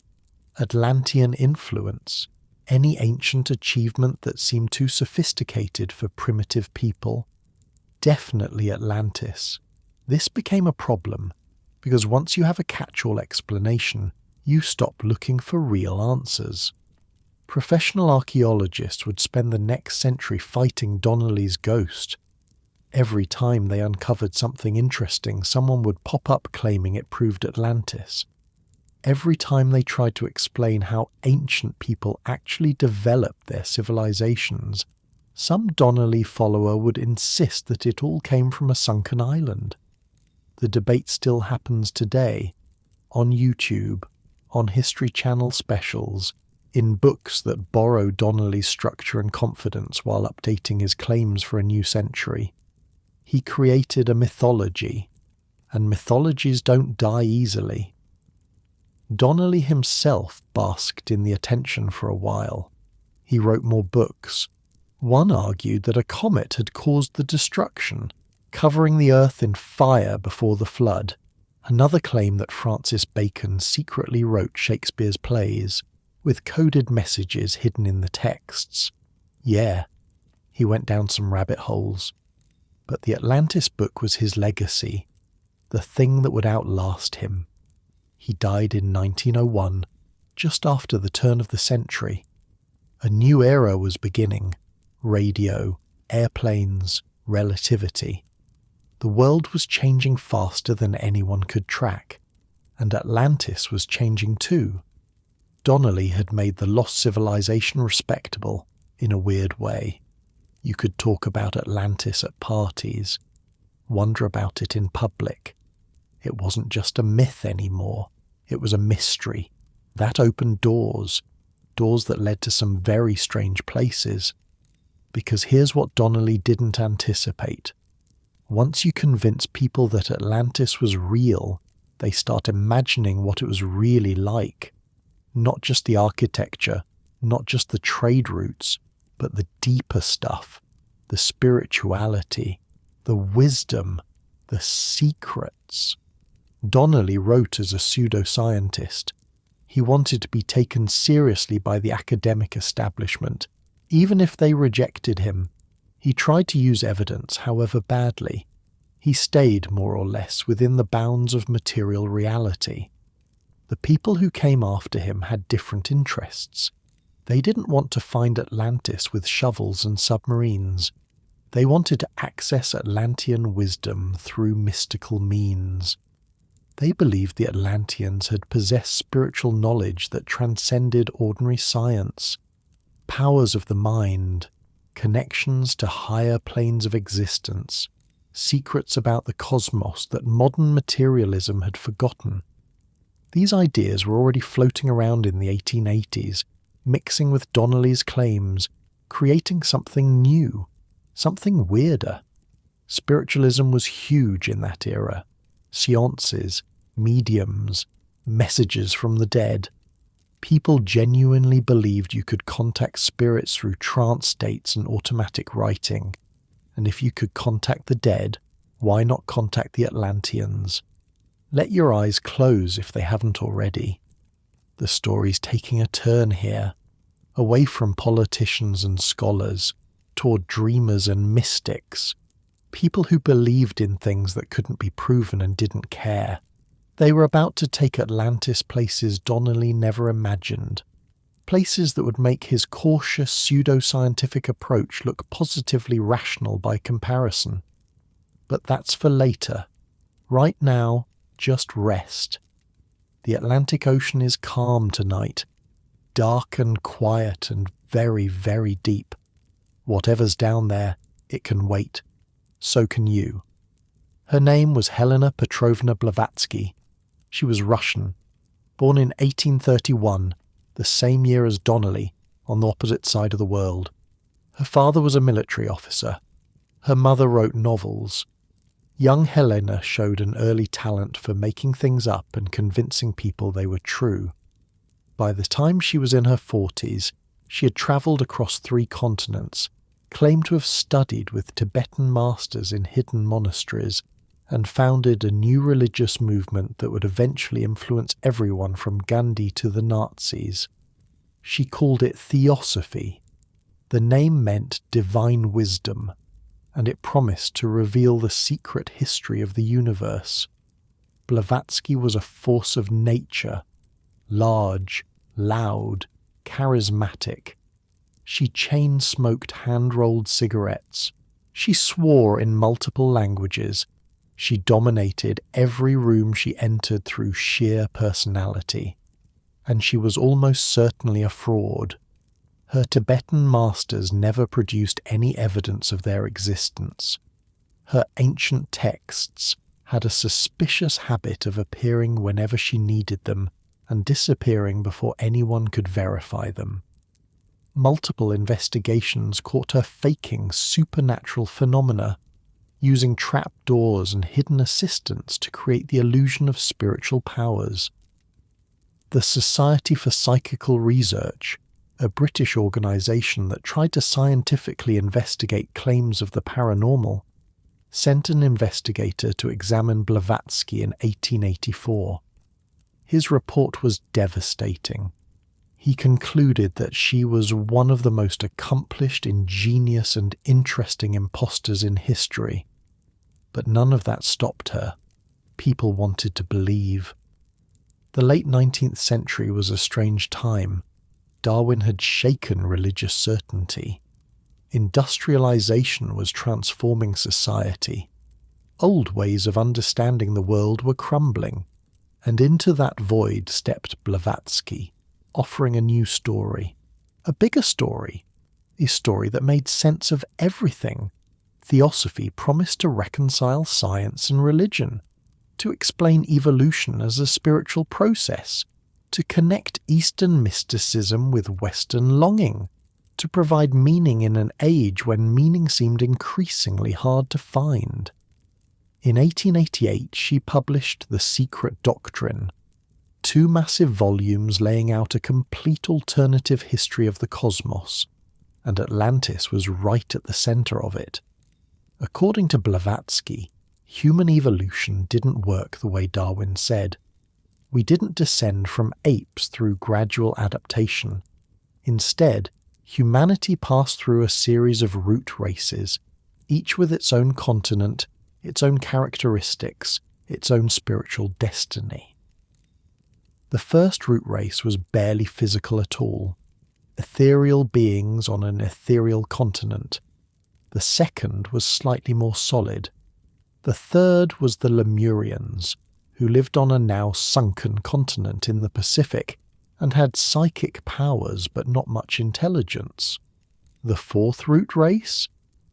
Atlantean influence, any ancient achievement that seemed too sophisticated for primitive people. Definitely Atlantis. This became a problem, because once you have a catch-all explanation, you stop looking for real answers. Professional archaeologists would spend the next century fighting Donnelly's ghost. Every time they uncovered something interesting, someone would pop up claiming it proved Atlantis. Every time they tried to explain how ancient people actually developed their civilizations, some Donnelly follower would insist that it all came from a sunken island. The debate still happens today, on YouTube, on History Channel specials, in books that borrow Donnelly's structure and confidence while updating his claims for a new century. He created a mythology, and mythologies don't die easily. Donnelly himself basked in the attention for a while. He wrote more books. One argued that a comet had caused the destruction, covering the earth in fire before the flood. Another claimed that Francis Bacon secretly wrote Shakespeare's plays, with coded messages hidden in the texts. Yeah, he went down some rabbit holes. But the Atlantis book was his legacy, the thing that would outlast him. He died in 1901, just after the turn of the century. A new era was beginning. Radio, airplanes, relativity. The world was changing faster than anyone could track, and Atlantis was changing too. Donnelly had made the lost civilization respectable, in a weird way. You could talk about Atlantis at parties, wonder about it in public. It wasn't just a myth anymore, it was a mystery. That opened doors that led to some very strange places. Because here's what Donnelly didn't anticipate. Once you convince people that Atlantis was real, they start imagining what it was really like. Not just the architecture, not just the trade routes, but the deeper stuff, the spirituality, the wisdom, the secrets. Donnelly wrote as a pseudoscientist. He wanted to be taken seriously by the academic establishment, even if they rejected him. He tried to use evidence, however badly. He stayed, more or less, within the bounds of material reality. The people who came after him had different interests. They didn't want to find Atlantis with shovels and submarines. They wanted to access Atlantean wisdom through mystical means. They believed the Atlanteans had possessed spiritual knowledge that transcended ordinary science, powers of the mind, connections to higher planes of existence, secrets about the cosmos that modern materialism had forgotten. These ideas were already floating around in the 1880s, mixing with Donnelly's claims, creating something new, something weirder. Spiritualism was huge in that era. Seances, mediums, messages from the dead. People genuinely believed you could contact spirits through trance states and automatic writing. And if you could contact the dead, why not contact the Atlanteans? Let your eyes close if they haven't already. The story's taking a turn here, away from politicians and scholars, toward dreamers and mystics, people who believed in things that couldn't be proven and didn't care. They were about to take Atlantis places Donnelly never imagined, places that would make his cautious pseudo-scientific approach look positively rational by comparison. But that's for later. Right now, just rest. The Atlantic Ocean is calm tonight, dark and quiet and very, very deep. Whatever's down there, it can wait. So can you. Her name was Helena Petrovna Blavatsky. She was Russian, born in 1831, the same year as Donnelly, on the opposite side of the world. Her father was a military officer. Her mother wrote novels. Young Helena showed an early talent for making things up and convincing people they were true. By the time she was in her 40s, she had travelled across 3 continents, claimed to have studied with Tibetan masters in hidden monasteries, and founded a new religious movement that would eventually influence everyone from Gandhi to the Nazis. She called it Theosophy. The name meant divine wisdom, and it promised to reveal the secret history of the universe. Blavatsky was a force of nature, large, loud, charismatic. She chain-smoked hand-rolled cigarettes. She swore in multiple languages. She dominated every room she entered through sheer personality. And she was almost certainly a fraud. Her Tibetan masters never produced any evidence of their existence. Her ancient texts had a suspicious habit of appearing whenever she needed them and disappearing before anyone could verify them. Multiple investigations caught her faking supernatural phenomena, using trapdoors and hidden assistants to create the illusion of spiritual powers. The Society for Psychical Research, a British organisation that tried to scientifically investigate claims of the paranormal, sent an investigator to examine Blavatsky in 1884. His report was devastating. He concluded that she was one of the most accomplished, ingenious and interesting impostors in history. But none of that stopped her. People wanted to believe. The late 19th century was a strange time. Darwin had shaken religious certainty. Industrialization was transforming society. Old ways of understanding the world were crumbling. And into that void stepped Blavatsky, offering a new story. A bigger story. A story that made sense of everything. Theosophy promised to reconcile science and religion, to explain evolution as a spiritual process, to connect Eastern mysticism with Western longing, to provide meaning in an age when meaning seemed increasingly hard to find. In 1888 she published The Secret Doctrine, 2 massive volumes laying out a complete alternative history of the cosmos, and Atlantis was right at the centre of it. According to Blavatsky, human evolution didn't work the way Darwin said. We didn't descend from apes through gradual adaptation. Instead, humanity passed through a series of root races, each with its own continent, its own characteristics, its own spiritual destiny. The first root race was barely physical at all, ethereal beings on an ethereal continent. The second was slightly more solid. The third was the Lemurians, who lived on a now sunken continent in the Pacific and had psychic powers but not much intelligence. The fourth root race?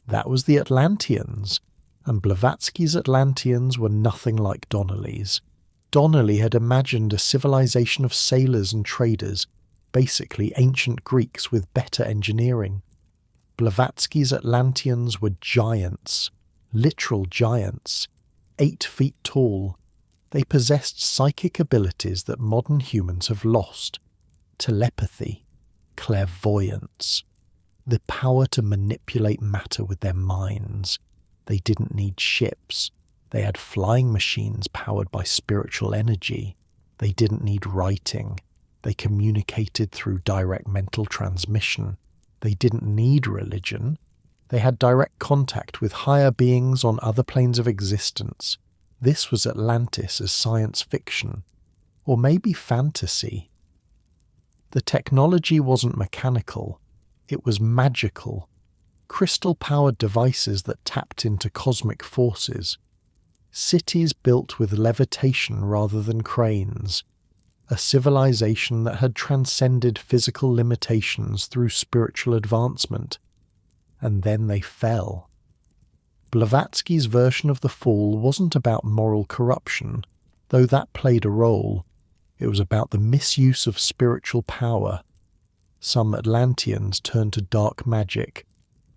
That was the Atlanteans, and Blavatsky's Atlanteans were nothing like Donnelly's. Donnelly had imagined a civilization of sailors and traders, basically ancient Greeks with better engineering. Blavatsky's Atlanteans were giants, literal giants, 8 feet tall. They possessed psychic abilities that modern humans have lost. Telepathy, clairvoyance, the power to manipulate matter with their minds. They didn't need ships. They had flying machines powered by spiritual energy. They didn't need writing. They communicated through direct mental transmission. They didn't need religion. They had direct contact with higher beings on other planes of existence. This was Atlantis as science fiction, or maybe fantasy. The technology wasn't mechanical, it was magical. Crystal-powered devices that tapped into cosmic forces. Cities built with levitation rather than cranes. A civilization that had transcended physical limitations through spiritual advancement. And then they fell. Blavatsky's version of the fall wasn't about moral corruption, though that played a role. It was about the misuse of spiritual power. Some Atlanteans turned to dark magic.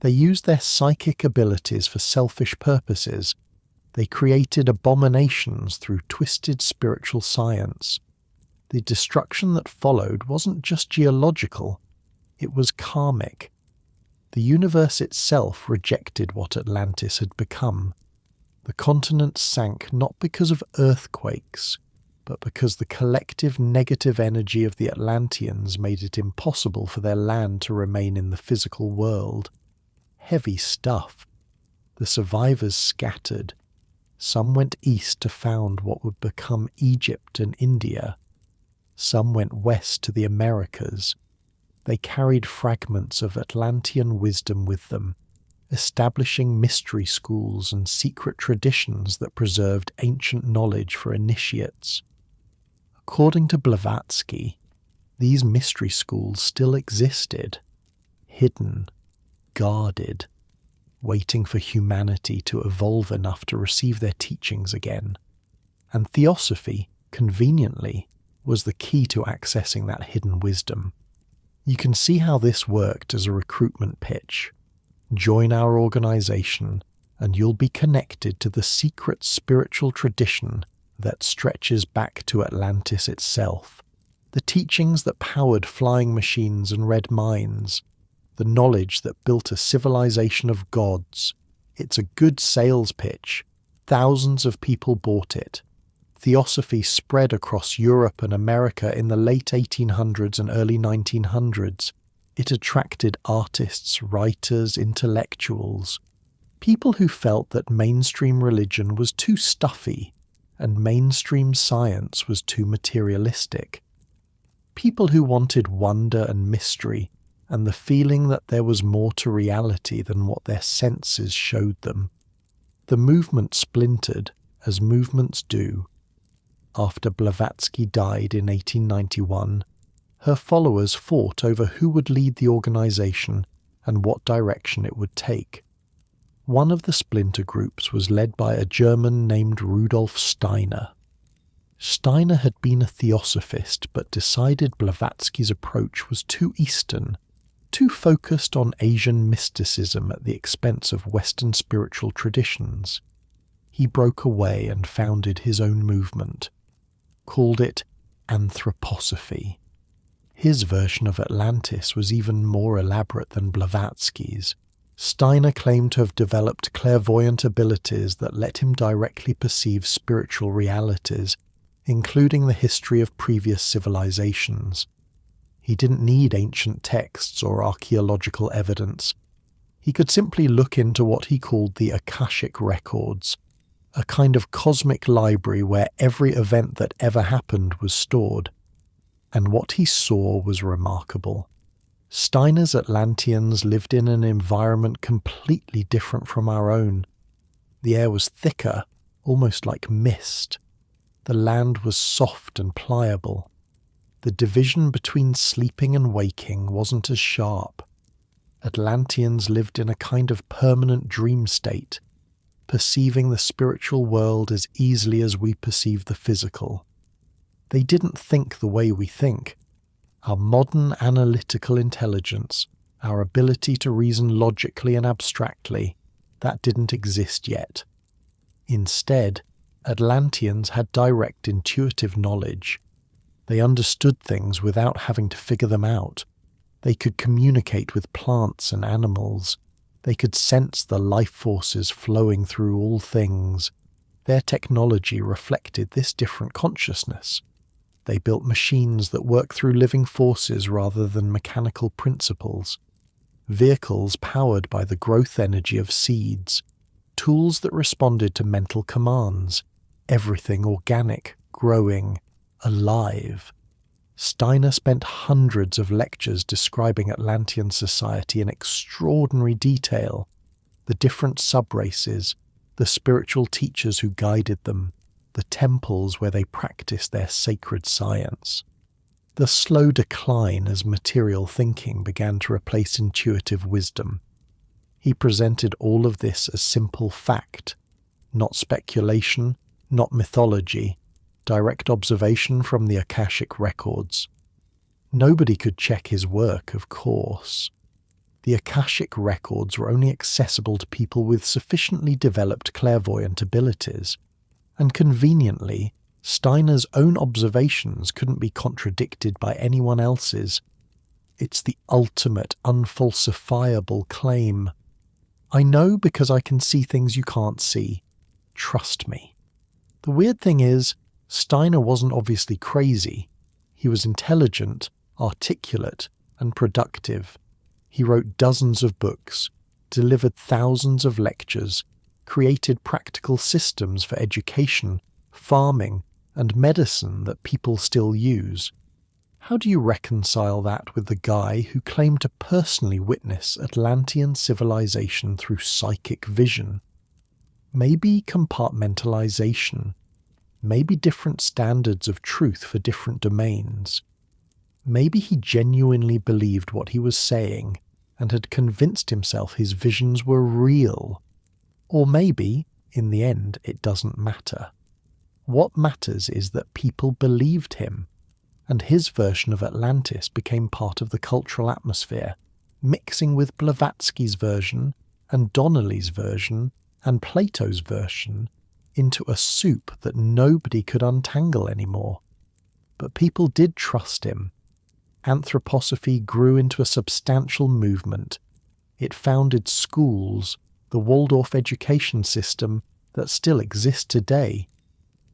They used their psychic abilities for selfish purposes. They created abominations through twisted spiritual science. The destruction that followed wasn't just geological, it was karmic. The universe itself rejected what Atlantis had become. The continent sank not because of earthquakes, but because the collective negative energy of the Atlanteans made it impossible for their land to remain in the physical world. Heavy stuff. The survivors scattered. Some went east to found what would become Egypt and India. Some went west to the Americas. They carried fragments of Atlantean wisdom with them, establishing mystery schools and secret traditions that preserved ancient knowledge for initiates. According to Blavatsky, these mystery schools still existed, hidden, guarded, waiting for humanity to evolve enough to receive their teachings again. And theosophy, conveniently, was the key to accessing that hidden wisdom. You can see how this worked as a recruitment pitch. Join our organization, and you'll be connected to the secret spiritual tradition that stretches back to Atlantis itself. The teachings that powered flying machines and red mines. The knowledge that built a civilization of gods. It's a good sales pitch. Thousands of people bought it. Theosophy spread across Europe and America in the late 1800s and early 1900s. It attracted artists, writers, intellectuals, people who felt that mainstream religion was too stuffy and mainstream science was too materialistic. People who wanted wonder and mystery and the feeling that there was more to reality than what their senses showed them. The movement splintered, as movements do. After Blavatsky died in 1891, her followers fought over who would lead the organization and what direction it would take. One of the splinter groups was led by a German named Rudolf Steiner. Steiner had been a theosophist but decided Blavatsky's approach was too Eastern, too focused on Asian mysticism at the expense of Western spiritual traditions. He broke away and founded his own movement, called it anthroposophy. His version of Atlantis was even more elaborate than Blavatsky's. Steiner claimed to have developed clairvoyant abilities that let him directly perceive spiritual realities, including the history of previous civilizations. He didn't need ancient texts or archaeological evidence. He could simply look into what he called the Akashic records, a kind of cosmic library where every event that ever happened was stored. And what he saw was remarkable. Steiner's Atlanteans lived in an environment completely different from our own. The air was thicker, almost like mist. The land was soft and pliable. The division between sleeping and waking wasn't as sharp. Atlanteans lived in a kind of permanent dream state, perceiving the spiritual world as easily as we perceive the physical. They didn't think the way we think. Our modern analytical intelligence, our ability to reason logically and abstractly, that didn't exist yet. Instead, Atlanteans had direct intuitive knowledge. They understood things without having to figure them out. They could communicate with plants and animals. They could sense the life forces flowing through all things. Their technology reflected this different consciousness. They built machines that work through living forces rather than mechanical principles, vehicles powered by the growth energy of seeds, tools that responded to mental commands, everything organic, growing, alive. Steiner spent hundreds of lectures describing Atlantean society in extraordinary detail, the different subraces, the spiritual teachers who guided them, the temples where they practiced their sacred science. The slow decline as material thinking began to replace intuitive wisdom. He presented all of this as simple fact, not speculation, not mythology, direct observation from the Akashic records. Nobody could check his work, of course. The Akashic records were only accessible to people with sufficiently developed clairvoyant abilities, and conveniently, Steiner's own observations couldn't be contradicted by anyone else's. It's the ultimate unfalsifiable claim. I know because I can see things you can't see. Trust me. The weird thing is, Steiner wasn't obviously crazy. He was intelligent, articulate, and productive. He wrote dozens of books, delivered thousands of lectures, created practical systems for education, farming, and medicine that people still use. How do you reconcile that with the guy who claimed to personally witness Atlantean civilization through psychic vision? Maybe compartmentalization. Maybe different standards of truth for different domains. Maybe he genuinely believed what he was saying and had convinced himself his visions were real. Or maybe, in the end, it doesn't matter. What matters is that people believed him, and his version of Atlantis became part of the cultural atmosphere, mixing with Blavatsky's version and Donnelly's version and Plato's version into a soup that nobody could untangle anymore. But people did trust him. Anthroposophy grew into a substantial movement. It founded schools, the Waldorf education system that still exists today.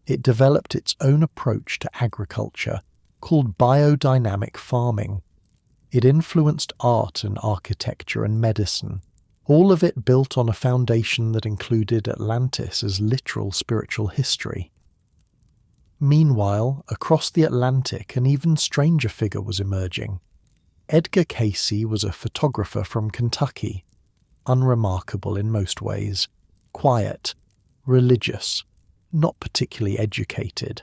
It developed its own approach to agriculture, called biodynamic farming. It influenced art and architecture and medicine, all of it built on a foundation that included Atlantis as literal spiritual history. Meanwhile, across the Atlantic, an even stranger figure was emerging. Edgar Cayce was a photographer from Kentucky, unremarkable in most ways, quiet, religious, not particularly educated.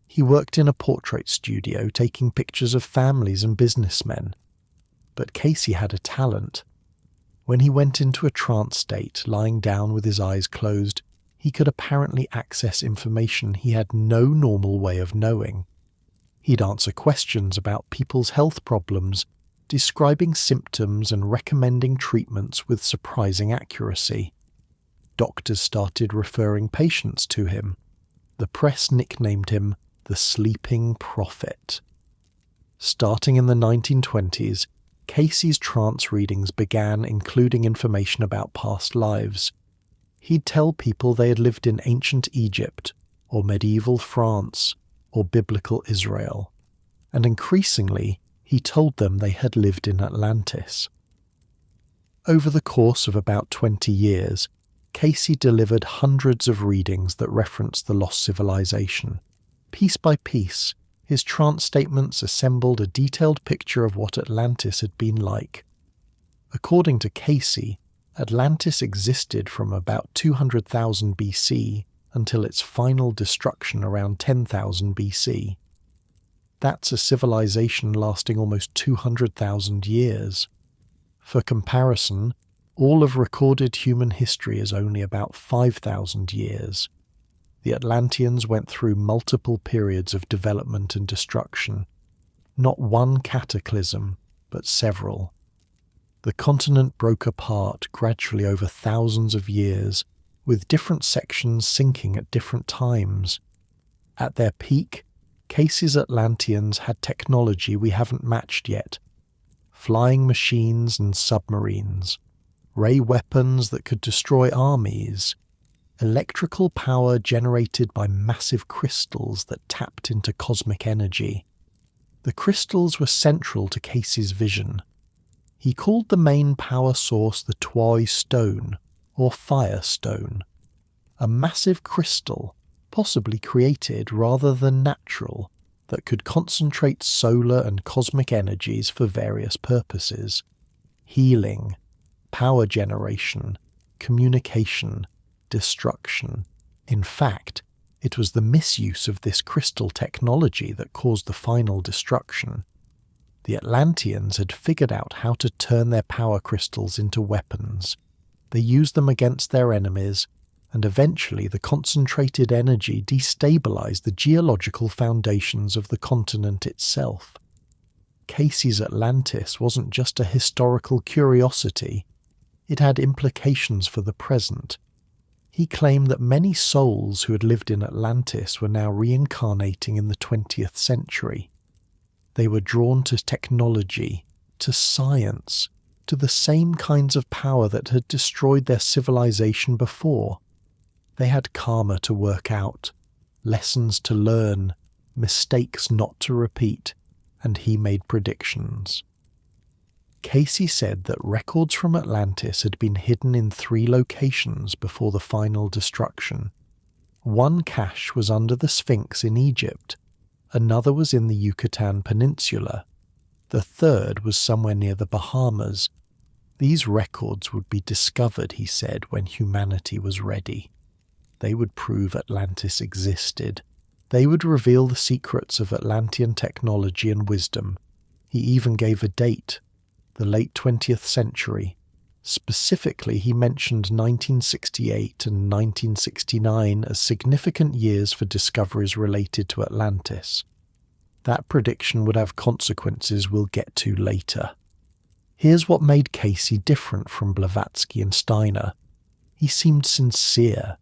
He worked in a portrait studio taking pictures of families and businessmen. But Cayce had a talent. When he went into a trance state, lying down with his eyes closed, he could apparently access information he had no normal way of knowing. He'd answer questions about people's health problems, describing symptoms and recommending treatments with surprising accuracy. Doctors started referring patients to him. The press nicknamed him the Sleeping Prophet. Starting in the 1920s, Cayce's trance readings began including information about past lives. He'd tell people they had lived in ancient Egypt, or medieval France, or biblical Israel, and increasingly he told them they had lived in Atlantis. Over the course of about 20 years, Cayce delivered hundreds of readings that referenced the lost civilization. Piece by piece, his trance statements assembled a detailed picture of what Atlantis had been like. According to Cayce, Atlantis existed from about 200,000 BC until its final destruction around 10,000 BC. That's a civilization lasting almost 200,000 years. For comparison, all of recorded human history is only about 5,000 years. The Atlanteans went through multiple periods of development and destruction. Not one cataclysm, but several. The continent broke apart gradually over thousands of years, with different sections sinking at different times. At their peak, Cayce's Atlanteans had technology we haven't matched yet. Flying machines and submarines, ray weapons that could destroy armies, electrical power generated by massive crystals that tapped into cosmic energy. The crystals were central to Casey's vision. He called the main power source the Toy Stone, or Fire Stone, a massive crystal, possibly created rather than natural, that could concentrate solar and cosmic energies for various purposes: healing, power generation, communication, destruction. In fact, it was the misuse of this crystal technology that caused the final destruction. The Atlanteans had figured out how to turn their power crystals into weapons. They used them against their enemies, and eventually the concentrated energy destabilized the geological foundations of the continent itself. Casey's Atlantis wasn't just a historical curiosity, it had implications for the present. He claimed that many souls who had lived in Atlantis were now reincarnating in the 20th century. They were drawn to technology, to science, to the same kinds of power that had destroyed their civilization before. They had karma to work out, lessons to learn, mistakes not to repeat, and he made predictions. Casey said that records from Atlantis had been hidden in 3 locations before the final destruction. One cache was under the Sphinx in Egypt, another was in the Yucatan Peninsula, the third was somewhere near the Bahamas. These records would be discovered, he said, when humanity was ready. They would prove Atlantis existed. They would reveal the secrets of Atlantean technology and wisdom. He even gave a date, the late 20th century. Specifically, he mentioned 1968 and 1969 as significant years for discoveries related to Atlantis. That prediction would have consequences we'll get to later. Here's what made Casey different from Blavatsky and Steiner. He seemed sincere.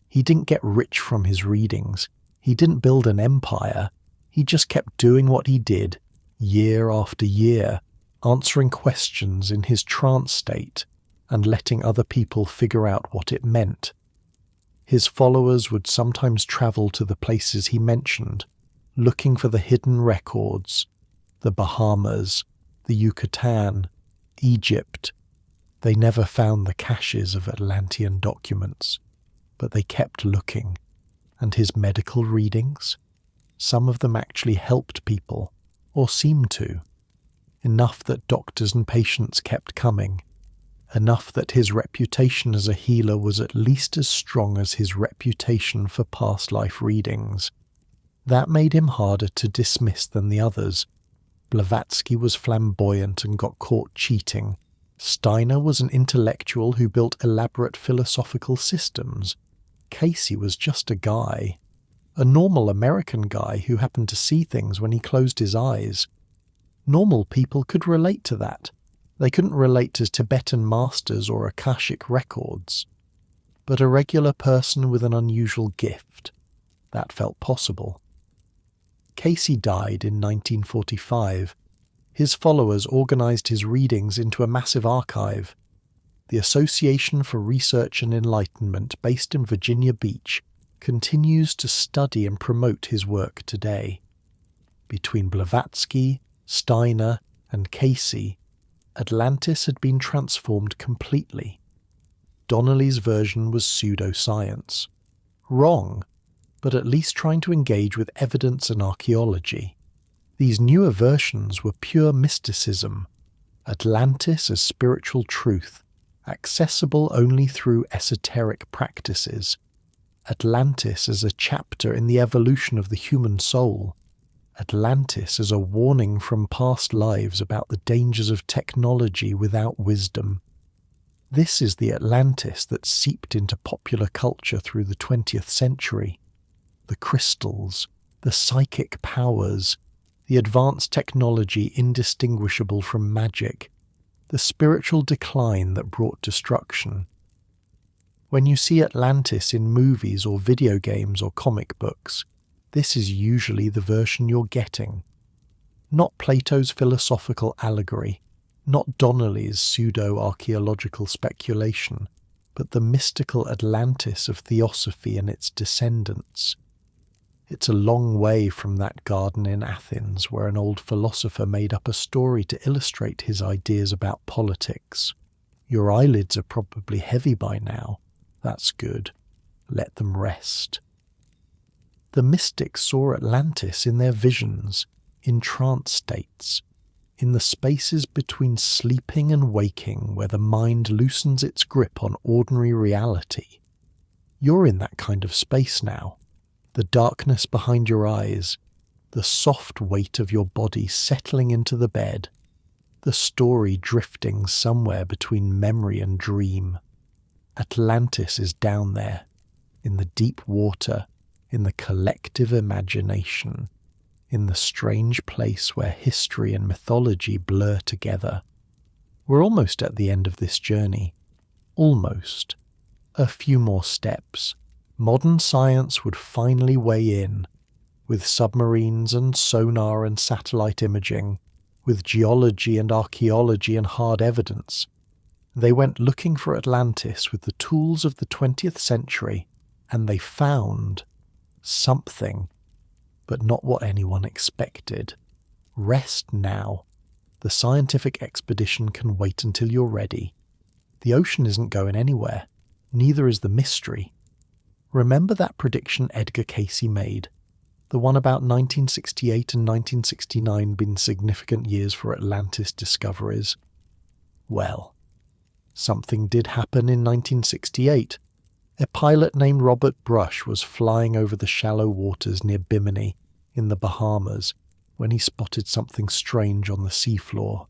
He didn't get rich from his readings. He didn't build an empire. He just kept doing what he did, year after year, answering questions in his trance state and letting other people figure out what it meant. His followers would sometimes travel to the places he mentioned, looking for the hidden records, the Bahamas, the Yucatan, Egypt. They never found the caches of Atlantean documents, but they kept looking. And his medical readings? Some of them actually helped people, or seemed to. Enough that doctors and patients kept coming. Enough that his reputation as a healer was at least as strong as his reputation for past life readings. That made him harder to dismiss than the others. Blavatsky was flamboyant and got caught cheating. Steiner was an intellectual who built elaborate philosophical systems. Casey was just a guy. A normal American guy who happened to see things when he closed his eyes. Normal people could relate to that. They couldn't relate to Tibetan masters or Akashic records. But a regular person with an unusual gift, that felt possible. Casey died in 1945. His followers organized his readings into a massive archive. The Association for Research and Enlightenment, based in Virginia Beach, continues to study and promote his work today. Between Blavatsky, Steiner, and Casey, Atlantis had been transformed completely. Donnelly's version was pseudoscience. Wrong, but at least trying to engage with evidence and archaeology. These newer versions were pure mysticism. Atlantis as spiritual truth, accessible only through esoteric practices. Atlantis as a chapter in the evolution of the human soul. Atlantis as a warning from past lives about the dangers of technology without wisdom. This is the Atlantis that seeped into popular culture through the 20th century. The crystals, the psychic powers, the advanced technology indistinguishable from magic, the spiritual decline that brought destruction. When you see Atlantis in movies or video games or comic books, this is usually the version you're getting. Not Plato's philosophical allegory, not Donnelly's pseudo-archaeological speculation, but the mystical Atlantis of theosophy and its descendants. It's a long way from that garden in Athens where an old philosopher made up a story to illustrate his ideas about politics. Your eyelids are probably heavy by now. That's good. Let them rest. The mystics saw Atlantis in their visions, in trance states, in the spaces between sleeping and waking where the mind loosens its grip on ordinary reality. You're in that kind of space now. The darkness behind your eyes, the soft weight of your body settling into the bed, the story drifting somewhere between memory and dream. Atlantis is down there, in the deep water, in the collective imagination, in the strange place where history and mythology blur together. We're almost at the end of this journey. Almost. A few more steps. Modern science would finally weigh in, with submarines and sonar and satellite imaging, with geology and archaeology and hard evidence. They went looking for Atlantis with the tools of the 20th century, and they found something, but not what anyone expected. Rest now. The scientific expedition can wait until you're ready. The ocean isn't going anywhere. Neither is the mystery. Remember that prediction Edgar Cayce made? The one about 1968 and 1969 being significant years for Atlantis discoveries? Well, something did happen in 1968. A pilot named Robert Brush was flying over the shallow waters near Bimini in the Bahamas when he spotted something strange on the seafloor.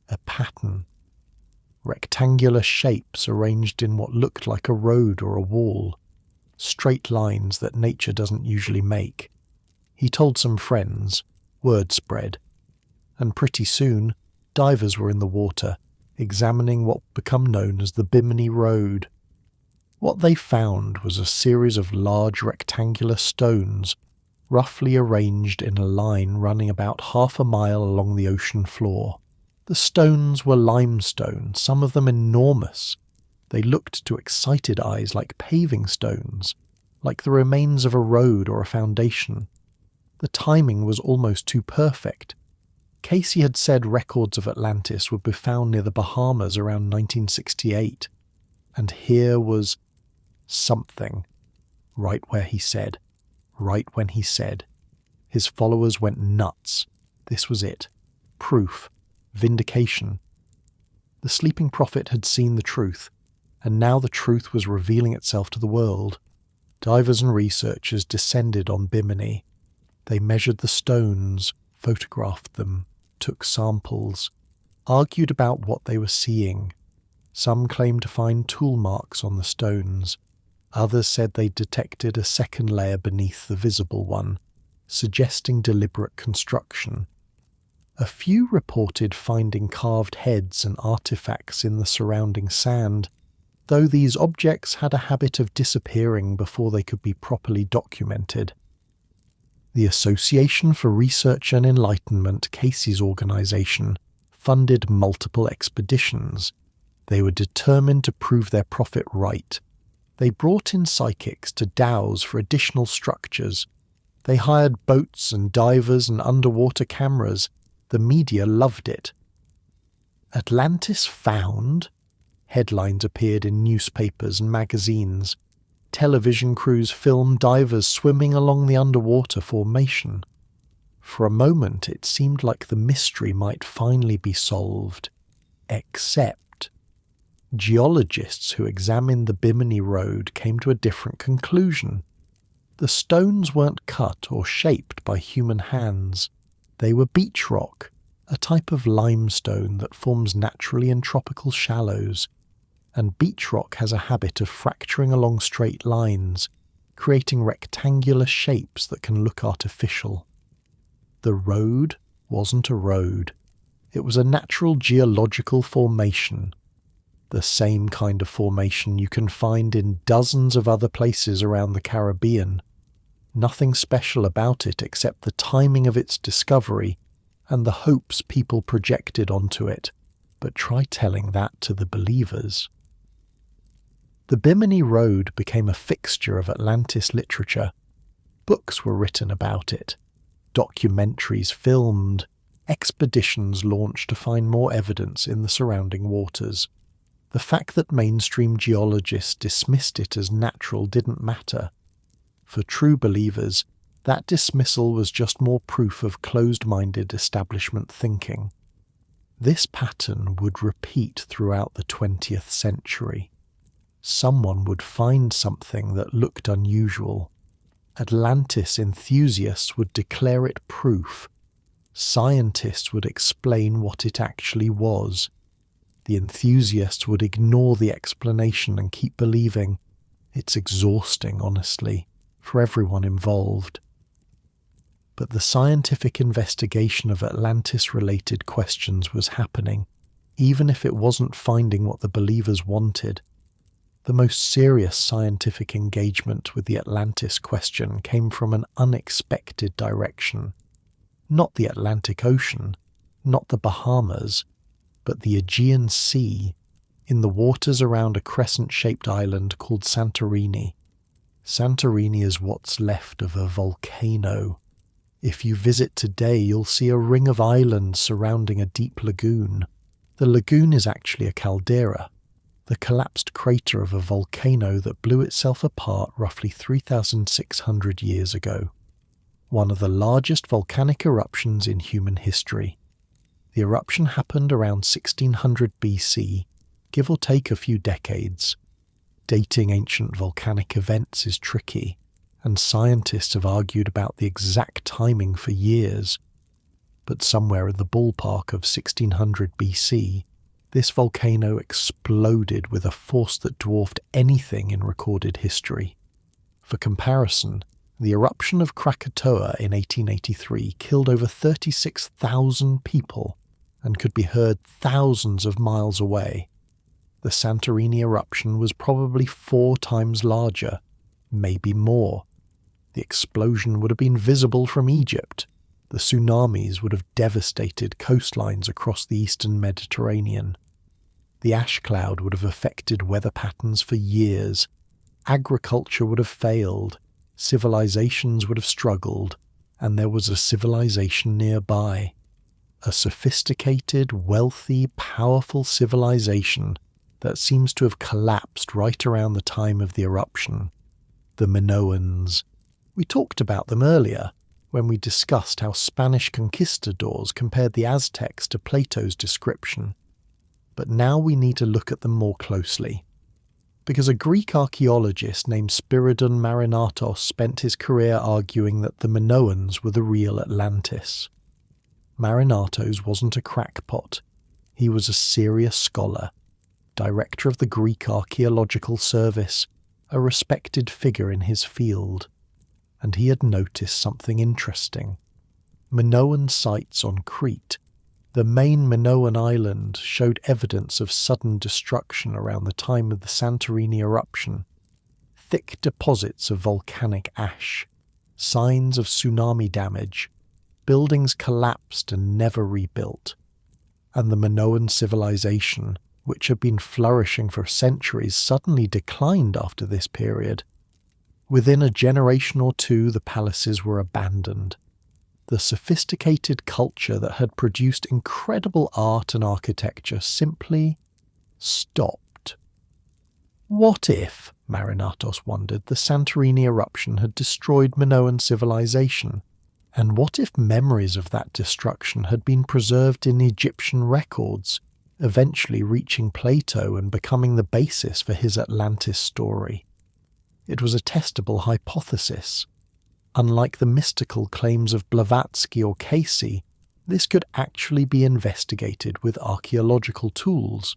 A pattern. Rectangular shapes arranged in what looked like a road or a wall. Straight lines that nature doesn't usually make. He told some friends. Word spread. And pretty soon, divers were in the water, examining what would become known as the Bimini Road. What they found was a series of large rectangular stones, roughly arranged in a line running about half a mile along the ocean floor. The stones were limestone, some of them enormous. They looked to excited eyes like paving stones, like the remains of a road or a foundation. The timing was almost too perfect. Cayce had said records of Atlantis would be found near the Bahamas around 1968, and here was something, right where he said, right when he said. His followers went nuts. This was it. Proof. Vindication. The sleeping prophet had seen the truth, and now the truth was revealing itself to the world. Divers and researchers descended on Bimini. They measured the stones, photographed them, took samples, argued about what they were seeing. Some claimed to find tool marks on the stones. Others said they detected a second layer beneath the visible one, suggesting deliberate construction. A few reported finding carved heads and artifacts in the surrounding sand, though these objects had a habit of disappearing before they could be properly documented. The Association for Research and Enlightenment, Cayce's organization, funded multiple expeditions. They were determined to prove their prophet right. They brought in psychics to dowse for additional structures. They hired boats and divers and underwater cameras. The media loved it. Atlantis found? Headlines appeared in newspapers and magazines. Television crews filmed divers swimming along the underwater formation. For a moment it seemed like the mystery might finally be solved. Except geologists who examined the Bimini Road came to a different conclusion. The stones weren't cut or shaped by human hands. They were beach rock, a type of limestone that forms naturally in tropical shallows, and beach rock has a habit of fracturing along straight lines, creating rectangular shapes that can look artificial. The road wasn't a road. It was a natural geological formation, the same kind of formation you can find in dozens of other places around the Caribbean. Nothing special about it except the timing of its discovery and the hopes people projected onto it, but try telling that to the believers. The Bimini Road became a fixture of Atlantis literature. Books were written about it, documentaries filmed, expeditions launched to find more evidence in the surrounding waters. The fact that mainstream geologists dismissed it as natural didn't matter. For true believers, that dismissal was just more proof of closed-minded establishment thinking. This pattern would repeat throughout the 20th century. Someone would find something that looked unusual. Atlantis enthusiasts would declare it proof. Scientists would explain what it actually was. The enthusiasts would ignore the explanation and keep believing. It's exhausting, honestly, for everyone involved. But the scientific investigation of Atlantis-related questions was happening, even if it wasn't finding what the believers wanted. The most serious scientific engagement with the Atlantis question came from an unexpected direction. Not the Atlantic Ocean, not the Bahamas, but the Aegean Sea, in the waters around a crescent-shaped island called Santorini. Santorini is what's left of a volcano. If you visit today, you'll see a ring of islands surrounding a deep lagoon. The lagoon is actually a caldera, the collapsed crater of a volcano that blew itself apart roughly 3,600 years ago. One of the largest volcanic eruptions in human history. The eruption happened around 1600 BC, give or take a few decades. Dating ancient volcanic events is tricky, and scientists have argued about the exact timing for years. But somewhere in the ballpark of 1600 BC, this volcano exploded with a force that dwarfed anything in recorded history. For comparison, the eruption of Krakatoa in 1883 killed over 36,000 people and could be heard thousands of miles away. The Santorini eruption was probably 4 times larger, maybe more. The explosion would have been visible from Egypt. The tsunamis would have devastated coastlines across the eastern Mediterranean. The ash cloud would have affected weather patterns for years. Agriculture would have failed. Civilizations would have struggled. And there was a civilization nearby. A sophisticated, wealthy, powerful civilization that seems to have collapsed right around the time of the eruption. The Minoans. We talked about them earlier, when we discussed how Spanish conquistadors compared the Aztecs to Plato's description. But now we need to look at them more closely. Because a Greek archaeologist named Spyridon Marinatos spent his career arguing that the Minoans were the real Atlantis. Marinatos wasn't a crackpot. He was a serious scholar, director of the Greek Archaeological Service, a respected figure in his field. And he had noticed something interesting. Minoan sites on Crete, the main Minoan island, showed evidence of sudden destruction around the time of the Santorini eruption. Thick deposits of volcanic ash, signs of tsunami damage, buildings collapsed and never rebuilt. And the Minoan civilization, which had been flourishing for centuries, suddenly declined after this period. Within a generation or two, the palaces were abandoned. The sophisticated culture that had produced incredible art and architecture simply stopped. What if, Marinatos wondered, the Santorini eruption had destroyed Minoan civilization? And what if memories of that destruction had been preserved in Egyptian records, eventually reaching Plato and becoming the basis for his Atlantis story? It was a testable hypothesis. Unlike the mystical claims of Blavatsky or Casey, this could actually be investigated with archaeological tools.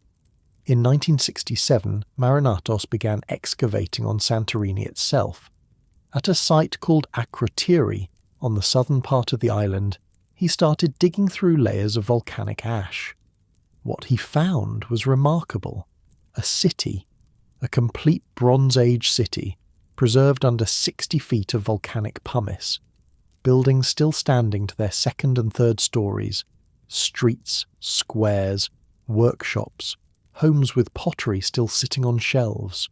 In 1967, Marinatos began excavating on Santorini itself. At a site called Akrotiri, on the southern part of the island, he started digging through layers of volcanic ash. What he found was remarkable. A city. A complete Bronze Age city, preserved under 60 feet of volcanic pumice. Buildings still standing to their second and third stories. Streets, squares, workshops, homes with pottery still sitting on shelves.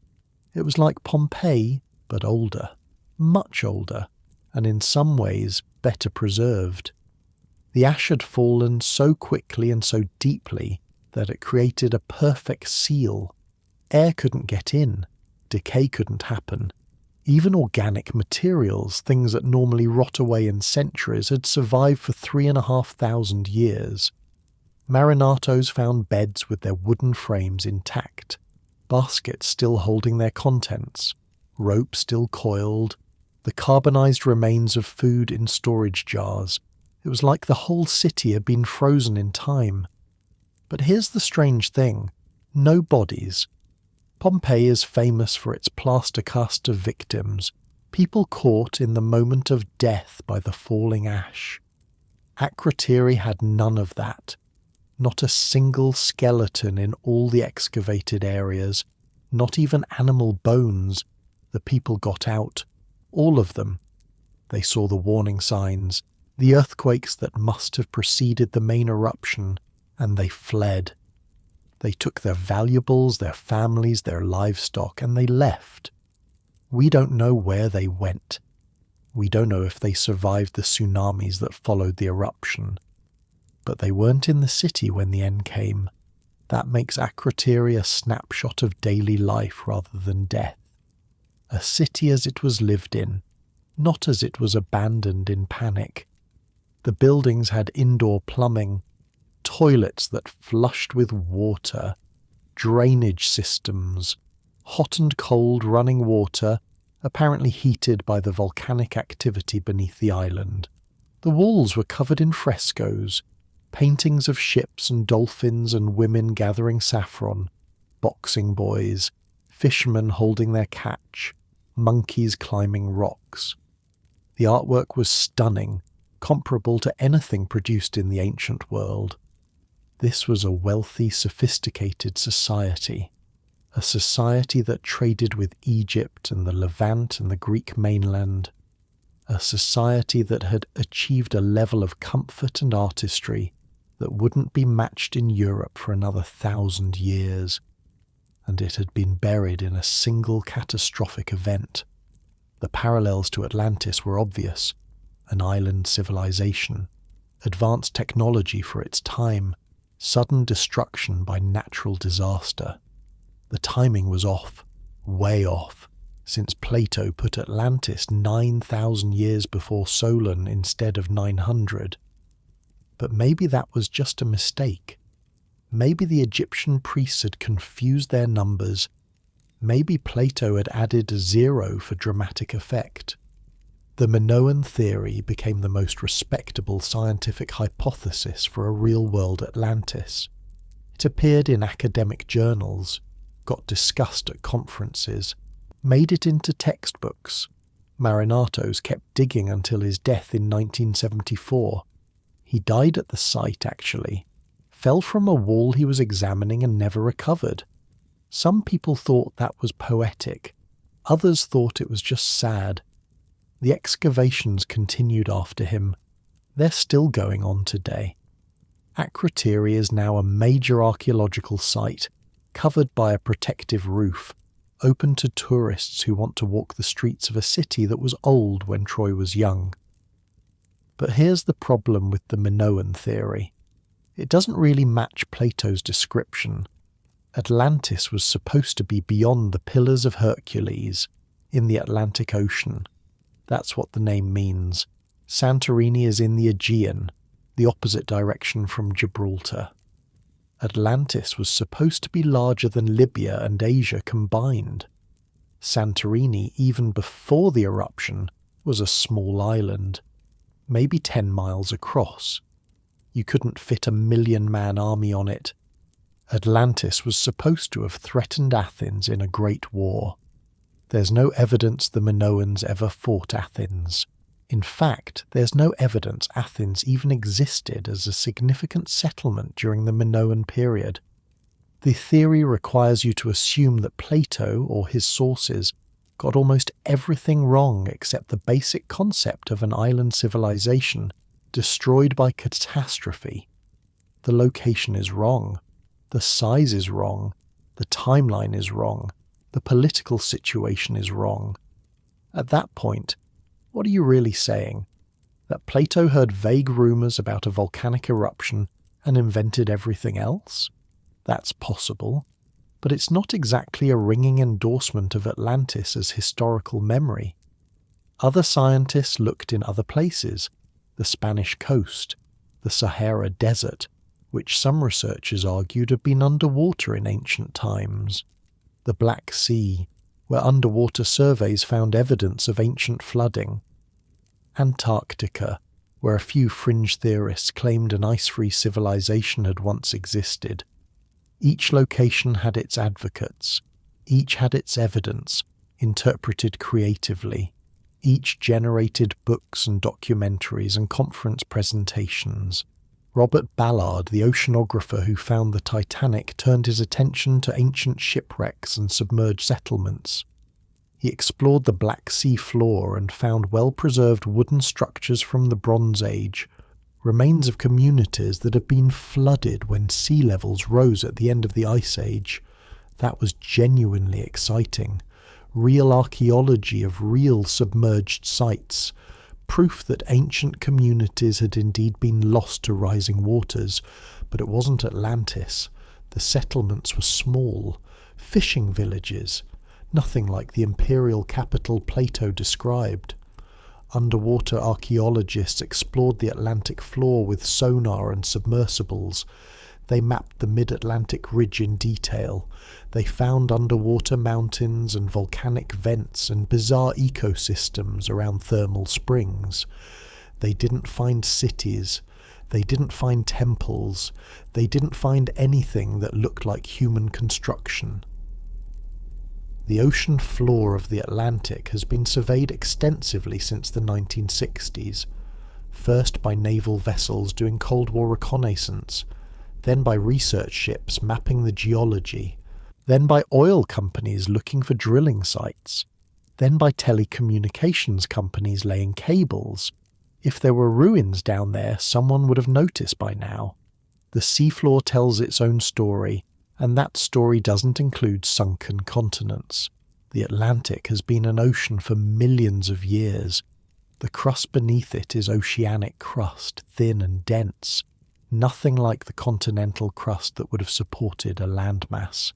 It was like Pompeii, but older, much older, and in some ways better preserved. The ash had fallen so quickly and so deeply that it created a perfect seal. Air couldn't get in, decay couldn't happen. Even organic materials, things that normally rot away in centuries, had survived for 3,500 years. Marinatos found beds with their wooden frames intact, baskets still holding their contents, rope still coiled, the carbonized remains of food in storage jars. It was like the whole city had been frozen in time. But here's the strange thing. No bodies. Pompeii is famous for its plaster cast of victims, people caught in the moment of death by the falling ash. Akrotiri had none of that. Not a single skeleton in all the excavated areas, not even animal bones. The people got out, all of them. They saw the warning signs, the earthquakes that must have preceded the main eruption, and they fled. They took their valuables, their families, their livestock, and they left. We don't know where they went. We don't know if they survived the tsunamis that followed the eruption. But they weren't in the city when the end came. That makes Akrotiri a snapshot of daily life rather than death. A city as it was lived in, not as it was abandoned in panic. The buildings had indoor plumbing, toilets that flushed with water, drainage systems, hot and cold running water, apparently heated by the volcanic activity beneath the island. The walls were covered in frescoes, paintings of ships and dolphins and women gathering saffron, boxing boys, fishermen holding their catch, monkeys climbing rocks. The artwork was stunning, comparable to anything produced in the ancient world. This was a wealthy, sophisticated society, a society that traded with Egypt and the Levant and the Greek mainland, a society that had achieved a level of comfort and artistry that wouldn't be matched in Europe for another 1,000 years, and it had been buried in a single catastrophic event. The parallels to Atlantis were obvious: an island civilization, advanced technology for its time, sudden destruction by natural disaster. The timing was off, way off, since Plato put Atlantis 9,000 years before Solon instead of 900. But maybe that was just a mistake. Maybe the Egyptian priests had confused their numbers. Maybe Plato had added a 0 for dramatic effect. The Minoan theory became the most respectable scientific hypothesis for a real-world Atlantis. It appeared in academic journals, got discussed at conferences, made it into textbooks. Marinatos kept digging until his death in 1974. He died at the site, actually. Fell from a wall he was examining and never recovered. Some people thought that was poetic. Others thought it was just sad. The excavations continued after him. They're still going on today. Akrotiri is now a major archaeological site, covered by a protective roof, open to tourists who want to walk the streets of a city that was old when Troy was young. But here's the problem with the Minoan theory. It doesn't really match Plato's description. Atlantis was supposed to be beyond the Pillars of Hercules, in the Atlantic Ocean. That's what the name means. Santorini is in the Aegean, the opposite direction from Gibraltar. Atlantis was supposed to be larger than Libya and Asia combined. Santorini, even before the eruption, was a small island, maybe 10 miles across. You couldn't fit 1,000,000-man army on it. Atlantis was supposed to have threatened Athens in a great war. There's no evidence the Minoans ever fought Athens. In fact, there's no evidence Athens even existed as a significant settlement during the Minoan period. The theory requires you to assume that Plato, or his sources, got almost everything wrong except the basic concept of an island civilization destroyed by catastrophe. The location is wrong. The size is wrong. The timeline is wrong. the political situation is wrong. At that point, what are you really saying? That Plato heard vague rumours about a volcanic eruption and invented everything else? That's possible, but it's not exactly a ringing endorsement of Atlantis as historical memory. Other scientists looked in other places, the Spanish coast, the Sahara Desert, which some researchers argued had been underwater in ancient times, the Black Sea, where underwater surveys found evidence of ancient flooding, Antarctica, where a few fringe theorists claimed an ice-free civilization had once existed. Each location had its advocates, each had its evidence, interpreted creatively. Each generated books and documentaries and conference presentations. Robert Ballard, the oceanographer who found the Titanic, turned his attention to ancient shipwrecks and submerged settlements. He explored the Black Sea floor and found well-preserved wooden structures from the Bronze Age, remains of communities that had been flooded when sea levels rose at the end of the Ice Age. That was genuinely exciting. Real archaeology of real submerged sites, proof that ancient communities had indeed been lost to rising waters, but it wasn't Atlantis. The settlements were small, fishing villages, nothing like the imperial capital Plato described. Underwater archaeologists explored the Atlantic floor with sonar and submersibles. They mapped the mid-Atlantic ridge in detail. They found underwater mountains and volcanic vents and bizarre ecosystems around thermal springs. They didn't find cities. They didn't find temples. They didn't find anything that looked like human construction. The ocean floor of the Atlantic has been surveyed extensively since the 1960s, first by naval vessels doing Cold War reconnaissance, then by research ships mapping the geology, then by oil companies looking for drilling sites, then by telecommunications companies laying cables. If there were ruins down there, someone would have noticed by now. The seafloor tells its own story, and that story doesn't include sunken continents. The Atlantic has been an ocean for millions of years. The crust beneath it is oceanic crust, thin and dense, nothing like the continental crust that would have supported a landmass.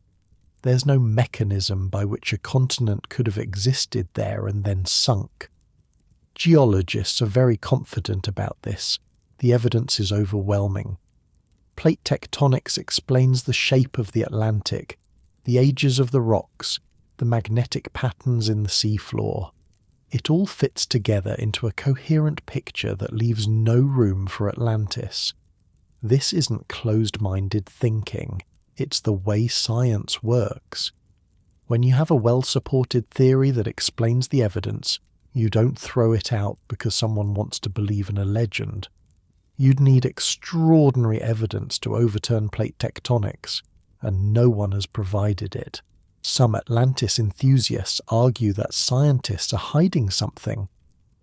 There's no mechanism by which a continent could have existed there and then sunk. Geologists are very confident about this. The evidence is overwhelming. Plate tectonics explains the shape of the Atlantic, the ages of the rocks, the magnetic patterns in the seafloor. It all fits together into a coherent picture that leaves no room for Atlantis. This isn't closed-minded thinking, it's the way science works. When you have a well-supported theory that explains the evidence, you don't throw it out because someone wants to believe in a legend. You'd need extraordinary evidence to overturn plate tectonics, and no one has provided it. Some Atlantis enthusiasts argue that scientists are hiding something,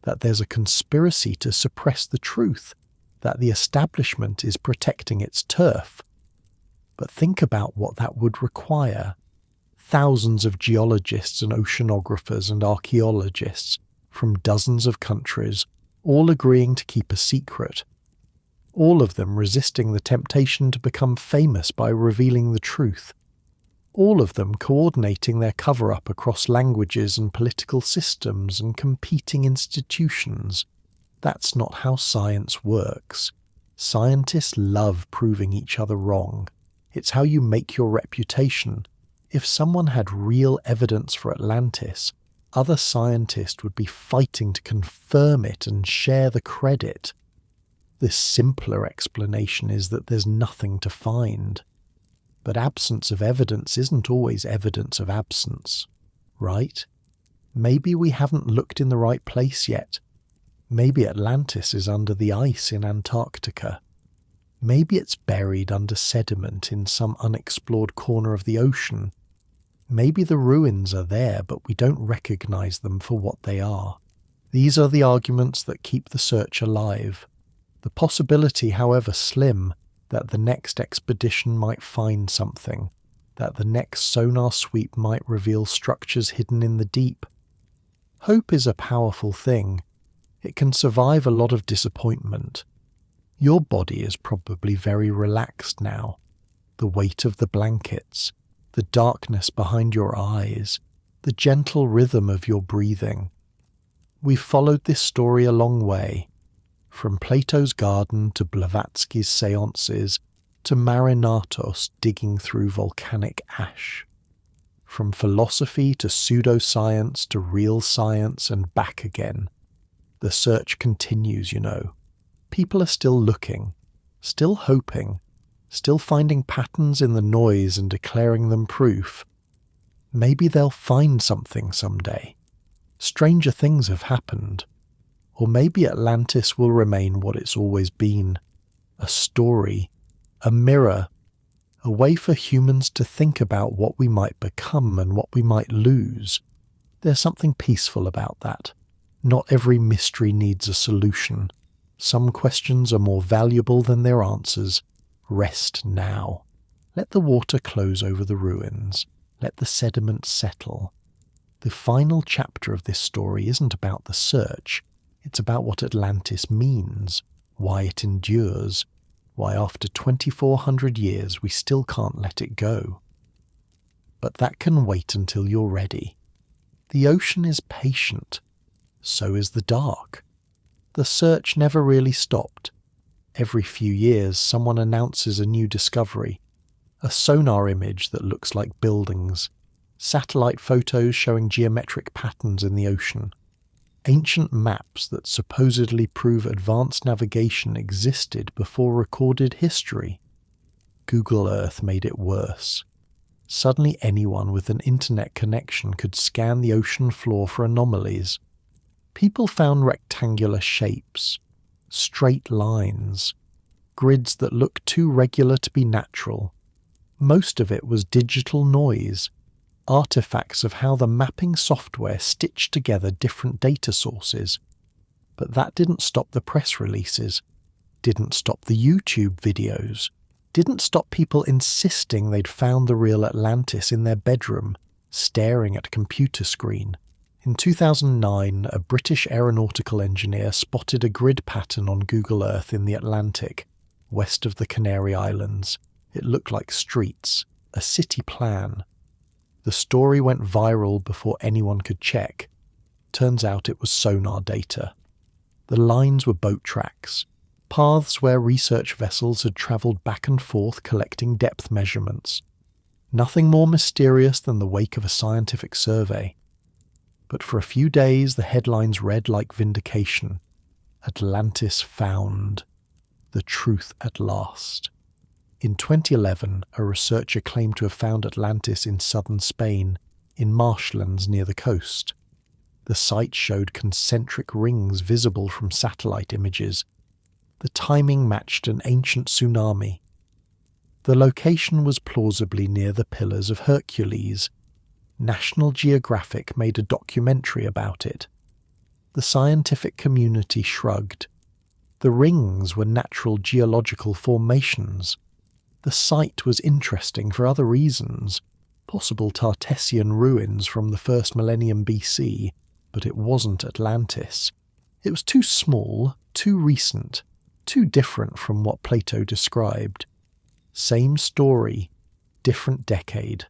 that there's a conspiracy to suppress the truth, that the establishment is protecting its turf. But think about what that would require. Thousands of geologists and oceanographers and archaeologists from dozens of countries, all agreeing to keep a secret. All of them resisting the temptation to become famous by revealing the truth. All of them coordinating their cover-up across languages and political systems and competing institutions. That's not how science works. Scientists love proving each other wrong. It's how you make your reputation. If someone had real evidence for Atlantis, other scientists would be fighting to confirm it and share the credit. The simpler explanation is that there's nothing to find. But absence of evidence isn't always evidence of absence, right? Maybe we haven't looked in the right place yet. Maybe Atlantis is under the ice in Antarctica. Maybe it's buried under sediment in some unexplored corner of the ocean. Maybe the ruins are there, but we don't recognize them for what they are. These are the arguments that keep the search alive. The possibility, however slim, that the next expedition might find something, that the next sonar sweep might reveal structures hidden in the deep. Hope is a powerful thing. It can survive a lot of disappointment. Your body is probably very relaxed now. The weight of the blankets, the darkness behind your eyes, the gentle rhythm of your breathing. We've followed this story a long way, from Plato's garden to Blavatsky's seances to Marinatos digging through volcanic ash. From philosophy to pseudoscience to real science and back again. The search continues, you know. People are still looking, still hoping, still finding patterns in the noise and declaring them proof. Maybe they'll find something someday. Stranger things have happened. Or maybe Atlantis will remain what it's always been. A story, a mirror, a way for humans to think about what we might become and what we might lose. There's something peaceful about that. Not every mystery needs a solution. Some questions are more valuable than their answers. Rest now. Let the water close over the ruins. Let the sediment settle. The final chapter of this story isn't about the search. It's about what Atlantis means, why it endures, why after 2,400 years we still can't let it go. But that can wait until you're ready. The ocean is patient. So is the dark. The search never really stopped. Every few years someone announces a new discovery. A sonar image that looks like buildings. Satellite photos showing geometric patterns in the ocean. Ancient maps that supposedly prove advanced navigation existed before recorded history. Google Earth made it worse. Suddenly anyone with an internet connection could scan the ocean floor for anomalies. People found rectangular shapes, straight lines, grids that looked too regular to be natural. Most of it was digital noise, artifacts of how the mapping software stitched together different data sources. But that didn't stop the press releases, didn't stop the YouTube videos, didn't stop people insisting they'd found the real Atlantis in their bedroom, staring at a computer screen. In 2009, a British aeronautical engineer spotted a grid pattern on Google Earth in the Atlantic, west of the Canary Islands. It looked like streets, a city plan. The story went viral before anyone could check. Turns out it was sonar data. The lines were boat tracks, paths where research vessels had travelled back and forth collecting depth measurements. Nothing more mysterious than the wake of a scientific survey. But for a few days the headlines read like vindication. Atlantis found. The truth at last. In 2011, a researcher claimed to have found Atlantis in southern Spain, in marshlands near the coast. The site showed concentric rings visible from satellite images. The timing matched an ancient tsunami. The location was plausibly near the Pillars of Hercules. National Geographic made a documentary about it. The scientific community shrugged. The rings were natural geological formations. The site was interesting for other reasons, possible Tartessian ruins from the first millennium BC, but it wasn't Atlantis. It was too small, too recent, too different from what Plato described. Same story, different decade.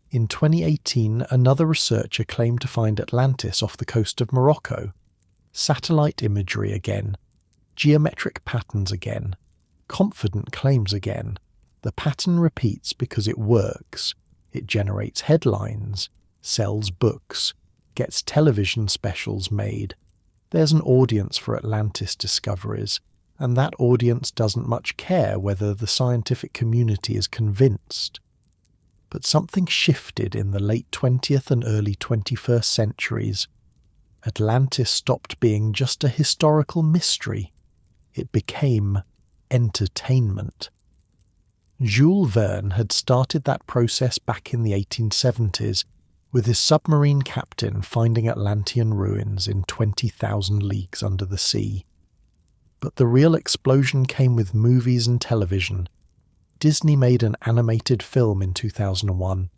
In 2018, another researcher claimed to find Atlantis off the coast of Morocco. Satellite imagery again. Geometric patterns again. Confident claims again. The pattern repeats because it works. It generates headlines, sells books, gets television specials made. There's an audience for Atlantis discoveries, and that audience doesn't much care whether the scientific community is convinced. But something shifted in the late 20th and early 21st centuries. Atlantis stopped being just a historical mystery. It became entertainment. Jules Verne had started that process back in the 1870s, with his submarine captain finding Atlantean ruins in 20,000 leagues under the sea. But the real explosion came with movies and television. Disney made an animated film in 2001,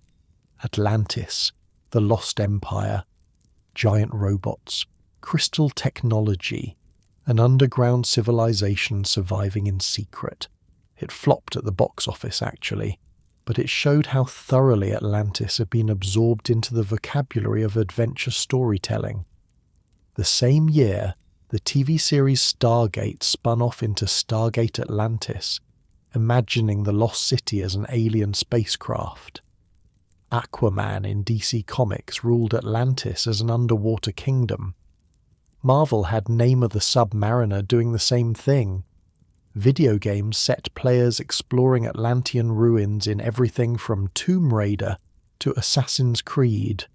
Atlantis, The Lost Empire, giant robots, crystal technology, an underground civilization surviving in secret. It flopped at the box office, actually, but it showed how thoroughly Atlantis had been absorbed into the vocabulary of adventure storytelling. The same year, the TV series Stargate spun off into Stargate Atlantis, imagining the lost city as an alien spacecraft. Aquaman in DC Comics ruled Atlantis as an underwater kingdom. Marvel had Name of the Submariner doing the same thing. Video games set players exploring Atlantean ruins in everything from Tomb Raider to Assassin's Creed.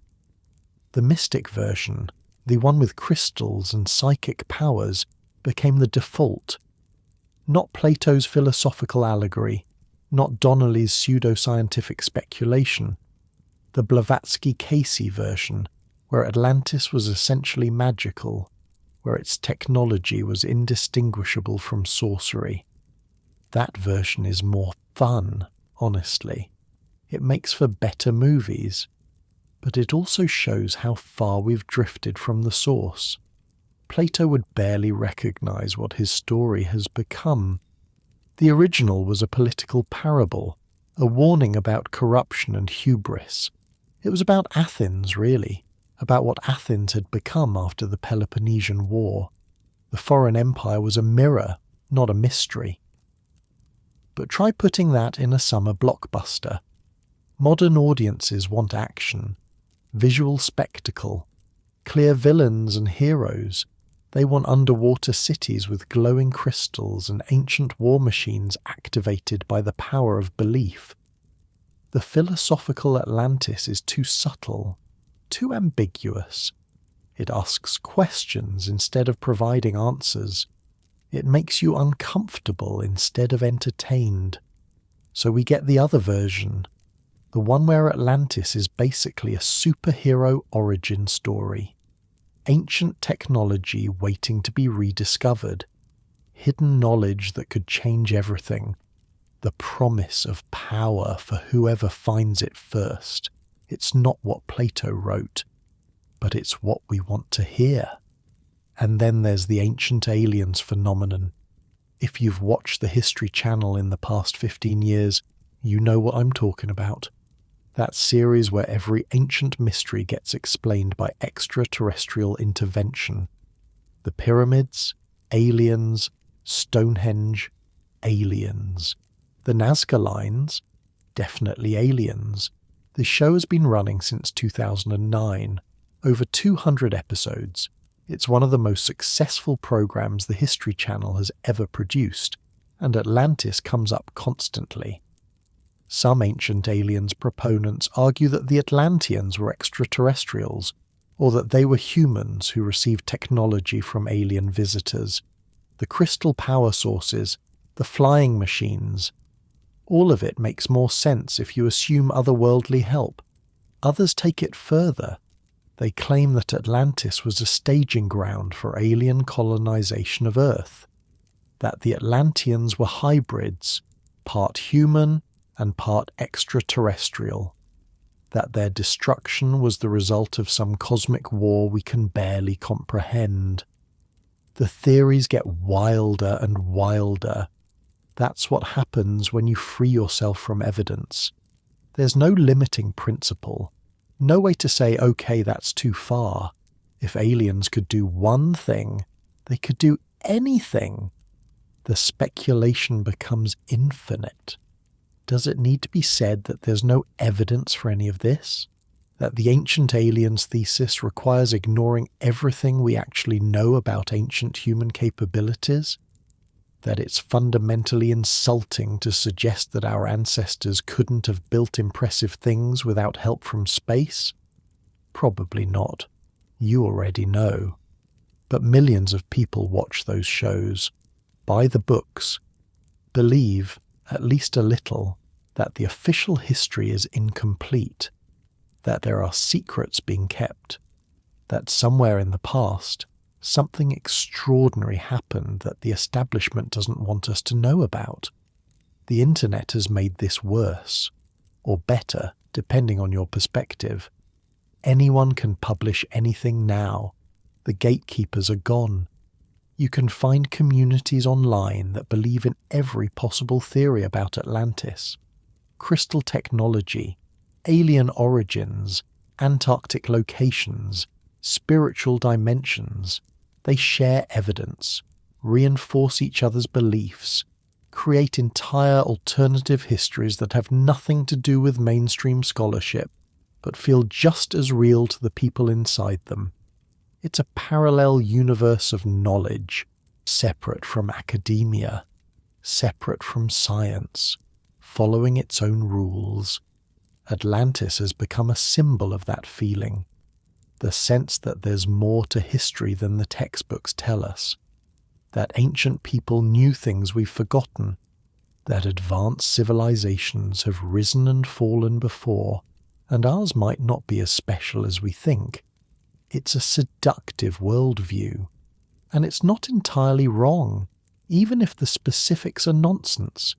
The mystic version, the one with crystals and psychic powers, became the default. Not Plato's philosophical allegory, not Donnelly's pseudoscientific speculation. The Blavatsky-Casey version, where Atlantis was essentially magical, where its technology was indistinguishable from sorcery. That version is more fun, honestly. It makes for better movies, but it also shows how far we've drifted from the source. Plato would barely recognize what his story has become. The original was a political parable, a warning about corruption and hubris. It was about Athens, really, about what Athens had become after the Peloponnesian War. The foreign empire was a mirror, not a mystery. But try putting that in a summer blockbuster. Modern audiences want action, visual spectacle, clear villains and heroes. They want underwater cities with glowing crystals and ancient war machines activated by the power of belief. The philosophical Atlantis is too subtle, too ambiguous. It asks questions instead of providing answers. It makes you uncomfortable instead of entertained. So we get the other version, the one where Atlantis is basically a superhero origin story. Ancient technology waiting to be rediscovered. Hidden knowledge that could change everything. The promise of power for whoever finds it first. It's not what Plato wrote, but it's what we want to hear. And then there's the ancient aliens phenomenon. If you've watched the History Channel in the past 15 years, you know what I'm talking about. That series where every ancient mystery gets explained by extraterrestrial intervention. The pyramids, aliens, Stonehenge, aliens. The Nazca Lines, definitely aliens. The show has been running since 2009, over 200 episodes. It's one of the most successful programs the History Channel has ever produced, and Atlantis comes up constantly. Some ancient aliens proponents argue that the Atlanteans were extraterrestrials, or that they were humans who received technology from alien visitors. The crystal power sources, the flying machines. All of it makes more sense if you assume otherworldly help. Others take it further. They claim that Atlantis was a staging ground for alien colonization of Earth, that the Atlanteans were hybrids, part human and part extraterrestrial, that their destruction was the result of some cosmic war we can barely comprehend. The theories get wilder and wilder. That's what happens when you free yourself from evidence. There's no limiting principle, no way to say, okay, that's too far. If aliens could do one thing, they could do anything. The speculation becomes infinite. Does it need to be said that there's no evidence for any of this? That the ancient aliens thesis requires ignoring everything we actually know about ancient human capabilities? That it's fundamentally insulting to suggest that our ancestors couldn't have built impressive things without help from space? Probably not. You already know. But millions of people watch those shows, buy the books, believe, at least a little, that the official history is incomplete, that there are secrets being kept, that somewhere in the past, something extraordinary happened that the establishment doesn't want us to know about. The internet has made this worse, or better, depending on your perspective. Anyone can publish anything now. The gatekeepers are gone. You can find communities online that believe in every possible theory about Atlantis. Crystal technology, alien origins, Antarctic locations, spiritual dimensions. They share evidence, reinforce each other's beliefs, create entire alternative histories that have nothing to do with mainstream scholarship, but feel just as real to the people inside them. It's a parallel universe of knowledge, separate from academia, separate from science, following its own rules. Atlantis has become a symbol of that feeling, the sense that there's more to history than the textbooks tell us, that ancient people knew things we've forgotten, that advanced civilizations have risen and fallen before, and ours might not be as special as we think. It's a seductive worldview, and it's not entirely wrong, even if the specifics are nonsense.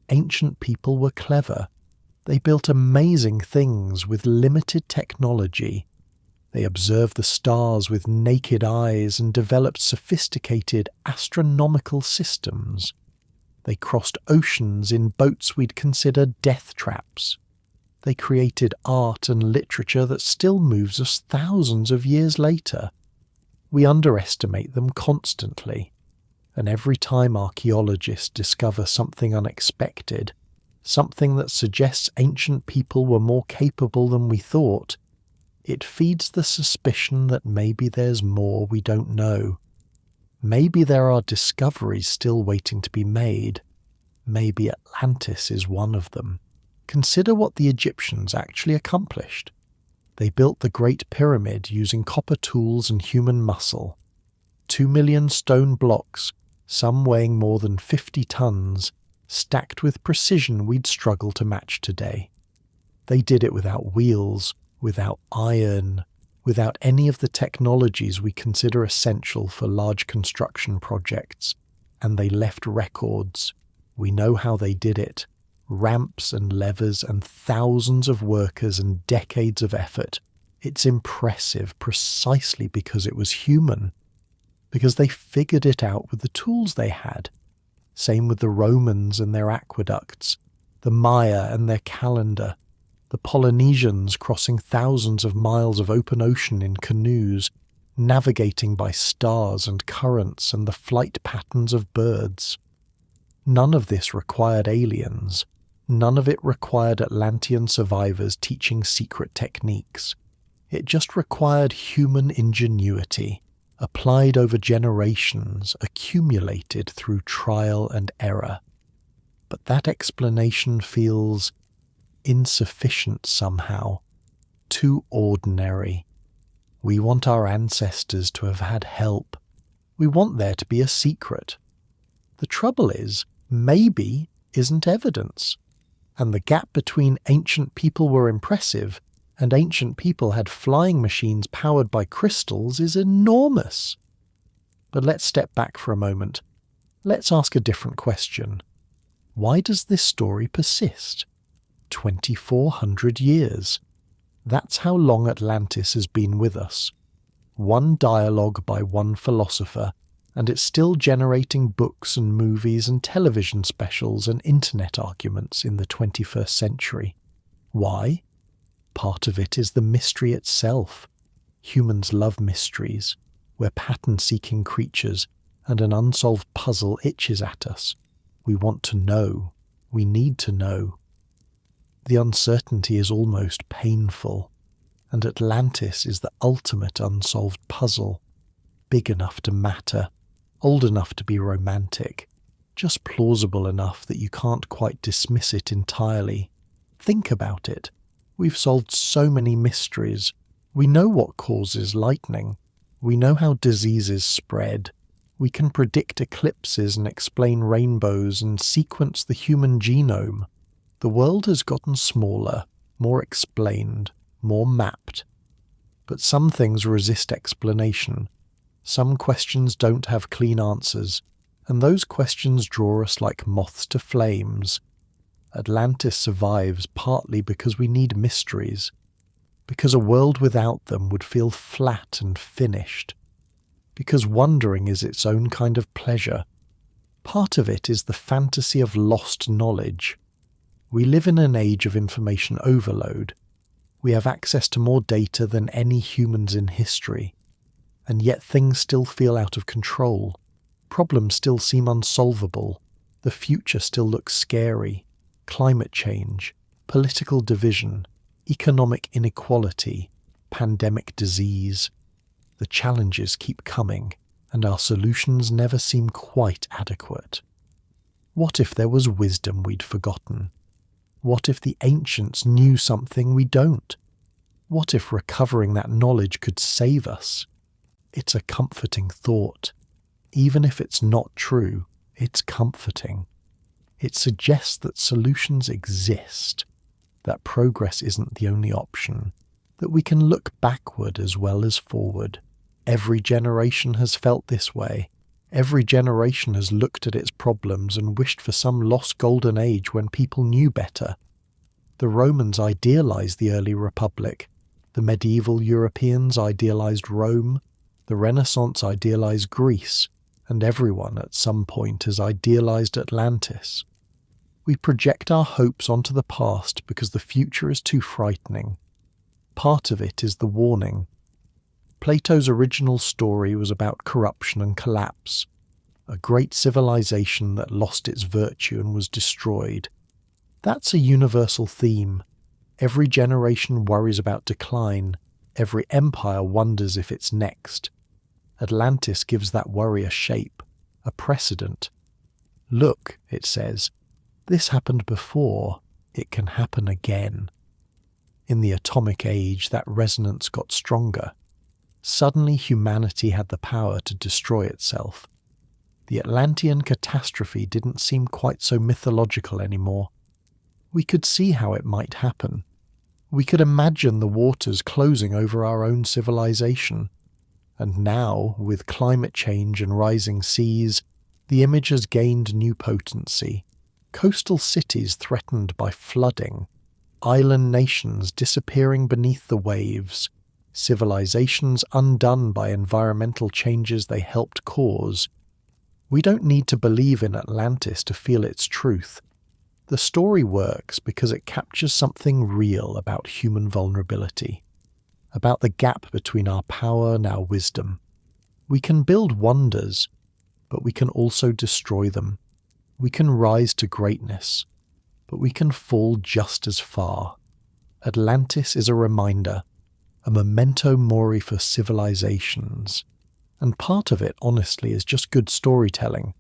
Ancient people were clever. They built amazing things with limited technology. They observed the stars with naked eyes and developed sophisticated astronomical systems. They crossed oceans in boats we'd consider death traps. They created art and literature that still moves us thousands of years later. We underestimate them constantly, and every time archaeologists discover something unexpected, something that suggests ancient people were more capable than we thought, it feeds the suspicion that maybe there's more we don't know. Maybe there are discoveries still waiting to be made. Maybe Atlantis is one of them. Consider what the Egyptians actually accomplished. They built the Great Pyramid using copper tools and human muscle. 2 million stone blocks, some weighing more than 50 tons, stacked with precision we'd struggle to match today. They did it without wheels, without iron, without any of the technologies we consider essential for large construction projects. And they left records. We know how they did it. Ramps and levers and thousands of workers and decades of effort. It's impressive precisely because it was human. Because they figured it out with the tools they had. Same with the Romans and their aqueducts, the Maya and their calendar, the Polynesians crossing thousands of miles of open ocean in canoes, navigating by stars and currents and the flight patterns of birds. None of this required aliens. None of it required Atlantean survivors teaching secret techniques. It just required human ingenuity, applied over generations, accumulated through trial and error. But that explanation feels insufficient somehow, too ordinary. We want our ancestors to have had help. We want there to be a secret. The trouble is, maybe isn't evidence. And the gap between ancient people were impressive and ancient people had flying machines powered by crystals is enormous. But let's step back for a moment. Let's ask a different question. Why does this story persist? 2,400 years. That's how long Atlantis has been with us. One dialogue by one philosopher, and it's still generating books and movies and television specials and internet arguments in the 21st century. Why? Part of it is the mystery itself. Humans love mysteries. We're pattern-seeking creatures, and an unsolved puzzle itches at us. We want to know. We need to know. The uncertainty is almost painful, and Atlantis is the ultimate unsolved puzzle. Big enough to matter, old enough to be romantic, just plausible enough that you can't quite dismiss it entirely. Think about it. We've solved so many mysteries. We know what causes lightning. We know how diseases spread. We can predict eclipses and explain rainbows and sequence the human genome. The world has gotten smaller, more explained, more mapped. But some things resist explanation. Some questions don't have clean answers. And those questions draw us like moths to flames. Atlantis survives partly because we need mysteries, because a world without them would feel flat and finished, because wondering is its own kind of pleasure. Part of it is the fantasy of lost knowledge. We live in an age of information overload. We have access to more data than any humans in history, and yet things still feel out of control. Problems still seem unsolvable. The future still looks scary. Climate change, political division, economic inequality, pandemic disease. The challenges keep coming, and our solutions never seem quite adequate. What if there was wisdom we'd forgotten? What if the ancients knew something we don't? What if recovering that knowledge could save us? It's a comforting thought. Even if it's not true, it's comforting. It suggests that solutions exist, that progress isn't the only option, that we can look backward as well as forward. Every generation has felt this way. Every generation has looked at its problems and wished for some lost golden age when people knew better. The Romans idealized the early republic. The medieval Europeans idealized Rome. The Renaissance idealized Greece. And everyone at some point has idealized Atlantis. We project our hopes onto the past because the future is too frightening. Part of it is the warning. Plato's original story was about corruption and collapse, a great civilization that lost its virtue and was destroyed. That's a universal theme. Every generation worries about decline. Every empire wonders if it's next. Atlantis gives that worry a shape, a precedent. Look, it says, this happened before, it can happen again. In the atomic age, that resonance got stronger. Suddenly humanity had the power to destroy itself. The Atlantean catastrophe didn't seem quite so mythological anymore. We could see how it might happen. We could imagine the waters closing over our own civilization. And now, with climate change and rising seas, the image has gained new potency. Coastal cities threatened by flooding, island nations disappearing beneath the waves, civilizations undone by environmental changes they helped cause. We don't need to believe in Atlantis to feel its truth. The story works because it captures something real about human vulnerability, about the gap between our power and our wisdom. We can build wonders, but we can also destroy them. We can rise to greatness, but we can fall just as far. Atlantis is a reminder, a memento mori for civilizations. And part of it, honestly, is just good storytelling.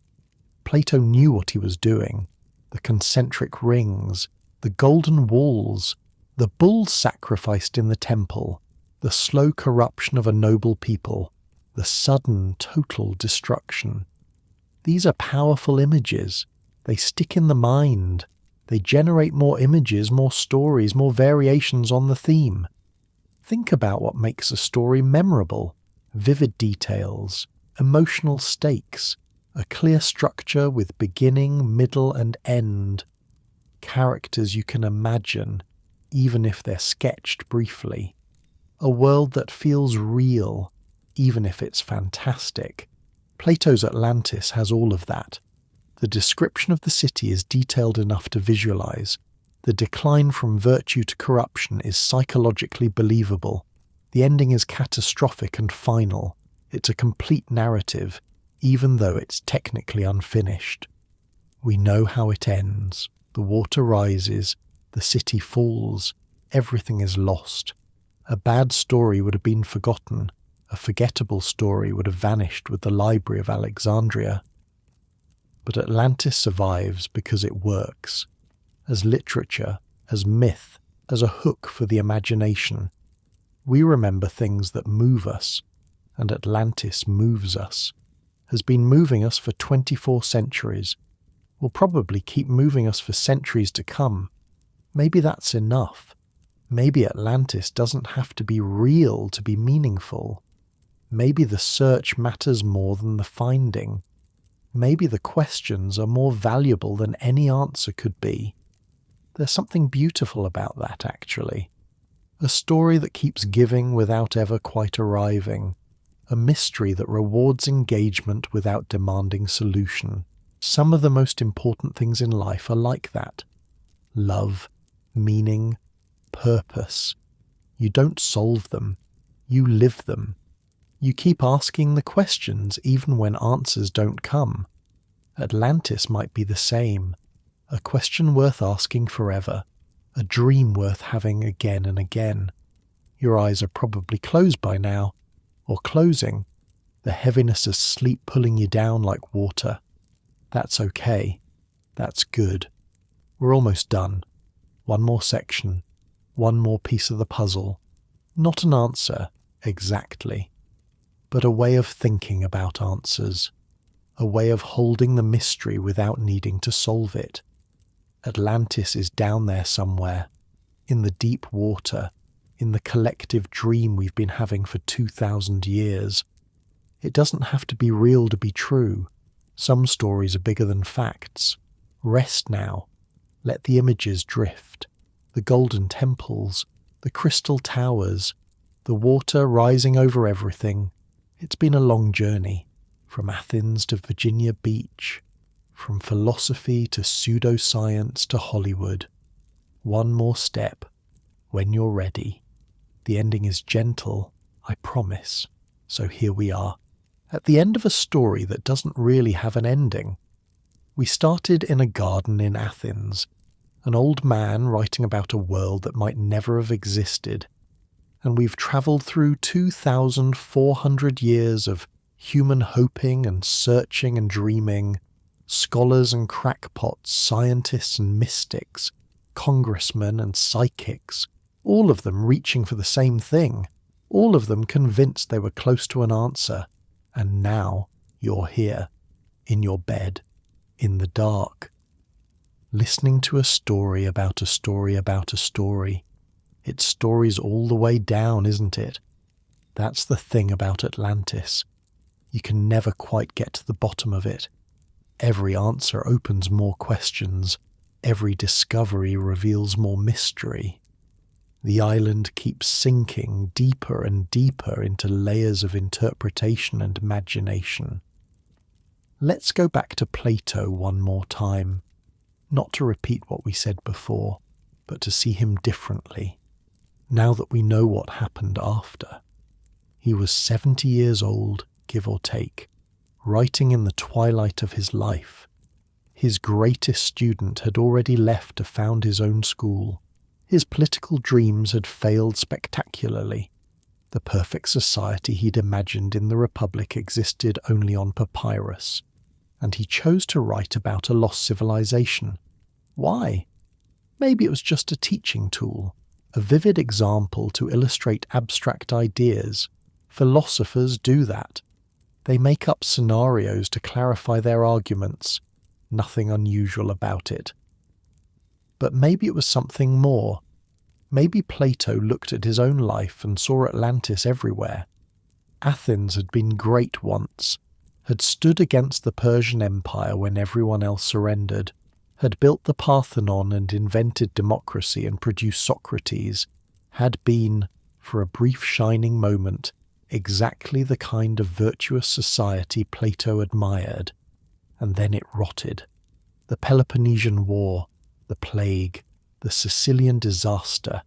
Plato knew what he was doing. The concentric rings, the golden walls, the bulls sacrificed in the temple, the slow corruption of a noble people, the sudden, total destruction. These are powerful images. They stick in the mind. They generate more images, more stories, more variations on the theme. Think about what makes a story memorable. Vivid details, emotional stakes, a clear structure with beginning, middle, and end. Characters you can imagine, even if they're sketched briefly. A world that feels real, even if it's fantastic. Plato's Atlantis has all of that. The description of the city is detailed enough to visualize. The decline from virtue to corruption is psychologically believable. The ending is catastrophic and final. It's a complete narrative, even though it's technically unfinished. We know how it ends. The water rises, the city falls, everything is lost. A bad story would have been forgotten. A forgettable story would have vanished with the Library of Alexandria. But Atlantis survives because it works. As literature, as myth, as a hook for the imagination. We remember things that move us, and Atlantis moves us. Has been moving us for 24 centuries. Will probably keep moving us for centuries to come. Maybe that's enough. Maybe Atlantis doesn't have to be real to be meaningful. Maybe the search matters more than the finding. Maybe the questions are more valuable than any answer could be. There's something beautiful about that, actually. A story that keeps giving without ever quite arriving. A mystery that rewards engagement without demanding solution. Some of the most important things in life are like that. Love, meaning, purpose. You don't solve them. You live them. You keep asking the questions even when answers don't come. Atlantis might be the same. A question worth asking forever. A dream worth having again and again. Your eyes are probably closed by now, or closing, the heaviness of sleep pulling you down like water. That's okay. That's good. We're almost done. One more section. One more piece of the puzzle. Not an answer, exactly, but a way of thinking about answers. A way of holding the mystery without needing to solve it. Atlantis is down there somewhere, in the deep water, in the collective dream we've been having for 2,000 years. It doesn't have to be real to be true. Some stories are bigger than facts. Rest now. Let the images drift. The golden temples, the crystal towers, the water rising over everything. It's been a long journey, from Athens to Virginia Beach, from philosophy to pseudoscience to Hollywood. One more step, when you're ready. The ending is gentle, I promise. So here we are, at the end of a story that doesn't really have an ending. We started in a garden in Athens, an old man writing about a world that might never have existed, and we've travelled through 2,400 years of human hoping and searching and dreaming, scholars and crackpots, scientists and mystics, congressmen and psychics, all of them reaching for the same thing, all of them convinced they were close to an answer, and now you're here, in your bed, in the dark, listening to a story about a story about a story. It's stories all the way down, isn't it? That's the thing about Atlantis. You can never quite get to the bottom of it. Every answer opens more questions. Every discovery reveals more mystery. The island keeps sinking deeper and deeper into layers of interpretation and imagination. Let's go back to Plato one more time. Not to repeat what we said before, but to see him differently. Now that we know what happened after. He was 70 years old, give or take, writing in the twilight of his life. His greatest student had already left to found his own school. His political dreams had failed spectacularly. The perfect society he'd imagined in the Republic existed only on papyrus, and he chose to write about a lost civilization. Why? Maybe it was just a teaching tool, a vivid example to illustrate abstract ideas. Philosophers do that. They make up scenarios to clarify their arguments. Nothing unusual about it. But maybe it was something more. Maybe Plato looked at his own life and saw Atlantis everywhere. Athens had been great once, had stood against the Persian Empire when everyone else surrendered, had built the Parthenon and invented democracy and produced Socrates, had been, for a brief shining moment, exactly the kind of virtuous society Plato admired. And then it rotted. The Peloponnesian War, the plague, the Sicilian disaster,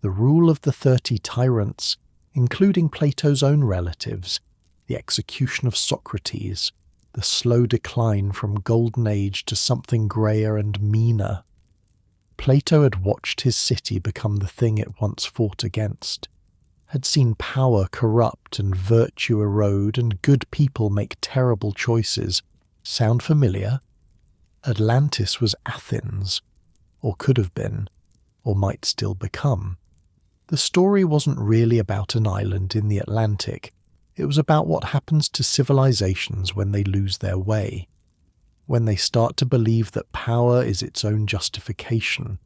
the rule of the 30 tyrants, including Plato's own relatives, the execution of Socrates, the slow decline from golden age to something greyer and meaner. Plato had watched his city become the thing it once fought against, had seen power corrupt and virtue erode and good people make terrible choices. Sound familiar? Atlantis was Athens, or could have been, or might still become. The story wasn't really about an island in the Atlantic. It was about what happens to civilizations when they lose their way, when they start to believe that power is its own justification,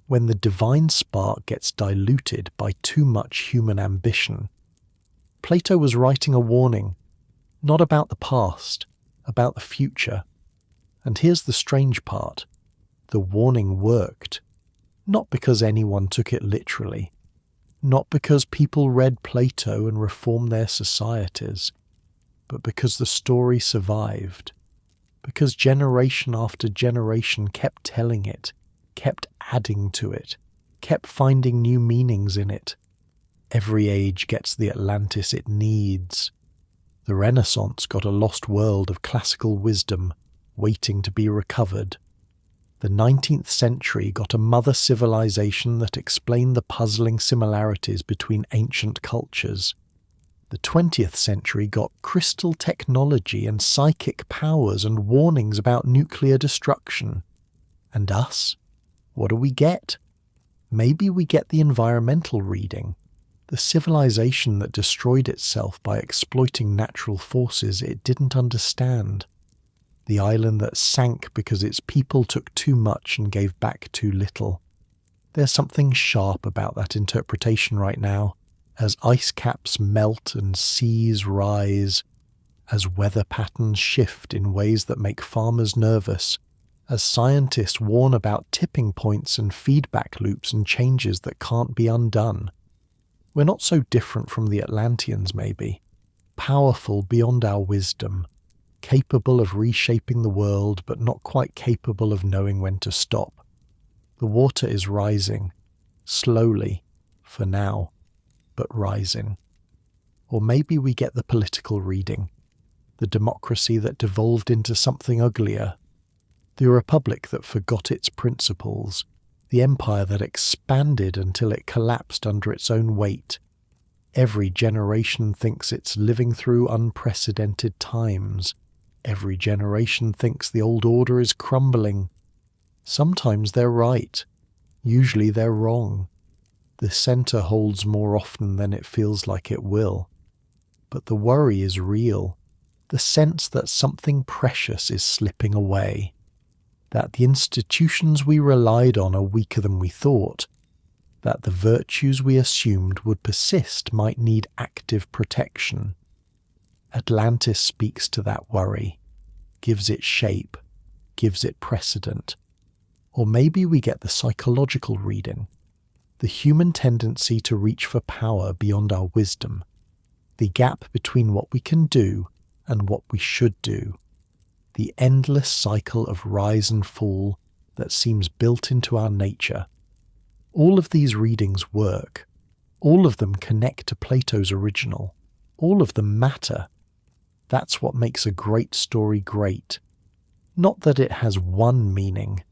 when the divine spark gets diluted by too much human ambition. Plato was writing a warning, not about the past, about the future. And here's the strange part. The warning worked. Not because anyone took it literally. Not because people read Plato and reformed their societies. But because the story survived. Because generation after generation kept telling it, kept adding to it, kept finding new meanings in it. Every age gets the Atlantis it needs. The Renaissance got a lost world of classical wisdom waiting to be recovered. The 19th century got a mother civilization that explained the puzzling similarities between ancient cultures. The 20th century got crystal technology and psychic powers and warnings about nuclear destruction. And us? What do we get? Maybe we get the environmental reading, the civilization that destroyed itself by exploiting natural forces it didn't understand. The island that sank because its people took too much and gave back too little. There's something sharp about that interpretation right now, as ice caps melt and seas rise, as weather patterns shift in ways that make farmers nervous, as scientists warn about tipping points and feedback loops and changes that can't be undone. We're not so different from the Atlanteans, maybe, powerful beyond our wisdom, capable of reshaping the world but not quite capable of knowing when to stop. The water is rising, slowly, for now, but rising. Or maybe we get the political reading, the democracy that devolved into something uglier, the republic that forgot its principles, the empire that expanded until it collapsed under its own weight. Every generation thinks it's living through unprecedented times. Every generation thinks the old order is crumbling. Sometimes they're right. Usually they're wrong. The center holds more often than it feels like it will. But the worry is real. The sense that something precious is slipping away. That the institutions we relied on are weaker than we thought. That the virtues we assumed would persist might need active protection. Atlantis speaks to that worry, gives it shape, gives it precedent. Or maybe we get the psychological reading, the human tendency to reach for power beyond our wisdom, the gap between what we can do and what we should do, the endless cycle of rise and fall that seems built into our nature. All of these readings work. All of them connect to Plato's original. All of them matter. That's what makes a great story great. Not that it has one meaning,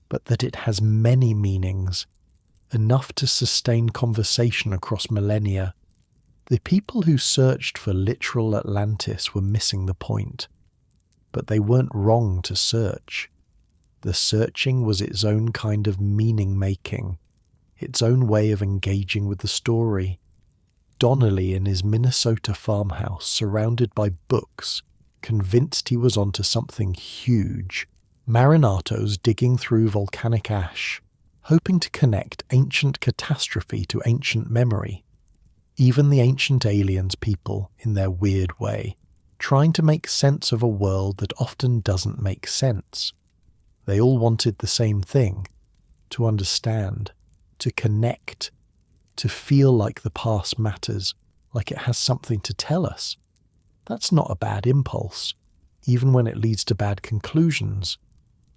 but that it has many meanings, enough to sustain conversation across millennia. The people who searched for literal Atlantis were missing the point. But they weren't wrong to search. The searching was its own kind of meaning-making, its own way of engaging with the story. Donnelly in his Minnesota farmhouse, surrounded by books, convinced he was onto something huge. Marinatos digging through volcanic ash, hoping to connect ancient catastrophe to ancient memory. Even the ancient aliens people, in their weird way, trying to make sense of a world that often doesn't make sense. They all wanted the same thing, to understand, to connect, to feel like the past matters, like it has something to tell us. That's not a bad impulse, even when it leads to bad conclusions.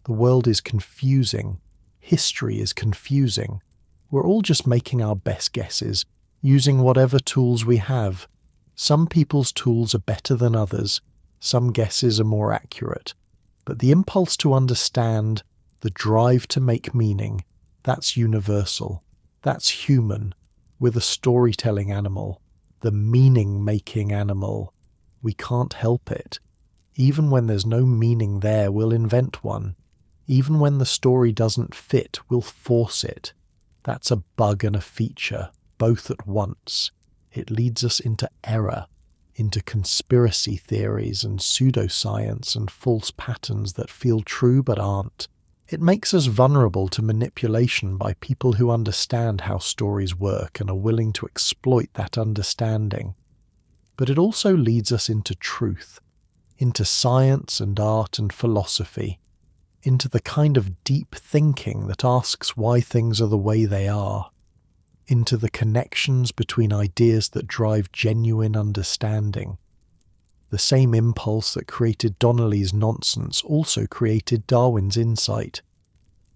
The world is confusing. History is confusing. We're all just making our best guesses, using whatever tools we have. Some people's tools are better than others. Some guesses are more accurate. But the impulse to understand, the drive to make meaning, that's universal. That's human. We're the storytelling animal, the meaning-making animal. We can't help it. Even when there's no meaning there, we'll invent one. Even when the story doesn't fit, we'll force it. That's a bug and a feature, both at once. It leads us into error, into conspiracy theories and pseudoscience and false patterns that feel true but aren't. It makes us vulnerable to manipulation by people who understand how stories work and are willing to exploit that understanding. But it also leads us into truth, into science and art and philosophy, into the kind of deep thinking that asks why things are the way they are, into the connections between ideas that drive genuine understanding. The same impulse that created Donnelly's nonsense also created Darwin's insight.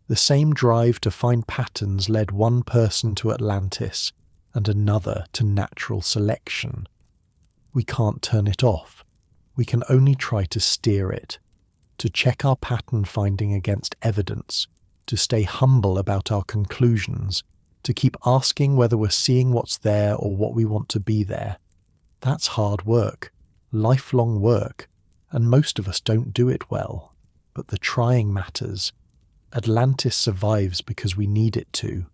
The same drive to find patterns led one person to Atlantis and another to natural selection. We can't turn it off. We can only try to steer it, to check our pattern finding against evidence, to stay humble about our conclusions, to keep asking whether we're seeing what's there or what we want to be there. That's hard work, lifelong work, and most of us don't do it well. But the trying matters. Atlantis survives because we need it to.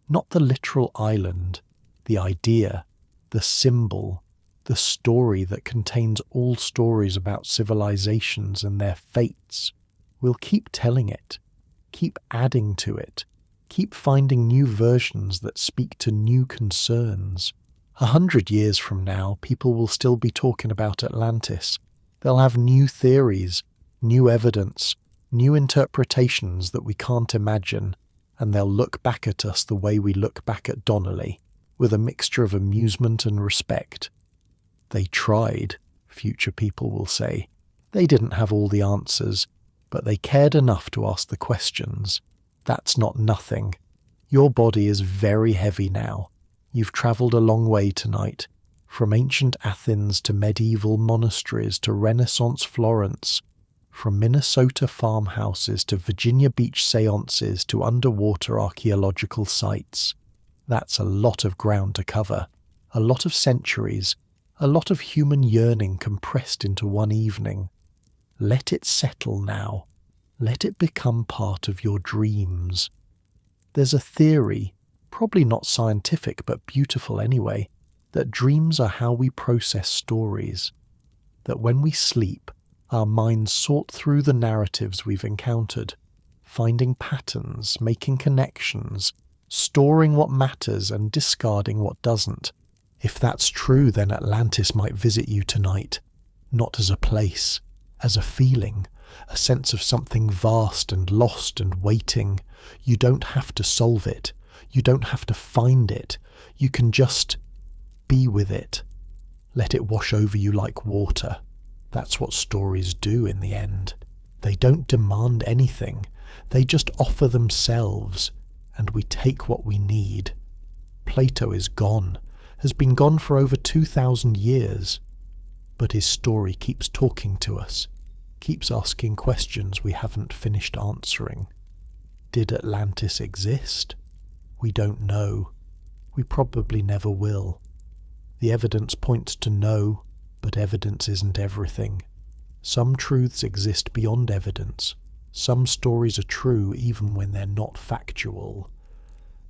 Not the literal island, the idea, the symbol, the story that contains all stories about civilizations and their fates. We'll keep telling it, keep adding to it, keep finding new versions that speak to new concerns. 100 years from now, people will still be talking about Atlantis. They'll have new theories, new evidence, new interpretations that we can't imagine, and they'll look back at us the way we look back at Donnelly, with a mixture of amusement and respect. They tried, future people will say. They didn't have all the answers, but they cared enough to ask the questions. That's not nothing. Your body is very heavy now. You've travelled a long way tonight, from ancient Athens to medieval monasteries to Renaissance Florence, from Minnesota farmhouses to Virginia Beach seances to underwater archaeological sites. That's a lot of ground to cover, a lot of centuries, a lot of human yearning compressed into one evening. Let it settle now. Let it become part of your dreams. There's a theory, probably not scientific but beautiful anyway, that dreams are how we process stories. That when we sleep, our minds sort through the narratives we've encountered, finding patterns, making connections, storing what matters and discarding what doesn't. If that's true, then Atlantis might visit you tonight, not as a place, as a feeling, a sense of something vast and lost and waiting. You don't have to solve it. You don't have to find it. You can just be with it. Let it wash over you like water. That's what stories do in the end. They don't demand anything. They just offer themselves, and we take what we need. Plato is gone, has been gone for over 2,000 years, but his story keeps talking to us, keeps asking questions we haven't finished answering. Did Atlantis exist? We don't know. We probably never will. The evidence points to no, but evidence isn't everything. Some truths exist beyond evidence. Some stories are true even when they're not factual.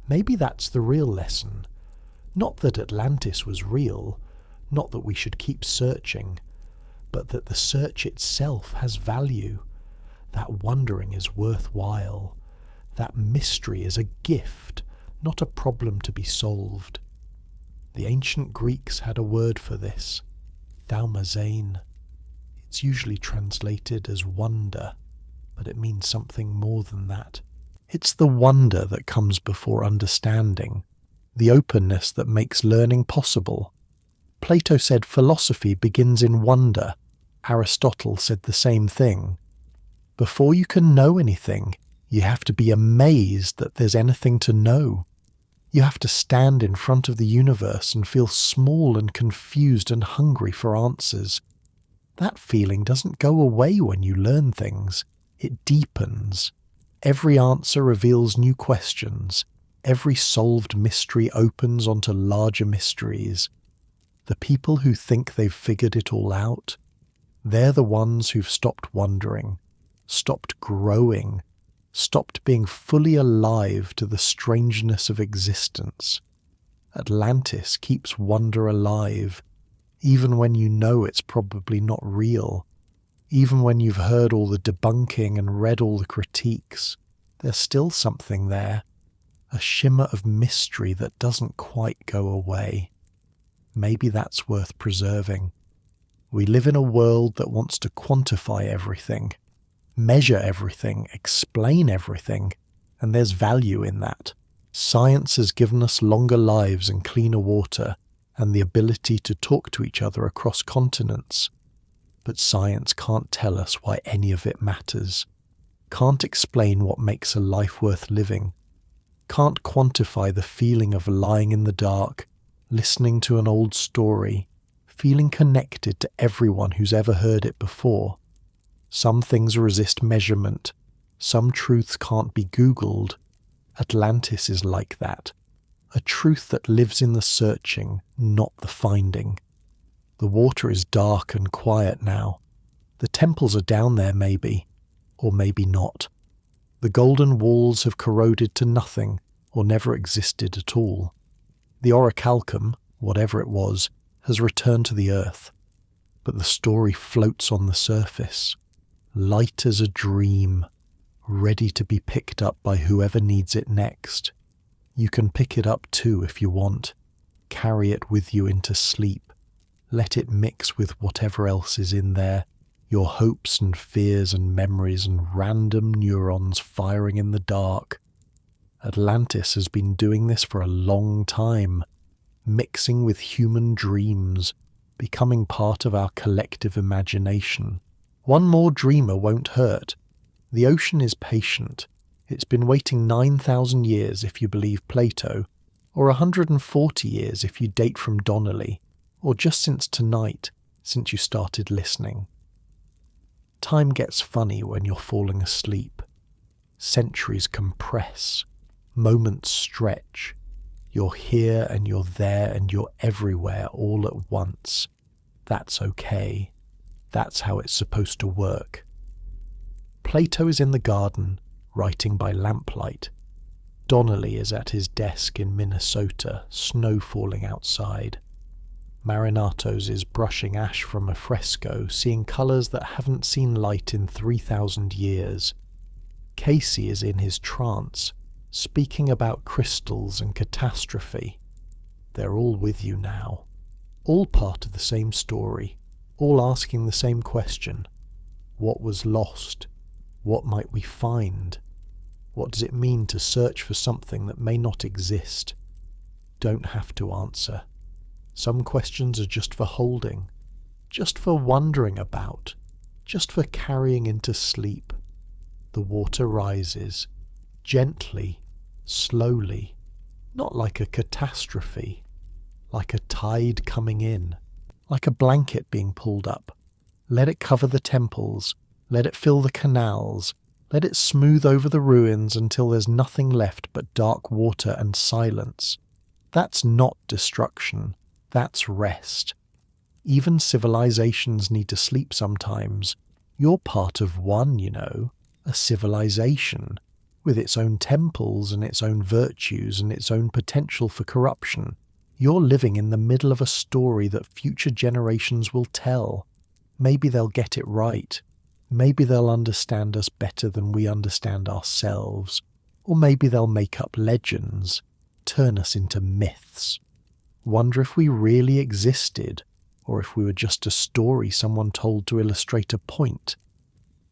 Maybe that's the real lesson. Not that Atlantis was real, not that we should keep searching, but that the search itself has value. That wondering is worthwhile. That mystery is a gift, not a problem to be solved. The ancient Greeks had a word for this, thaumazein. It's usually translated as wonder, but it means something more than that. It's the wonder that comes before understanding, the openness that makes learning possible. Plato said philosophy begins in wonder. Aristotle said the same thing. Before you can know anything, you have to be amazed that there's anything to know. You have to stand in front of the universe and feel small and confused and hungry for answers. That feeling doesn't go away when you learn things. It deepens. Every answer reveals new questions. Every solved mystery opens onto larger mysteries. The people who think they've figured it all out, they're the ones who've stopped wondering, stopped growing, stopped being fully alive to the strangeness of existence. Atlantis keeps wonder alive, even when you know it's probably not real, even when you've heard all the debunking and read all the critiques. There's still something there, a shimmer of mystery that doesn't quite go away. Maybe that's worth preserving. We live in a world that wants to quantify everything, measure everything, explain everything, and there's value in that. Science has given us longer lives and cleaner water, and the ability to talk to each other across continents. But science can't tell us why any of it matters, can't explain what makes a life worth living, can't quantify the feeling of lying in the dark, listening to an old story, feeling connected to everyone who's ever heard it before. Some things resist measurement, some truths can't be Googled. Atlantis is like that, a truth that lives in the searching, not the finding. The water is dark and quiet now. The temples are down there maybe, or maybe not. The golden walls have corroded to nothing, or never existed at all. The orichalcum, whatever it was, has returned to the earth. But the story floats on the surface, light as a dream, ready to be picked up by whoever needs it next. You can pick it up too if you want. Carry it with you into sleep. Let it mix with whatever else is in there, your hopes and fears and memories and random neurons firing in the dark. Atlantis has been doing this for a long time, mixing with human dreams, becoming part of our collective imagination. One more dreamer won't hurt. The ocean is patient. It's been waiting 9,000 years if you believe Plato, or 140 years if you date from Donnelly, or just since tonight, since you started listening. Time gets funny when you're falling asleep. Centuries compress. Moments stretch. You're here and you're there and you're everywhere all at once. That's okay. That's how it's supposed to work. Plato is in the garden, writing by lamplight. Donnelly is at his desk in Minnesota, snow falling outside. Marinatos is brushing ash from a fresco, seeing colours that haven't seen light in 3,000 years. Casey is in his trance, speaking about crystals and catastrophe. They're all with you now, all part of the same story, all asking the same question. What was lost? What might we find? What does it mean to search for something that may not exist? Don't have to answer. Some questions are just for holding, just for wondering about, just for carrying into sleep. The water rises, gently, slowly, not like a catastrophe, like a tide coming in, like a blanket being pulled up. Let it cover the temples, let it fill the canals, let it smooth over the ruins until there's nothing left but dark water and silence. That's not destruction, that's rest. Even civilizations need to sleep sometimes. You're part of one, you know, a civilization, with its own temples and its own virtues and its own potential for corruption. You're living in the middle of a story that future generations will tell. Maybe they'll get it right. Maybe they'll understand us better than we understand ourselves. Or maybe they'll make up legends, turn us into myths. Wonder if we really existed, or if we were just a story someone told to illustrate a point.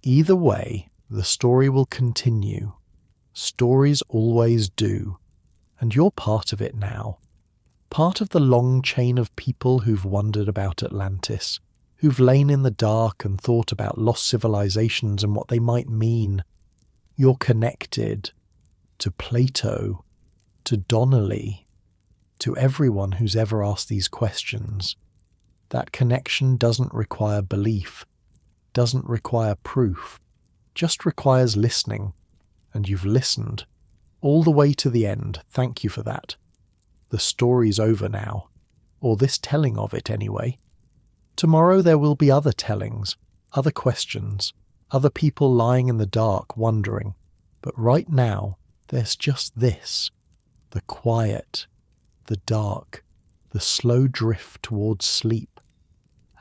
Either way, the story will continue. Stories always do. And you're part of it now. Part of the long chain of people who've wondered about Atlantis, who've lain in the dark and thought about lost civilizations and what they might mean. You're connected to Plato, to Donnelly, to everyone who's ever asked these questions. That connection doesn't require belief, doesn't require proof, just requires listening. And you've listened, all the way to the end. Thank you for that. The story's over now, or this telling of it anyway. Tomorrow there will be other tellings, other questions, other people lying in the dark wondering. But right now, there's just this, the quiet, the dark, the slow drift towards sleep.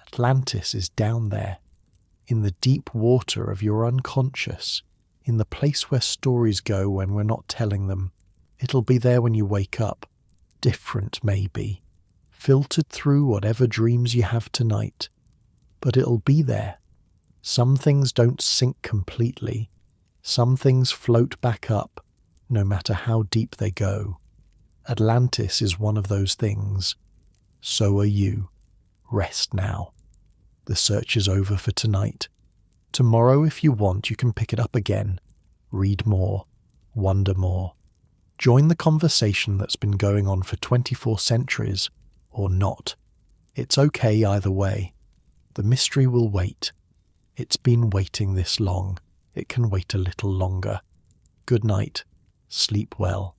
Atlantis is down there, in the deep water of your unconscious, in the place where stories go when we're not telling them. It'll be there when you wake up, different maybe, filtered through whatever dreams you have tonight. but it'll be there. Some things don't sink completely. Some things float back up, no matter how deep they go. Atlantis is one of those things. So are you. Rest now. The search is over for tonight. Tomorrow, if you want, you can pick it up again. Read more. Wonder more. Join the conversation that's been going on for 24 centuries, or not. It's okay either way. The mystery will wait. It's been waiting this long. It can wait a little longer. Good night. Sleep well.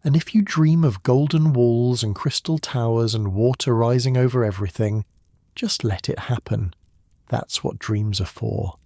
And if you dream of golden walls and crystal towers and water rising over everything, just let it happen. That's what dreams are for.